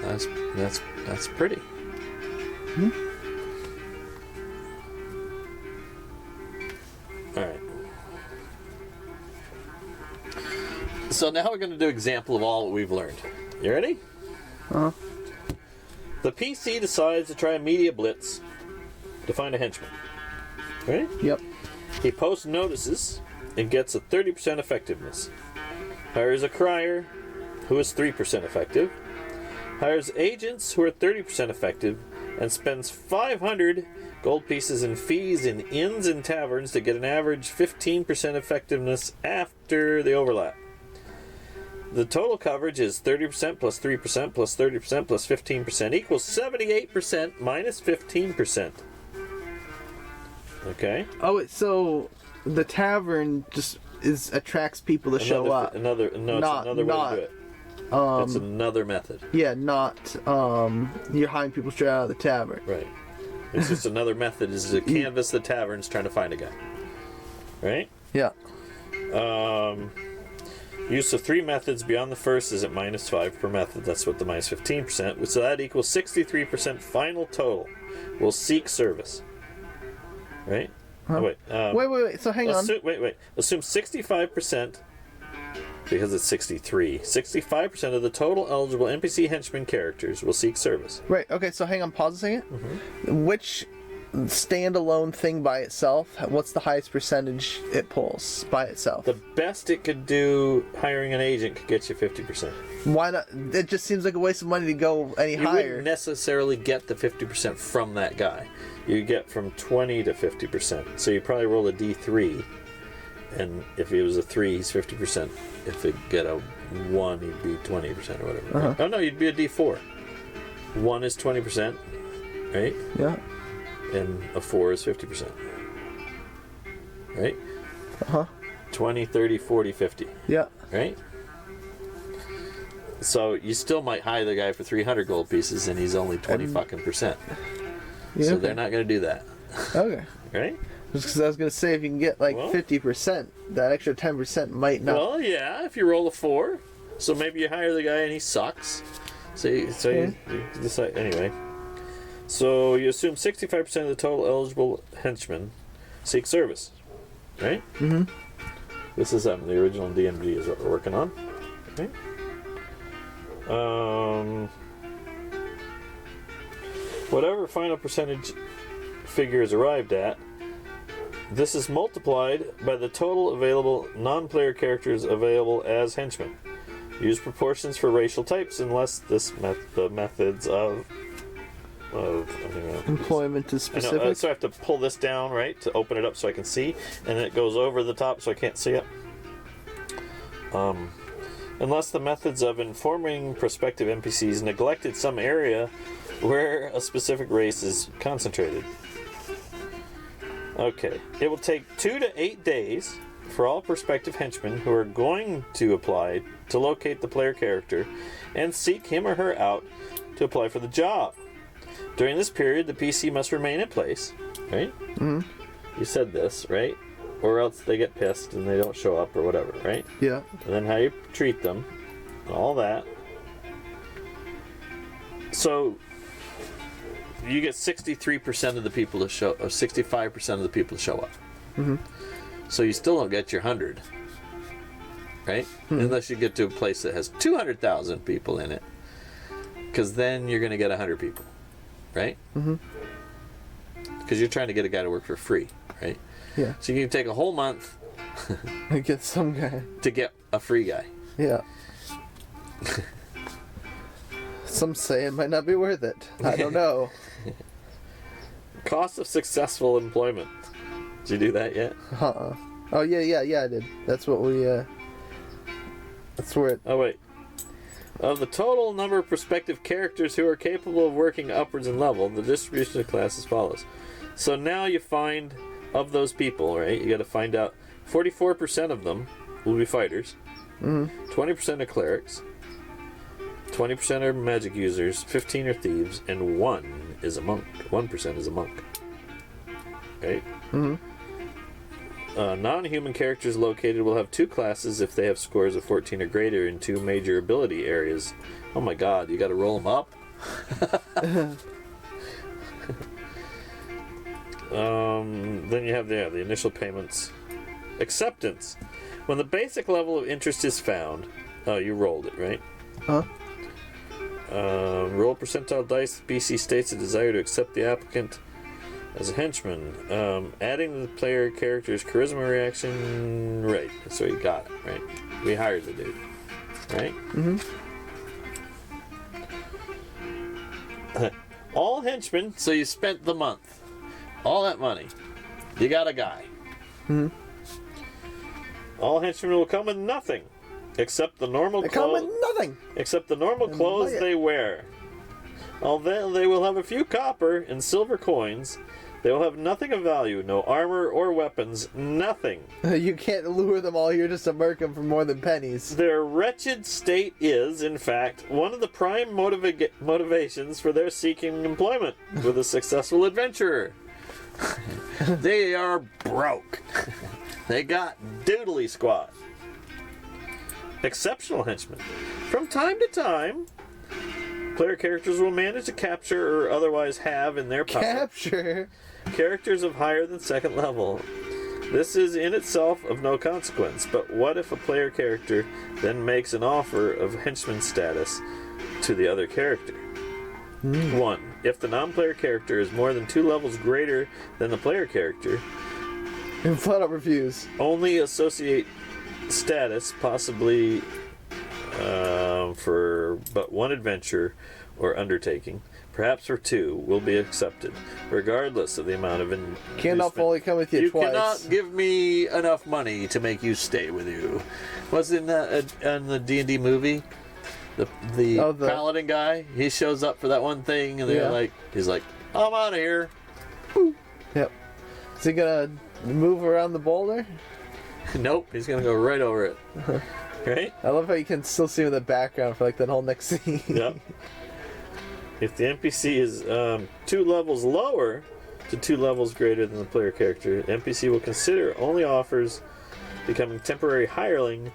[SPEAKER 1] That's pretty. All right. So now we're going to do an example of all that we've learned. You ready? The PC decides to try a media blitz to find a henchman. Right?
[SPEAKER 7] Yep.
[SPEAKER 1] He posts notices and gets a 30% effectiveness. Hires a crier who is 3% effective. Hires agents who are 30% effective and spends 500 gold pieces in fees in inns and taverns to get an average 15% effectiveness after the overlap. The total coverage is 30% plus 3% plus 30% plus 15% equals 78% minus 15%. Okay?
[SPEAKER 7] Oh, it's the tavern just attracts people to show up.
[SPEAKER 1] It's another way to do it. It's another method.
[SPEAKER 7] Yeah, not you're hiring people straight out of the tavern.
[SPEAKER 1] Right. It's just another method is to canvass the taverns trying to find a guy. Right?
[SPEAKER 7] Yeah.
[SPEAKER 1] Use of 3 methods beyond the first is at minus 5 per method. That's what the minus 15%. So that equals 63% final total. Will seek service. Right?
[SPEAKER 7] Huh?
[SPEAKER 1] Oh, wait.
[SPEAKER 7] Wait. So hang on.
[SPEAKER 1] Wait. Assume 65%, because it's 63. 65% of the total eligible NPC henchman characters will seek service.
[SPEAKER 7] Right. Okay. So hang on. Pause a second. Mm-hmm. Which standalone thing by itself? What's the highest percentage it pulls by itself?
[SPEAKER 1] The best it could do, hiring an agent, could get you 50%.
[SPEAKER 7] Why not? It just seems like a waste of money to go any higher.
[SPEAKER 1] You wouldn't necessarily get the 50% from that guy. You get from 20 to 50%. So you probably roll a D3, and if it was a 3, he's 50%. If it get a 1, he'd be 20% or whatever.
[SPEAKER 7] Uh-huh.
[SPEAKER 1] Oh no, you'd be a D4. 1 is 20%, right?
[SPEAKER 7] Yeah.
[SPEAKER 1] And a 4 is 50%. Right?
[SPEAKER 7] Uh-huh.
[SPEAKER 1] 20, 30, 40, 50.
[SPEAKER 7] Yeah.
[SPEAKER 1] Right? So you still might hire the guy for 300 gold pieces and he's only 20 fucking percent.
[SPEAKER 7] Yeah,
[SPEAKER 1] so
[SPEAKER 7] okay.
[SPEAKER 1] they're not going to do that.
[SPEAKER 7] Okay.
[SPEAKER 1] Right?
[SPEAKER 7] Just because I was going to say, if you can get like 50%, that extra 10% might not.
[SPEAKER 1] Well, yeah, if you roll a 4. So maybe you hire the guy and he sucks. So you decide. Anyway. So you assume 65% of the total eligible henchmen seek service. Right?
[SPEAKER 7] Mm-hmm.
[SPEAKER 1] This is the original DMD is what we're working on. Okay. Whatever final percentage figure is arrived at, this is multiplied by the total available non-player characters available as henchmen. Use proportions for racial types unless the methods of
[SPEAKER 7] employment is specific.
[SPEAKER 1] So I have to pull this down, right, to open it up so I can see, and then it goes over the top so I can't see it. Unless the methods of informing prospective NPCs neglected some area where a specific race is concentrated. Okay, it will take 2 to 8 days for all prospective henchmen who are going to apply to locate the player character and seek him or her out to apply for the job. During this period, the PC must remain in place, right?
[SPEAKER 7] Mm-hmm.
[SPEAKER 1] You said this, right? Or else they get pissed and they don't show up or whatever, right?
[SPEAKER 7] Yeah.
[SPEAKER 1] And then how you treat them, all that. So, you get 63% of the people to show, or 65% of the people to show up.
[SPEAKER 7] Mm-hmm.
[SPEAKER 1] So you still don't get your 100, right? Unless you get to a place that has 200,000 people in it, because then you're going to get 100 people, right?
[SPEAKER 7] Mm-hmm.
[SPEAKER 1] Because you're trying to get a guy to work for free, right?
[SPEAKER 7] Yeah.
[SPEAKER 1] So you can take a whole month
[SPEAKER 7] I get some guy.
[SPEAKER 1] to get a free guy.
[SPEAKER 7] Yeah. Some say it might not be worth it. I don't know.
[SPEAKER 1] Cost of successful employment. Did you do that yet?
[SPEAKER 7] Oh yeah, I did. That's what we. That's where it.
[SPEAKER 1] Oh wait. Of the total number of prospective characters who are capable of working upwards in level, the distribution of class as follows. So now you find of those people, right? You got to find out 44% of them will be fighters. 20% are clerics. 20% are magic users. 15 are thieves, and 1 is a monk. 1% is a monk. Right? Non-human characters located will have 2 classes if they have scores of 14 or greater in 2 major ability areas. Oh my god, you gotta roll them up? Then you have the initial payments. Acceptance. When the basic level of interest is found... Oh, you rolled it, right?
[SPEAKER 7] Huh?
[SPEAKER 1] Roll percentile dice. BC states a desire to accept the applicant as a henchman. Adding the player character's charisma reaction. Right. So you got it, right? We hired the dude. Right? All henchmen, so you spent the month. All that money. You got a guy. All henchmen will come with nothing. Except the normal
[SPEAKER 7] They come with
[SPEAKER 1] clothes.
[SPEAKER 7] nothing.
[SPEAKER 1] Except the normal
[SPEAKER 7] And
[SPEAKER 1] clothes
[SPEAKER 7] buy it.
[SPEAKER 1] they wear. Although they will have a few copper and silver coins, they will have nothing of value. No armor or weapons. Nothing.
[SPEAKER 7] You can't lure them all here just to murk them for more than pennies.
[SPEAKER 1] Their wretched state is, in fact, one of the prime motivations for their seeking employment with a successful adventurer. They are broke. They got doodly squat. Exceptional henchmen. From time to time, player characters will manage to capture or otherwise have in their power
[SPEAKER 7] Capture.
[SPEAKER 1] characters of higher than 2nd level. This is in itself of no consequence, but what if a player character then makes an offer of henchman status to the other character? 1. If the non-player character is more than 2 levels greater than the player character,
[SPEAKER 7] And flat out refuse.
[SPEAKER 1] only associate status, possibly for but 1 adventure or undertaking, perhaps for 2, will be accepted, regardless of the amount of
[SPEAKER 7] Cannot fully come with you,
[SPEAKER 1] You
[SPEAKER 7] twice.
[SPEAKER 1] cannot give me enough money to make you stay with you. Was in the D&D movie? The paladin guy, he shows up for that one thing, and they're he's like, I'm out of here.
[SPEAKER 7] Yep. Is he gonna move around the boulder?
[SPEAKER 1] Nope, he's gonna go right over it. Right?
[SPEAKER 7] I love how you can still see him in the background for like that whole next scene.
[SPEAKER 1] Yep. If the NPC is 2 levels lower to 2 levels greater than the player character, the NPC will consider only offers becoming temporary hireling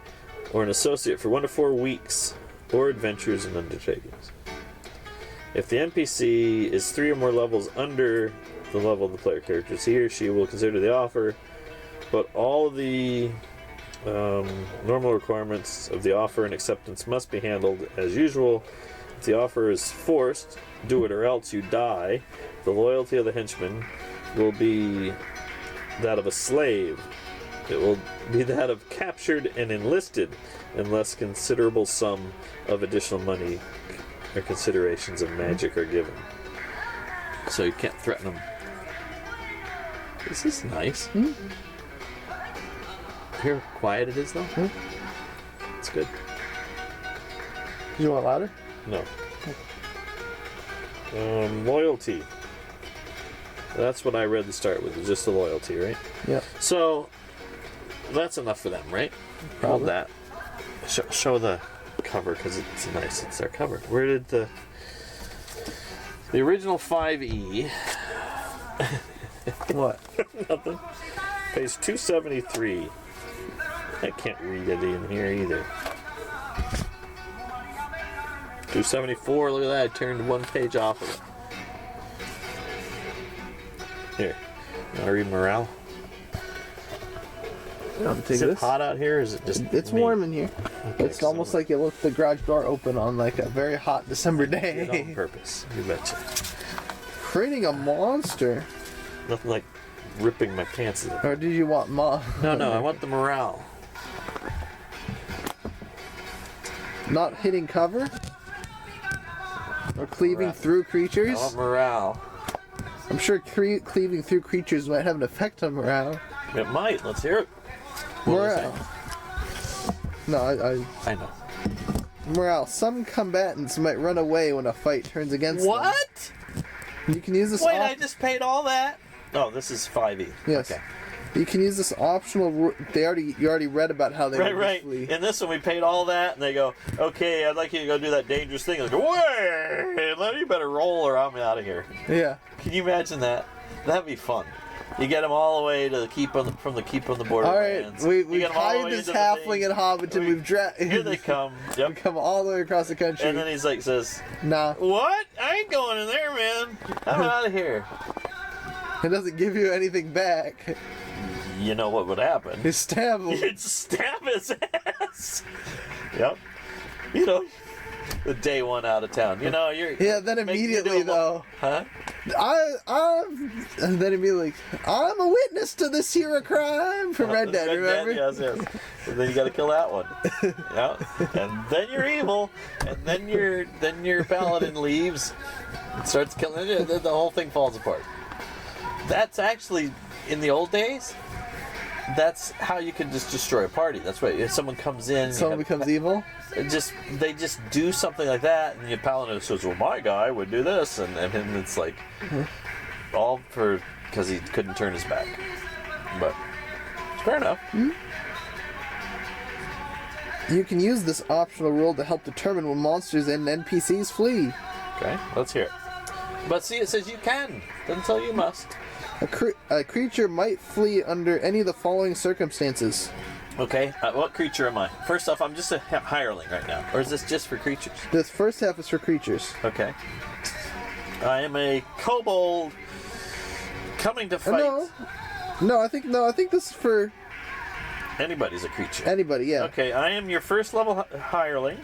[SPEAKER 1] or an associate for 1 to 4 weeks, or adventures and undertakings. If the NPC is 3 or more levels under the level of the player characters, he or she will consider the offer, but all the normal requirements of the offer and acceptance must be handled as usual. If the offer is forced, do it or else you die, the loyalty of the henchman will be that of a slave. It will be that of captured and enlisted, unless considerable sum of additional money or considerations of magic are given. So you can't threaten them. This is nice. Hear how quiet it is, though? It's good.
[SPEAKER 7] You want louder?
[SPEAKER 1] No. Loyalty. That's what I read to start with, is just the loyalty, right?
[SPEAKER 7] Yep.
[SPEAKER 1] So, that's enough for them, right? Hold that. Show the cover, because it's nice. It's their cover. Where did the original 5e...
[SPEAKER 7] What?
[SPEAKER 1] Nothing. Page 273. I can't read it in here either. 274, look at that, I turned 1 page off of it. Here. You want to read morale?
[SPEAKER 7] I'll take
[SPEAKER 1] Is it
[SPEAKER 7] this.
[SPEAKER 1] hot out here, or is it just
[SPEAKER 7] It's
[SPEAKER 1] me?
[SPEAKER 7] warm in here.
[SPEAKER 1] Okay,
[SPEAKER 7] It's
[SPEAKER 1] so
[SPEAKER 7] almost like it left the garage door open on like a very hot December
[SPEAKER 1] did on
[SPEAKER 7] day.
[SPEAKER 1] purpose. You betcha.
[SPEAKER 7] Creating a monster.
[SPEAKER 1] Nothing like ripping my pants.
[SPEAKER 7] Or did you want
[SPEAKER 1] No, I want the morale.
[SPEAKER 7] not hitting cover? Or cleaving
[SPEAKER 1] Morale.
[SPEAKER 7] through
[SPEAKER 1] I
[SPEAKER 7] creatures?
[SPEAKER 1] want morale.
[SPEAKER 7] I'm sure cleaving through creatures might have an effect on morale.
[SPEAKER 1] It might. Let's hear it. What do they
[SPEAKER 7] Morale.
[SPEAKER 1] say?
[SPEAKER 7] No,
[SPEAKER 1] I know.
[SPEAKER 7] morale. Some combatants might run away when a fight turns against them.
[SPEAKER 1] What?
[SPEAKER 7] You can use this
[SPEAKER 1] Wait, I just paid all that? Oh, this is 5e.
[SPEAKER 7] Yes.
[SPEAKER 1] Okay.
[SPEAKER 7] You can use this optional. You already read about how they
[SPEAKER 1] Right.
[SPEAKER 7] usually-
[SPEAKER 1] In this one, we paid all that, and they go, okay, I'd like you to go do that dangerous thing. And they go, wait, you better roll or I'm out of here.
[SPEAKER 7] Yeah.
[SPEAKER 1] Can you imagine that? That'd be fun. You get them all the way to the keep on the, from the keep on the
[SPEAKER 7] All
[SPEAKER 1] Borderlands.
[SPEAKER 7] right,
[SPEAKER 1] You
[SPEAKER 7] we've
[SPEAKER 1] get 'em all the
[SPEAKER 7] hired
[SPEAKER 1] way
[SPEAKER 7] this
[SPEAKER 1] into the
[SPEAKER 7] halfling
[SPEAKER 1] thing.
[SPEAKER 7] and Hobbiton. We've
[SPEAKER 1] Here they come. Yep.
[SPEAKER 7] We come all the way across the country.
[SPEAKER 1] And then he's like, says,
[SPEAKER 7] Nah,
[SPEAKER 1] what? I ain't going in there, man. I'm out of here.
[SPEAKER 7] it doesn't give you anything back.
[SPEAKER 1] You know what would happen?
[SPEAKER 7] You stab him.
[SPEAKER 1] You'd stab his ass. Yep. You know, the day one out of town. You know, you're.
[SPEAKER 7] Yeah, then
[SPEAKER 1] make- you
[SPEAKER 7] immediately
[SPEAKER 1] do a lo-
[SPEAKER 7] though,
[SPEAKER 1] Huh?
[SPEAKER 7] and then he'd be like, I'm a witness to this here a crime from Red Dead, remember?
[SPEAKER 1] Yes. And then you got to kill that one. Yeah. And then you're evil. And then your paladin leaves and starts killing it. The whole thing falls apart. That's actually in the old days. That's how you can just destroy a party. That's right. If someone comes in,
[SPEAKER 7] Someone becomes evil.
[SPEAKER 1] they just do something like that, and the paladin says, "Well, my guy would do this," and it's like all for because he couldn't turn his back. But fair enough.
[SPEAKER 7] You can use this optional rule to help determine when monsters and NPCs flee.
[SPEAKER 1] Okay, let's hear it. But see, it says you can. Doesn't tell you must.
[SPEAKER 7] A creature might flee under any of the following circumstances.
[SPEAKER 1] Okay, what creature am I? First off, I'm just a hireling right now, or is this just for creatures?
[SPEAKER 7] This first half is for creatures.
[SPEAKER 1] Okay. I am a kobold coming to fight.
[SPEAKER 7] No, I think this is for
[SPEAKER 1] Anybody's a creature.
[SPEAKER 7] anybody. Yeah.
[SPEAKER 1] Okay, I am your first level hireling.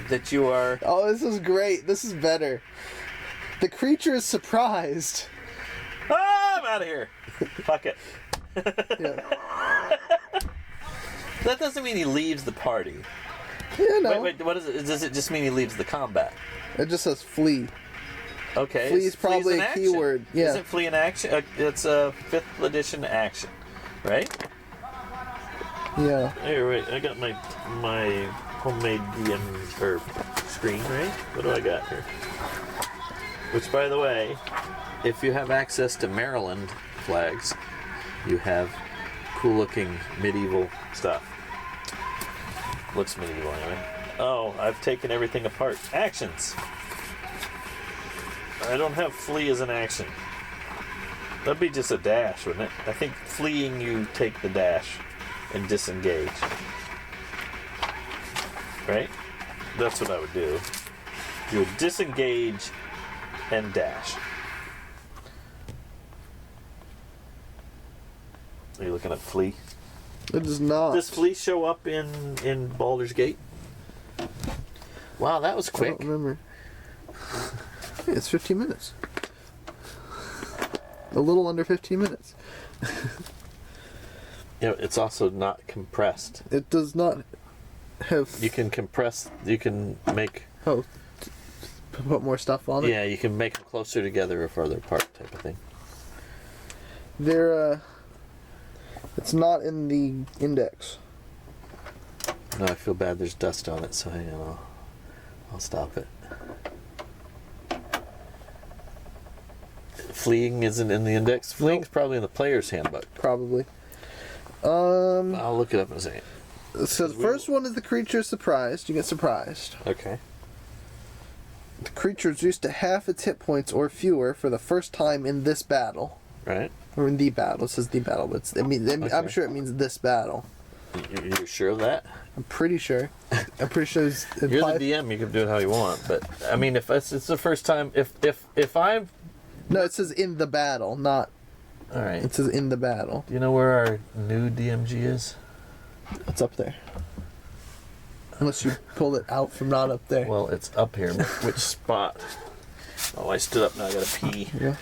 [SPEAKER 1] That you are.
[SPEAKER 7] Oh, this is great. This is better. The creature is surprised.
[SPEAKER 1] Ah, I'm out of here. Fuck it.
[SPEAKER 7] Yeah.
[SPEAKER 1] That doesn't mean he leaves the party.
[SPEAKER 7] Yeah, no.
[SPEAKER 1] Wait, what is it? Does it just mean he leaves the combat?
[SPEAKER 7] It just says flee.
[SPEAKER 1] Okay.
[SPEAKER 7] Flee is probably
[SPEAKER 1] an
[SPEAKER 7] a
[SPEAKER 1] action.
[SPEAKER 7] keyword, yeah.
[SPEAKER 1] Isn't flee an action? It's a 5th edition action, right?
[SPEAKER 7] Yeah.
[SPEAKER 1] Here, wait. I got my homemade DM or screen, right? What do I got here? Which, by the way, if you have access to Maryland flags, you have cool-looking medieval stuff. Looks medieval anyway. Oh, I've taken everything apart. Actions. I don't have flee as an action. That'd be just a dash, wouldn't it? I think fleeing, you take the dash and disengage. Right? That's what I would do. You would disengage and dash. Are you looking at flee?
[SPEAKER 7] It does not.
[SPEAKER 1] Does flee show up in Baldur's Gate? Wow, that was
[SPEAKER 7] I
[SPEAKER 1] quick.
[SPEAKER 7] don't remember. Hey, it's 15 minutes. A little under 15 minutes.
[SPEAKER 1] You know, it's also not compressed.
[SPEAKER 7] It does not have.
[SPEAKER 1] You can compress. You can make.
[SPEAKER 7] Oh, put more stuff on it.
[SPEAKER 1] Yeah, you can make them closer together or farther apart, type of thing.
[SPEAKER 7] They're. It's not in the index.
[SPEAKER 1] No, I feel bad. There's dust on it, so hang on. I'll stop it. Fleeing isn't in the index. Fleeing's probably in the player's handbook.
[SPEAKER 7] Probably.
[SPEAKER 1] I'll look it up in a second.
[SPEAKER 7] So the first one is the creature is surprised. You get surprised.
[SPEAKER 1] Okay.
[SPEAKER 7] The creature is reduced to half its hit points or fewer for the first time in this battle.
[SPEAKER 1] Right.
[SPEAKER 7] Or in the battle. It says the battle, but I'm
[SPEAKER 1] Okay.
[SPEAKER 7] sure it means this battle.
[SPEAKER 1] You're sure of that?
[SPEAKER 7] I'm pretty sure. I'm pretty sure it's
[SPEAKER 1] You're
[SPEAKER 7] implied.
[SPEAKER 1] the DM. You can do it how you want. But I mean, if it's the first time, if I'm
[SPEAKER 7] No, it says in the battle, not.
[SPEAKER 1] All right.
[SPEAKER 7] It says in the battle.
[SPEAKER 1] Do you know where our new DMG is?
[SPEAKER 7] It's up there. Unless you pulled it out from not up there.
[SPEAKER 1] Well, it's up here. Which spot? Oh, I stood up. Now I gotta pee.
[SPEAKER 7] Yeah.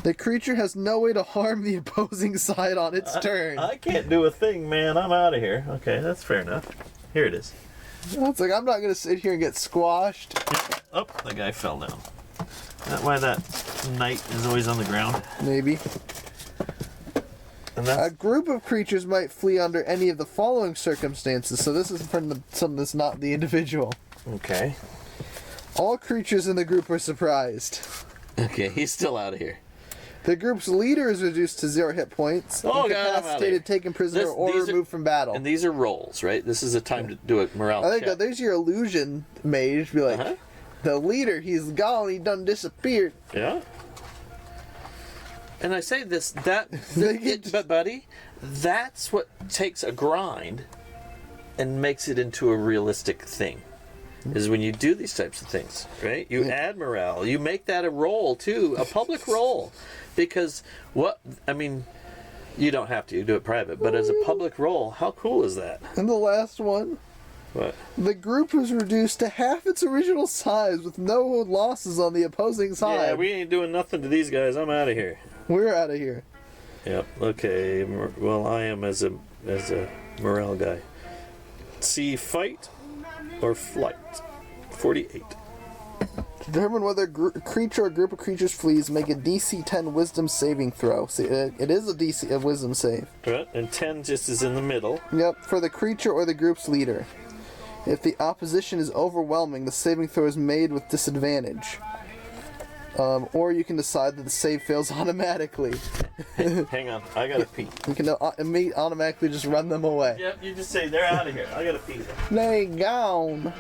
[SPEAKER 7] The creature has no way to harm the opposing side on its turn.
[SPEAKER 1] I can't do a thing, man. I'm out of here. Okay, that's fair enough. Here it is.
[SPEAKER 7] It's like, I'm not going to sit here and get squashed.
[SPEAKER 1] Oh, the guy fell down. Is that why that knight is always on the ground?
[SPEAKER 7] Maybe.
[SPEAKER 1] And
[SPEAKER 7] A
[SPEAKER 1] that's...
[SPEAKER 7] group of creatures might flee under any of the following circumstances. So this is from something that's not the individual.
[SPEAKER 1] Okay.
[SPEAKER 7] All creatures in the group are surprised.
[SPEAKER 1] Okay, he's still out of here.
[SPEAKER 7] The group's leader is reduced to 0 hit points.
[SPEAKER 1] Oh, God, I'm outta
[SPEAKER 7] incapacitated,
[SPEAKER 1] here.
[SPEAKER 7] taken prisoner, or
[SPEAKER 1] These are-
[SPEAKER 7] removed from battle.
[SPEAKER 1] And these are rolls, right? This is a time to do a morale
[SPEAKER 7] I think
[SPEAKER 1] check.
[SPEAKER 7] there's your illusion mage. Be like,
[SPEAKER 1] Uh-huh.
[SPEAKER 7] the leader, he's gone, he done disappeared.
[SPEAKER 1] Yeah. And I say this,
[SPEAKER 7] get-
[SPEAKER 1] but buddy, that's what takes a grind and makes it into a realistic thing. Is when you do these types of things, right? You add morale, you make that a role too, a public role, because you don't have to, you do it private, but as a public role, how cool is that?
[SPEAKER 7] And the last one,
[SPEAKER 1] What?
[SPEAKER 7] the group was reduced to half its original size with no losses on the opposing side.
[SPEAKER 1] Yeah, we ain't doing nothing to these guys. I'm out of here.
[SPEAKER 7] We're out of here.
[SPEAKER 1] Yep. Okay. Well, I am as a morale guy. See, fight or flight. 48.
[SPEAKER 7] Determine whether a creature or group of creatures flees. Make a DC 10 Wisdom saving throw. See, it is a DC of Wisdom save.
[SPEAKER 1] Right. And 10 just is in the middle.
[SPEAKER 7] Yep, for the creature or the group's leader. If the opposition is overwhelming, the saving throw is made with disadvantage. Or you can decide that the save fails automatically.
[SPEAKER 1] Hang on. I gotta pee.
[SPEAKER 7] You can automatically just run them away.
[SPEAKER 1] Yep. You just say they're out of here. I gotta pee.
[SPEAKER 7] They gone.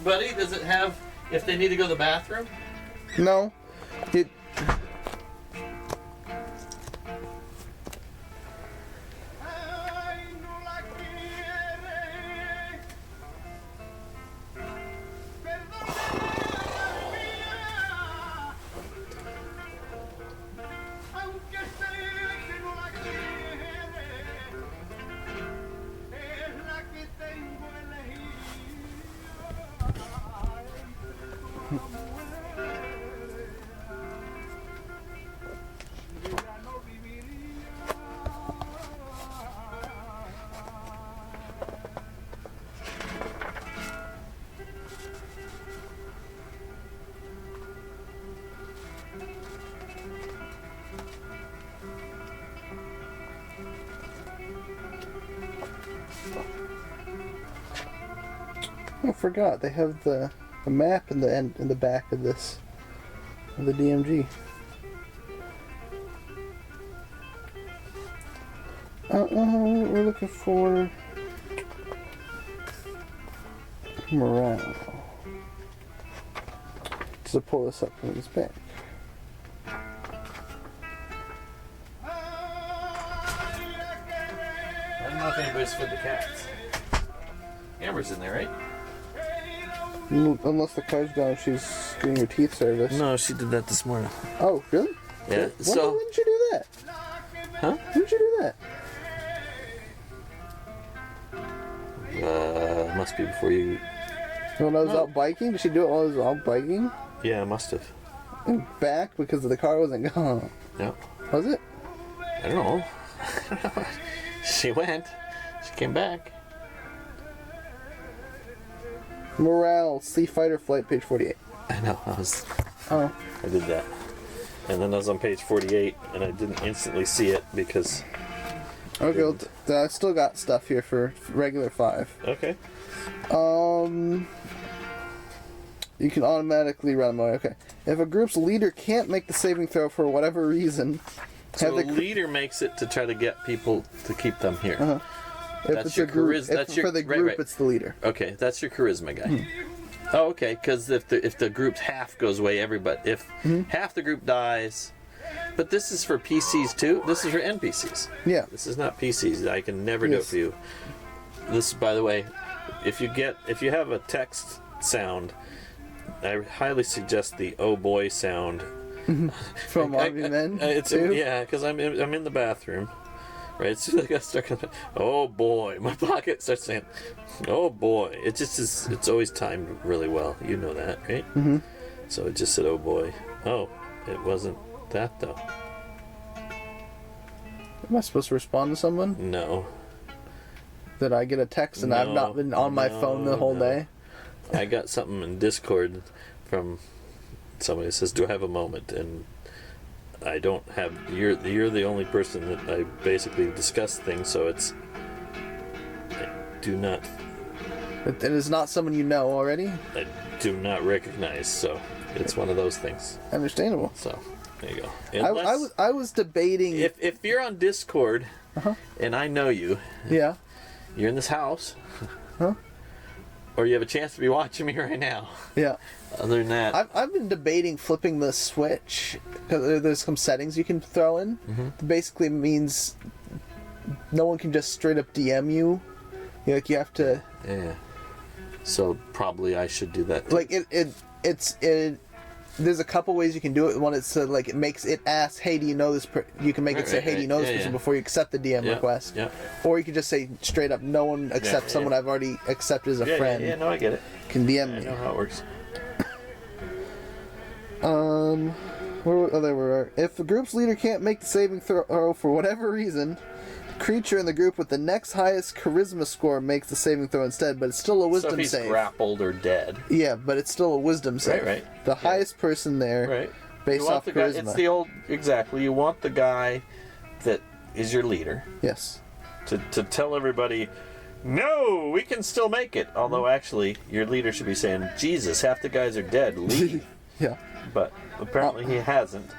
[SPEAKER 1] Buddy, does it have if they need to go to the bathroom?
[SPEAKER 7] No. It. I forgot they have the map in the back of this of the DMG. We're looking for morale. To pull this up from this back.
[SPEAKER 1] I don't know if anybody's fed the cats. Amber's in there, right?
[SPEAKER 7] Unless the car's down, she's getting her teeth serviced.
[SPEAKER 1] No, she did that this morning.
[SPEAKER 7] Oh, really?
[SPEAKER 1] Yeah.
[SPEAKER 7] When
[SPEAKER 1] So,
[SPEAKER 7] did you do that?
[SPEAKER 1] huh?
[SPEAKER 7] When did you do that?
[SPEAKER 1] Must be before you.
[SPEAKER 7] When I was out biking? Did she do it while I was out biking?
[SPEAKER 1] Yeah, must have.
[SPEAKER 7] And back because the car wasn't gone.
[SPEAKER 1] Yeah.
[SPEAKER 7] Was it?
[SPEAKER 1] I don't know. She went. She came back.
[SPEAKER 7] Morale, see fight or flight, page 48.
[SPEAKER 1] I know.
[SPEAKER 7] Oh.
[SPEAKER 1] I did that. And then I was on page 48, and I didn't instantly see it because.
[SPEAKER 7] Okay, well, I still got stuff here for regular 5.
[SPEAKER 1] Okay.
[SPEAKER 7] You can automatically run away. Okay. If a group's leader can't make the saving throw for whatever reason,
[SPEAKER 1] So
[SPEAKER 7] have
[SPEAKER 1] the
[SPEAKER 7] the
[SPEAKER 1] leader makes it to try to get people to keep them here.
[SPEAKER 7] Uh-huh. If
[SPEAKER 1] That's
[SPEAKER 7] it's
[SPEAKER 1] your
[SPEAKER 7] a group,
[SPEAKER 1] charisma. That's your
[SPEAKER 7] for the
[SPEAKER 1] right,
[SPEAKER 7] group,
[SPEAKER 1] right.
[SPEAKER 7] it's the leader.
[SPEAKER 1] Okay, that's your charisma guy. Oh, okay. Because if the group's half goes away, everybody. If half the group dies, but this is for PCs too. This is for NPCs.
[SPEAKER 7] Yeah.
[SPEAKER 1] This is not PCs. I can never do it
[SPEAKER 7] Yes.
[SPEAKER 1] for you. This, by the way, if you have a text sound, I highly suggest the oh boy sound
[SPEAKER 7] From Army Men. Too?
[SPEAKER 1] Yeah, because I'm in the bathroom. Right, as soon as I got stuck in the, oh boy, my pocket starts saying, oh boy. It just is, it's always timed really well. You know that, right? Mm-hmm. So it just said, oh boy. Oh, it wasn't that though.
[SPEAKER 7] Am I supposed to respond to someone?
[SPEAKER 1] No.
[SPEAKER 7] Did I get a text and I've not been on my phone the whole day?
[SPEAKER 1] I got something in Discord from somebody that says, do I have a moment? And I don't have, you're the only person that I basically discuss things, so it's, I do not.
[SPEAKER 7] It is not someone you know already?
[SPEAKER 1] I do not recognize, so it's one of those things.
[SPEAKER 7] Understandable.
[SPEAKER 1] So, there you go. Unless,
[SPEAKER 7] I was debating...
[SPEAKER 1] If you're on Discord, and I know you,
[SPEAKER 7] yeah,
[SPEAKER 1] you're in this house, or you have a chance to be watching me right now.
[SPEAKER 7] Yeah.
[SPEAKER 1] Other than that...
[SPEAKER 7] I've been debating flipping the switch, because there's some settings you can throw in. That basically means no one can just straight up DM you. Like, you have to...
[SPEAKER 1] Yeah. So, probably I should do that.
[SPEAKER 7] Like, it's there's a couple ways you can do it. One is to, like, it makes it ask, hey, do you know this you can make it say, hey, do you know this person before you accept the DM request.
[SPEAKER 1] Yeah.
[SPEAKER 7] Or you could just say straight up, no one accepts someone I've already accepted as a friend.
[SPEAKER 1] Yeah, no, I get it.
[SPEAKER 7] Can DM me.
[SPEAKER 1] I know how it works.
[SPEAKER 7] If the group's leader can't make the saving throw for whatever reason, the creature in the group with the next highest charisma score makes the saving throw instead, but it's still a wisdom
[SPEAKER 1] so if he's
[SPEAKER 7] save.
[SPEAKER 1] grappled or dead.
[SPEAKER 7] Yeah, but it's still a wisdom save.
[SPEAKER 1] Right.
[SPEAKER 7] The highest person there,
[SPEAKER 1] Right.
[SPEAKER 7] based off charisma.
[SPEAKER 1] It's the old, exactly. You want the guy that is your leader.
[SPEAKER 7] Yes.
[SPEAKER 1] To tell everybody, no, we can still make it. Although actually, your leader should be saying, Jesus, half the guys are dead. Leave.
[SPEAKER 7] Yeah.
[SPEAKER 1] But apparently he hasn't.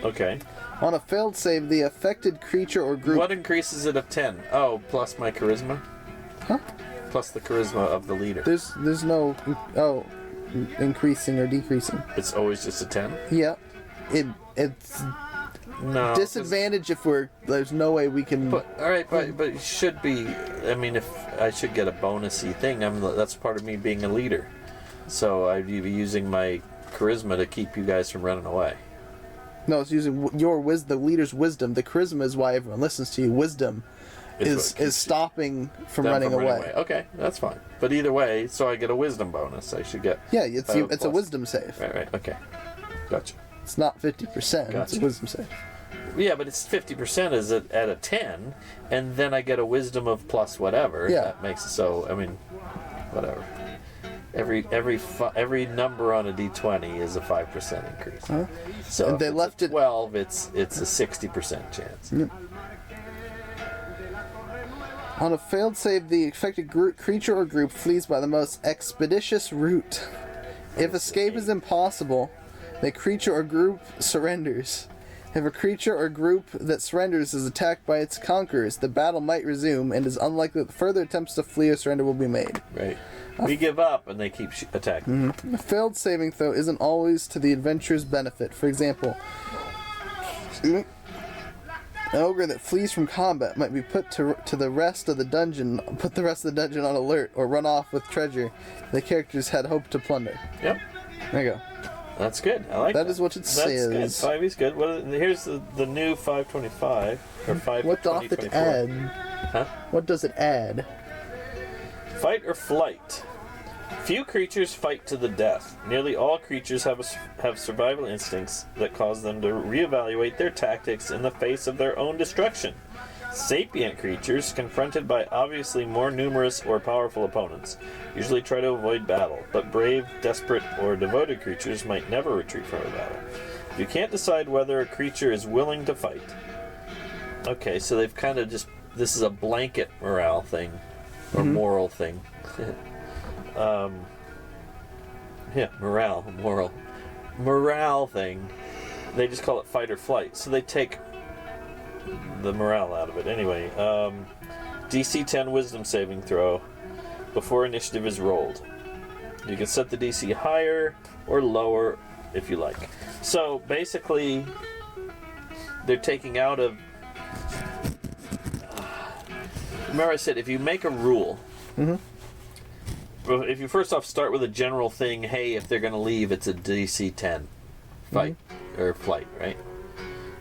[SPEAKER 1] Okay.
[SPEAKER 7] On a failed save, the affected creature or group...
[SPEAKER 1] What increases it of 10? Oh, plus my charisma?
[SPEAKER 7] Huh?
[SPEAKER 1] Plus the charisma of the leader.
[SPEAKER 7] There's no... Oh, increasing or decreasing.
[SPEAKER 1] It's always just a 10?
[SPEAKER 7] Yeah. It's...
[SPEAKER 1] No.
[SPEAKER 7] Disadvantage if there's no way we can...
[SPEAKER 1] But it should be... I mean, if I should get a bonusy thing, that's part of me being a leader. So I'd be using my charisma to keep you guys from running away.
[SPEAKER 7] No, it's using the leader's wisdom. The charisma is why everyone listens to you. Wisdom is stopping from running away.
[SPEAKER 1] Okay, that's fine. But either way, so I get a wisdom bonus. I should get...
[SPEAKER 7] Yeah, it's a wisdom save.
[SPEAKER 1] Right, okay. Gotcha.
[SPEAKER 7] It's not 50%,
[SPEAKER 1] Gotcha.
[SPEAKER 7] It's a wisdom save.
[SPEAKER 1] Yeah, but it's 50% is at a 10, and then I get a wisdom of plus whatever.
[SPEAKER 7] Yeah.
[SPEAKER 1] That makes it so, I mean, whatever. Every number on a d20 is a 5% increase.
[SPEAKER 7] Huh?
[SPEAKER 1] So
[SPEAKER 7] and
[SPEAKER 1] if
[SPEAKER 7] they
[SPEAKER 1] it's
[SPEAKER 7] left
[SPEAKER 1] a
[SPEAKER 7] it
[SPEAKER 1] 12, it's a 60% chance.
[SPEAKER 7] Yep. On a failed save, the affected creature or group flees by the most expeditious route. If escape is impossible, the creature or group surrenders. If a creature or group that surrenders is attacked by its conquerors, the battle might resume, and it is unlikely that further attempts to flee or surrender will be made.
[SPEAKER 1] Right. We give up, and they keep attacking.
[SPEAKER 7] A failed saving throw isn't always to the adventurer's benefit. For example, an ogre that flees from combat might be put to the rest of the dungeon, put the rest of the dungeon on alert, or run off with treasure the characters had hoped to plunder.
[SPEAKER 1] Yep.
[SPEAKER 7] There you go.
[SPEAKER 1] That's good. I like that.
[SPEAKER 7] That is what it says.
[SPEAKER 1] That's good. 5e is good. Here's the new 525 or 5.
[SPEAKER 7] What doth it add?
[SPEAKER 1] Huh?
[SPEAKER 7] What does it add?
[SPEAKER 1] Fight or flight. Few creatures fight to the death. Nearly all creatures have survival instincts that cause them to reevaluate their tactics in the face of their own destruction. Sapient creatures, confronted by obviously more numerous or powerful opponents, usually try to avoid battle, but brave, desperate, or devoted creatures might never retreat from a battle. You can't decide whether a creature is willing to fight. Okay, so they've kind of just... This is a blanket morale thing. Or moral thing. Yeah, morale thing. They just call it fight or flight. So they take the morale out of it. Anyway, DC 10 wisdom saving throw before initiative is rolled. You can set the DC higher or lower if you like. So basically, they're taking out of... Remember I said if you make a rule, if you first off start with a general thing, hey, if they're going to leave, it's a DC 10. fight or flight, right?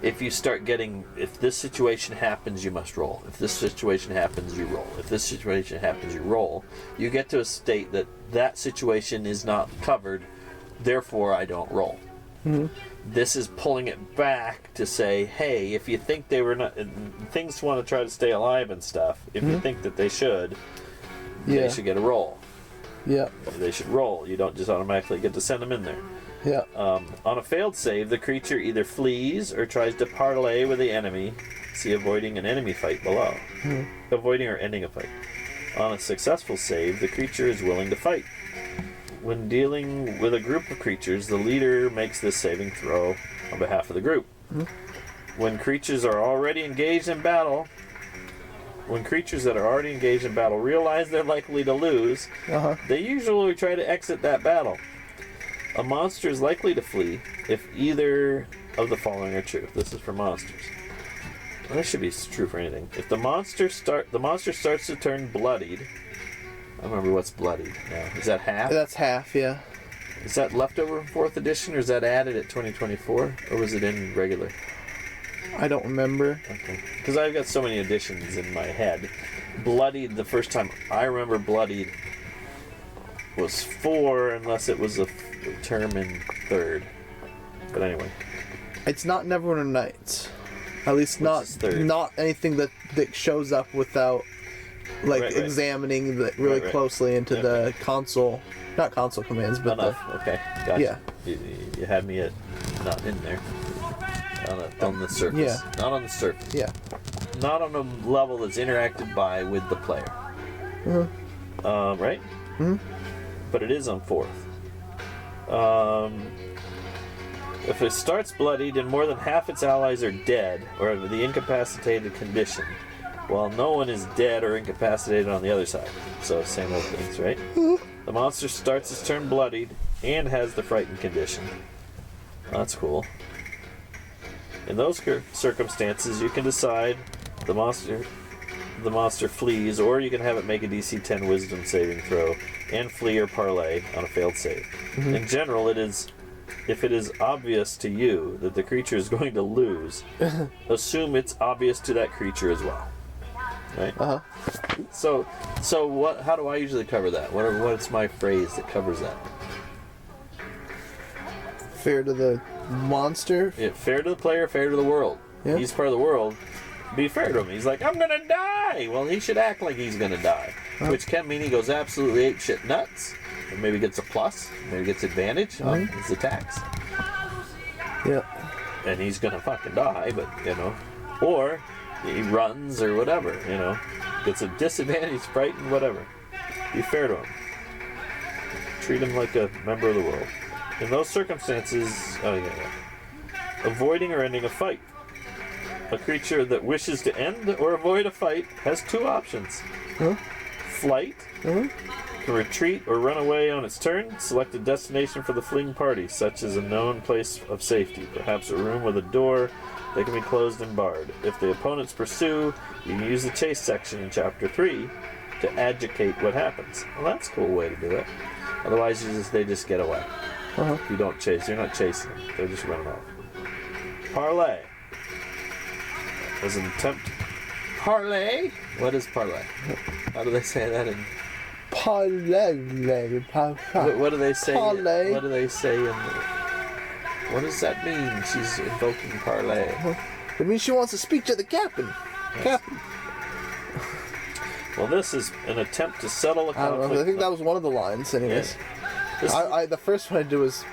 [SPEAKER 1] If you start getting, if this situation happens, you must roll. If this situation happens, you roll. If this situation happens, you roll. You get to a state that that situation is not covered, therefore I don't roll. This is pulling it back to say, hey, if you think they were not, things want to try to stay alive and stuff, if you think that they should get a roll.
[SPEAKER 7] Yeah.
[SPEAKER 1] They should roll. You don't just automatically get to send them in there.
[SPEAKER 7] Yeah.
[SPEAKER 1] On a failed save, the creature either flees or tries to parlay with the enemy. See avoiding an enemy fight below. Avoiding or ending a fight. On a successful save, the creature is willing to fight. When dealing with a group of creatures, the leader makes this saving throw on behalf of the group. When creatures are already engaged in battle, realize they're likely to lose, they usually try to exit that battle. A monster is likely to flee if either of the following are true. This is for monsters. Well, this should be true for anything. If the monster starts to turn bloodied. I don't remember what's bloodied now. Is that half?
[SPEAKER 7] That's half, yeah.
[SPEAKER 1] Is that leftover from 4th edition, or is that added at 2024, or was it in regular?
[SPEAKER 7] I don't remember.
[SPEAKER 1] Okay. Because I've got so many editions in my head. Bloodied, the first time I remember bloodied was 4, unless it was a term in 3rd. But anyway.
[SPEAKER 7] It's not Neverwinter Nights. At least
[SPEAKER 1] What's this third?
[SPEAKER 7] not anything that shows up without
[SPEAKER 1] Right.
[SPEAKER 7] examining the really
[SPEAKER 1] Right.
[SPEAKER 7] closely into the console, not console commands, but
[SPEAKER 1] Enough. Okay. Gotcha.
[SPEAKER 7] Yeah.
[SPEAKER 1] You had me at not in there. On the surface.
[SPEAKER 7] Yeah.
[SPEAKER 1] Not on the surface.
[SPEAKER 7] yeah.
[SPEAKER 1] Not on a level that's interacted by with the player. Right? But it is on 4th. If it starts bloodied and more than half its allies are dead or of the incapacitated condition, while no one is dead or incapacitated on the other side. So same old things, right? The monster starts its turn bloodied and has the frightened condition. That's cool. In those circumstances, you can decide the monster flees, or you can have it make a DC 10 Wisdom saving throw and flee or parlay on a failed save. In general, if it is obvious to you that the creature is going to lose, assume it's obvious to that creature as well. Right? So what? How do I usually cover that? What's my phrase that covers that?
[SPEAKER 7] Fair to the monster.
[SPEAKER 1] Yeah, fair to the player, fair to the world.
[SPEAKER 7] Yeah.
[SPEAKER 1] He's part of the world. Be fair to him. He's like, I'm gonna die. Well, he should act like he's gonna die, which can mean he goes absolutely apeshit nuts, and maybe gets a plus, maybe gets advantage on his attacks.
[SPEAKER 7] Yeah.
[SPEAKER 1] And he's gonna fucking die, but or he runs or whatever, gets a disadvantage, frightened, whatever. Be fair to him. Treat him like a member of the world. In those circumstances, avoiding or ending a fight. A creature that wishes to end or avoid a fight has 2 options. Flight, can retreat or run away on its turn. Select a destination for the fleeing party, such as a known place of safety, perhaps a room with a door that can be closed and barred. If the opponents pursue, you can use the chase section in Chapter 3 to adjudicate what happens. Well, that's a cool way to do it. Otherwise, they just get away. If you don't chase, you're not chasing them. They're just running off. Parlay. As an attempt. Parlay? What is parlay? How do they say that in...
[SPEAKER 7] Parlay.
[SPEAKER 1] What do they say?
[SPEAKER 7] Parlay.
[SPEAKER 1] What do they say in the... What does that mean? She's invoking parlay.
[SPEAKER 7] It means she wants to speak to the captain. Captain.
[SPEAKER 1] Well, this is an attempt to settle a
[SPEAKER 7] I
[SPEAKER 1] conflict.
[SPEAKER 7] don't know. I think that was one of the lines, anyways. The first one I did was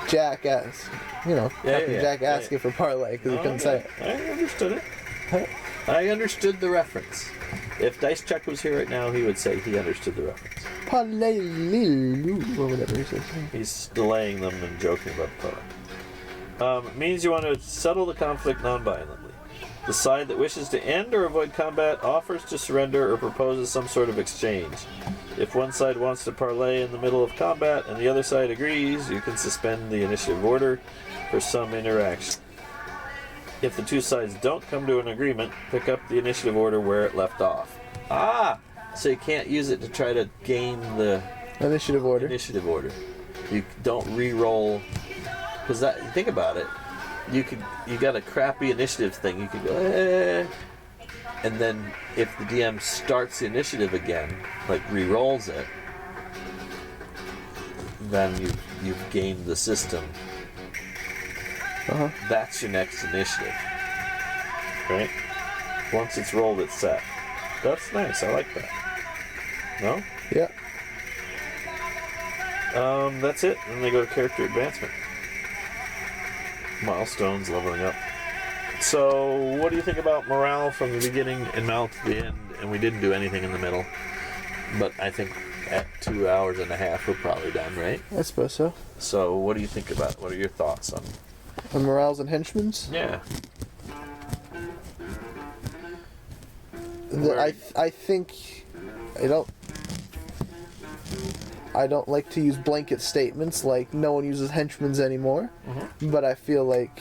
[SPEAKER 7] Jack asked, Captain Jack asking for parlay because he couldn't say it.
[SPEAKER 1] I understood it. I understood the reference. If Dice Chuck was here right now, he would say he understood the reference.
[SPEAKER 7] Parlay, or whatever he says.
[SPEAKER 1] He's delaying them and joking about parlay. It means you want to settle the conflict non-violently. The side that wishes to end or avoid combat offers to surrender or proposes some sort of exchange. If one side wants to parlay in the middle of combat and the other side agrees, you can suspend the initiative order for some interaction. If the two sides don't come to an agreement, pick up the initiative order where it left off. So you can't use it to try to gain the
[SPEAKER 7] initiative order.
[SPEAKER 1] You don't re-roll Because think about it. You got a crappy initiative thing. You could go, and then if the DM starts the initiative again, like re-rolls it, then you've gained the system. That's your next initiative, right? Once it's rolled, it's set. That's nice. I like that. No?
[SPEAKER 7] Yeah.
[SPEAKER 1] That's it. Then they go to character advancement. Milestones, leveling up. So, what do you think about morale from the beginning and morale to the end? And we didn't do anything in the middle. But I think at 2 hours and a half, we're probably done, right?
[SPEAKER 7] I suppose so.
[SPEAKER 1] So, what do you think about? What are your thoughts on?
[SPEAKER 7] On Morales and Henchmen's?
[SPEAKER 1] Yeah.
[SPEAKER 7] I think I don't like to use blanket statements like no one uses henchmen's anymore, but I feel like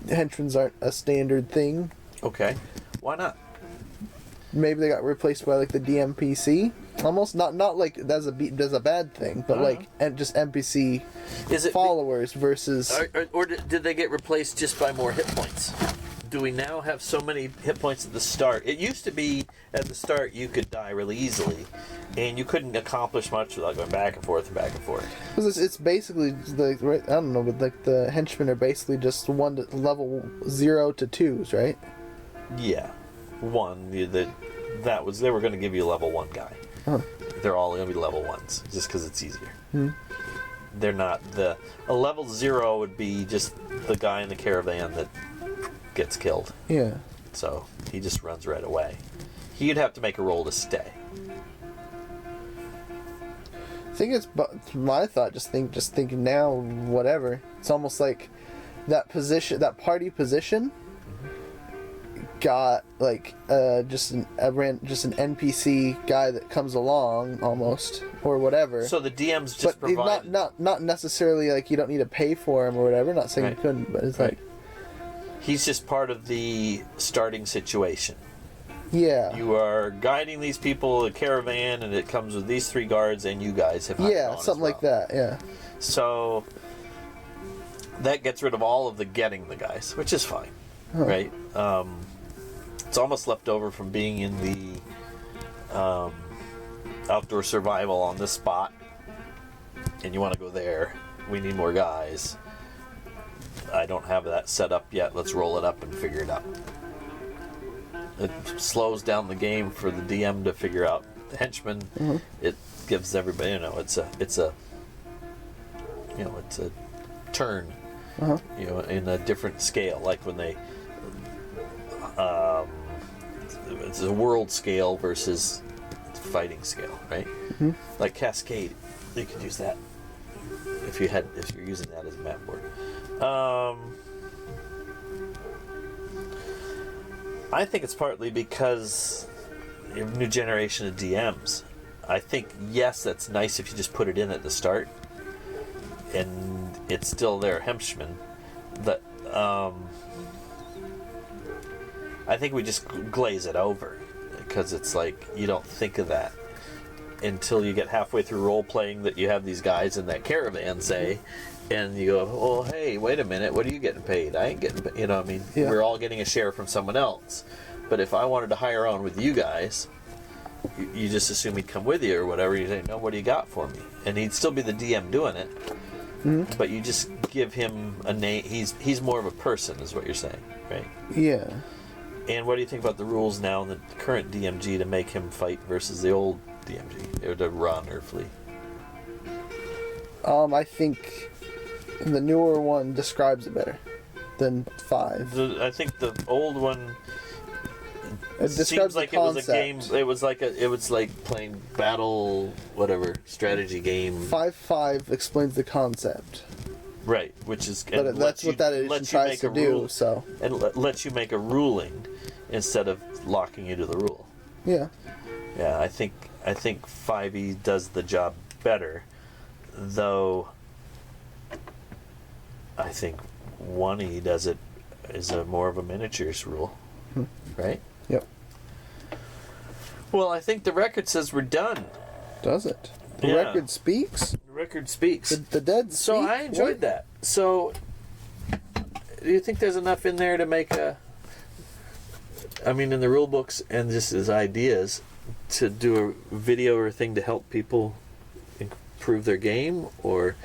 [SPEAKER 7] henchmen's aren't a standard thing.
[SPEAKER 1] Okay. Why not?
[SPEAKER 7] Maybe they got replaced by like the DMPC. Almost not like that's a bad thing, but like and just NPC followers versus.
[SPEAKER 1] Or did they get replaced just by more hit points? Do we now have so many hit points at the start? It used to be at the start you could die really easily, and you couldn't accomplish much without going back and forth and back and forth.
[SPEAKER 7] Because it's basically like I don't know, but like the henchmen are basically just level 0 to 2s, right?
[SPEAKER 1] Yeah, one. That was they were going to give you a level 1 guy. They're all going to be level 1s just because it's easier. They're not a level 0 would be just the guy in the caravan that gets killed.
[SPEAKER 7] Yeah.
[SPEAKER 1] So he just runs right away. He'd have to make a roll to stay.
[SPEAKER 7] I think it's my thought. Just thinking now, whatever. It's almost like that position, that party position, got like just an NPC guy that comes along almost or whatever.
[SPEAKER 1] So the DM's just provided.
[SPEAKER 7] Not necessarily like you don't need to pay for him or whatever. Not saying you couldn't, but it's like.
[SPEAKER 1] He's just part of the starting situation.
[SPEAKER 7] Yeah.
[SPEAKER 1] You are guiding these people, a caravan, and it comes with these 3 guards, and you guys have hired on
[SPEAKER 7] something like that. Yeah.
[SPEAKER 1] So that gets rid of all of the getting the guys, which is fine, right? It's almost left over from being in the outdoor survival on this spot, and you want to go there. We need more guys. I don't have that set up yet. Let's roll it up and figure it out. It slows down the game for the DM to figure out the henchman. It gives everybody, it's a turn, in a different scale. Like when they, it's a world scale versus fighting scale, right? Like Cascade, you could use that if you're using that as a map board. I think it's partly because you have a new generation of DMs. I think, yes, that's nice if you just put it in at the start, and it's still there, henchman. But I think we just glaze it over, because it's like you don't think of that until you get halfway through role-playing that you have these guys in that caravan, say, and you go, oh, hey, wait a minute, what are you getting paid? I ain't getting paid. You know what I mean? Yeah. We're all getting a share from someone else. But if I wanted to hire on with you guys, you just assume he'd come with you or whatever. You say, no, what do you got for me? And he'd still be the DM doing it. But you just give him a name. He's more of a person, is what you're saying, right?
[SPEAKER 7] Yeah.
[SPEAKER 1] And what do you think about the rules now in the current DMG to make him fight versus the old DMG? Or to run or flee?
[SPEAKER 7] I think the newer one describes it better than 5.
[SPEAKER 1] I think the old one
[SPEAKER 7] seems
[SPEAKER 1] like it was a game. It was like playing battle, whatever strategy game.
[SPEAKER 7] 5.5 explains the concept.
[SPEAKER 1] Right, which is
[SPEAKER 7] but that's what that edition tries to do. So
[SPEAKER 1] and lets you make a ruling instead of locking you to the rule.
[SPEAKER 7] Yeah.
[SPEAKER 1] Yeah, I think 5e does the job better, though. I think 1e does it is a more of a miniatures rule, right?
[SPEAKER 7] Yep.
[SPEAKER 1] Well, I think the record says we're done.
[SPEAKER 7] Does it? The record speaks?
[SPEAKER 1] The record speaks.
[SPEAKER 7] The dead
[SPEAKER 1] So
[SPEAKER 7] speak?
[SPEAKER 1] I enjoyed
[SPEAKER 7] What?
[SPEAKER 1] that. So, do you think there's enough in there to make in the rule books and just as ideas, to do a video or thing to help people improve their game, or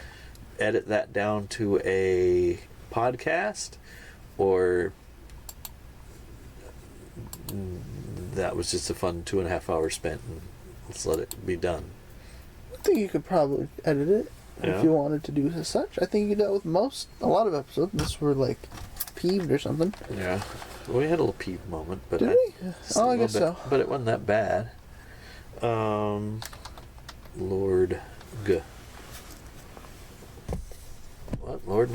[SPEAKER 1] edit that down to a podcast, or that was just a fun 2.5 hours spent and let's let it be done?
[SPEAKER 7] I think you could probably edit it
[SPEAKER 1] Yeah.
[SPEAKER 7] if you wanted to do as such. I think you could do that with a lot of episodes. This were like peeved or something.
[SPEAKER 1] Yeah. Well, we had a little peeve moment, but
[SPEAKER 7] Did we?
[SPEAKER 1] just a
[SPEAKER 7] Oh, I
[SPEAKER 1] little
[SPEAKER 7] guess
[SPEAKER 1] bit,
[SPEAKER 7] so.
[SPEAKER 1] But it wasn't that bad. Lord G. What? Lord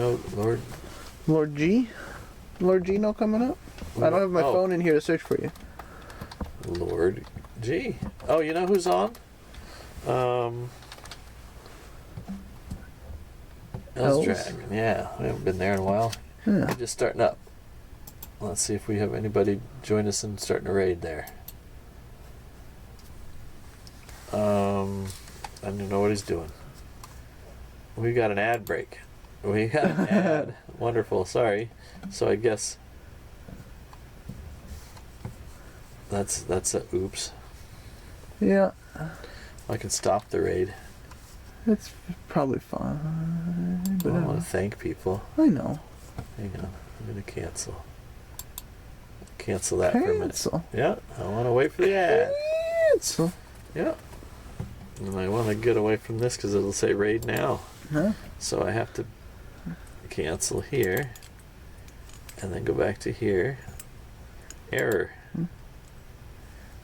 [SPEAKER 7] Lord G? Lord Gino coming up? I don't have my
[SPEAKER 1] Oh.
[SPEAKER 7] phone in here to search for you.
[SPEAKER 1] Lord G. Oh, you know who's on?
[SPEAKER 7] Els?
[SPEAKER 1] Dragon. Yeah, we haven't been there in a while.
[SPEAKER 7] Yeah.
[SPEAKER 1] We're just starting up. Let's see if we have anybody join us in starting a raid there. I don't know what he's doing. We got an ad break. We got an ad. Wonderful. Sorry. So I guess that's a oops.
[SPEAKER 7] Yeah.
[SPEAKER 1] I can stop the raid.
[SPEAKER 7] It's probably fine. But
[SPEAKER 1] I want to thank people.
[SPEAKER 7] I know.
[SPEAKER 1] Hang on. I'm going to cancel. Cancel that for a minute.
[SPEAKER 7] Cancel.
[SPEAKER 1] Yeah. I want to wait for the ad.
[SPEAKER 7] Cancel.
[SPEAKER 1] Yeah. And I want to get away from this because it'll say raid now.
[SPEAKER 7] Huh?
[SPEAKER 1] So I have to cancel here. And then go back to here. Error.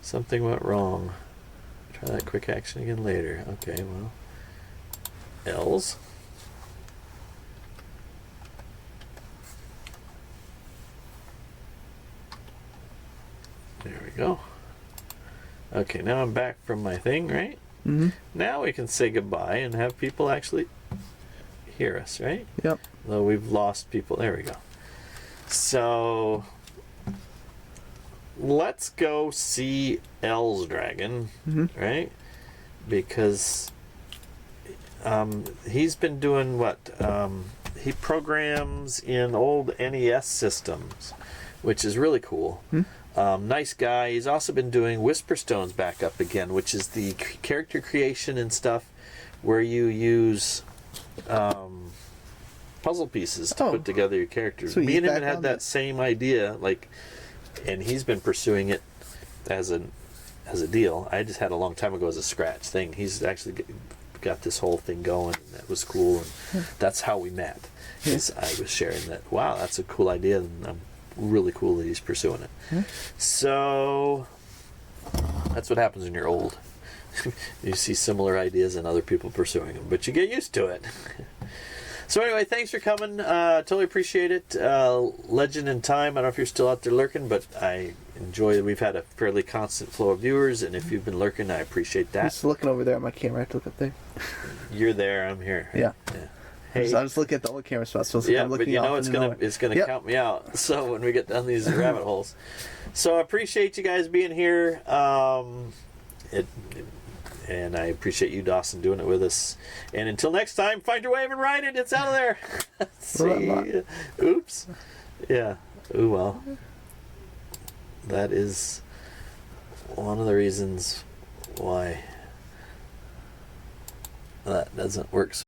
[SPEAKER 1] Something went wrong. Try that quick action again later. Okay, well. Els. There we go. Okay, now I'm back from my thing, right?
[SPEAKER 7] Mm-hmm.
[SPEAKER 1] Now we can say goodbye and have people actually hear us, right?
[SPEAKER 7] Yep.
[SPEAKER 1] Though we've lost people. There we go. So let's go see L's Dragon, right? Because he's been doing what? He programs in old NES systems, which is really cool. Nice guy. He's also been doing Whisperstones back up again, which is the character creation and stuff where you use puzzle pieces to put together your characters.
[SPEAKER 7] So
[SPEAKER 1] Me
[SPEAKER 7] he's
[SPEAKER 1] and him
[SPEAKER 7] back
[SPEAKER 1] had
[SPEAKER 7] on
[SPEAKER 1] that
[SPEAKER 7] that.
[SPEAKER 1] same idea, and he's been pursuing it as a deal. I just had a long time ago as a scratch thing. He's actually got this whole thing going. And that was cool, and that's how we met. Is I was sharing that. Wow, that's a cool idea, and I'm really cool that he's pursuing it. So that's what happens when you're old. You see similar ideas and other people pursuing them, but you get used to it. So anyway, thanks for coming. Totally appreciate it. Legend in Time. I don't know if you're still out there lurking, but I enjoy that we've had a fairly constant flow of viewers, and if you've been lurking, I appreciate that.
[SPEAKER 7] Just looking over there at my camera. I have to look up there.
[SPEAKER 1] You're there. I'm here.
[SPEAKER 7] Yeah.
[SPEAKER 1] Hey.
[SPEAKER 7] I was looking at the old camera spot, so
[SPEAKER 1] Yeah,
[SPEAKER 7] I'm looking
[SPEAKER 1] but you know
[SPEAKER 7] off
[SPEAKER 1] it's
[SPEAKER 7] into
[SPEAKER 1] gonna
[SPEAKER 7] nowhere.
[SPEAKER 1] it's gonna
[SPEAKER 7] Yep.
[SPEAKER 1] count me out. So when we get down these rabbit holes, so I appreciate you guys being here. And I appreciate you, Dawson, doing it with us. And until next time, find your wave and ride it. It's out of there. See, oops. Yeah. Ooh well. That is one of the reasons why that doesn't work so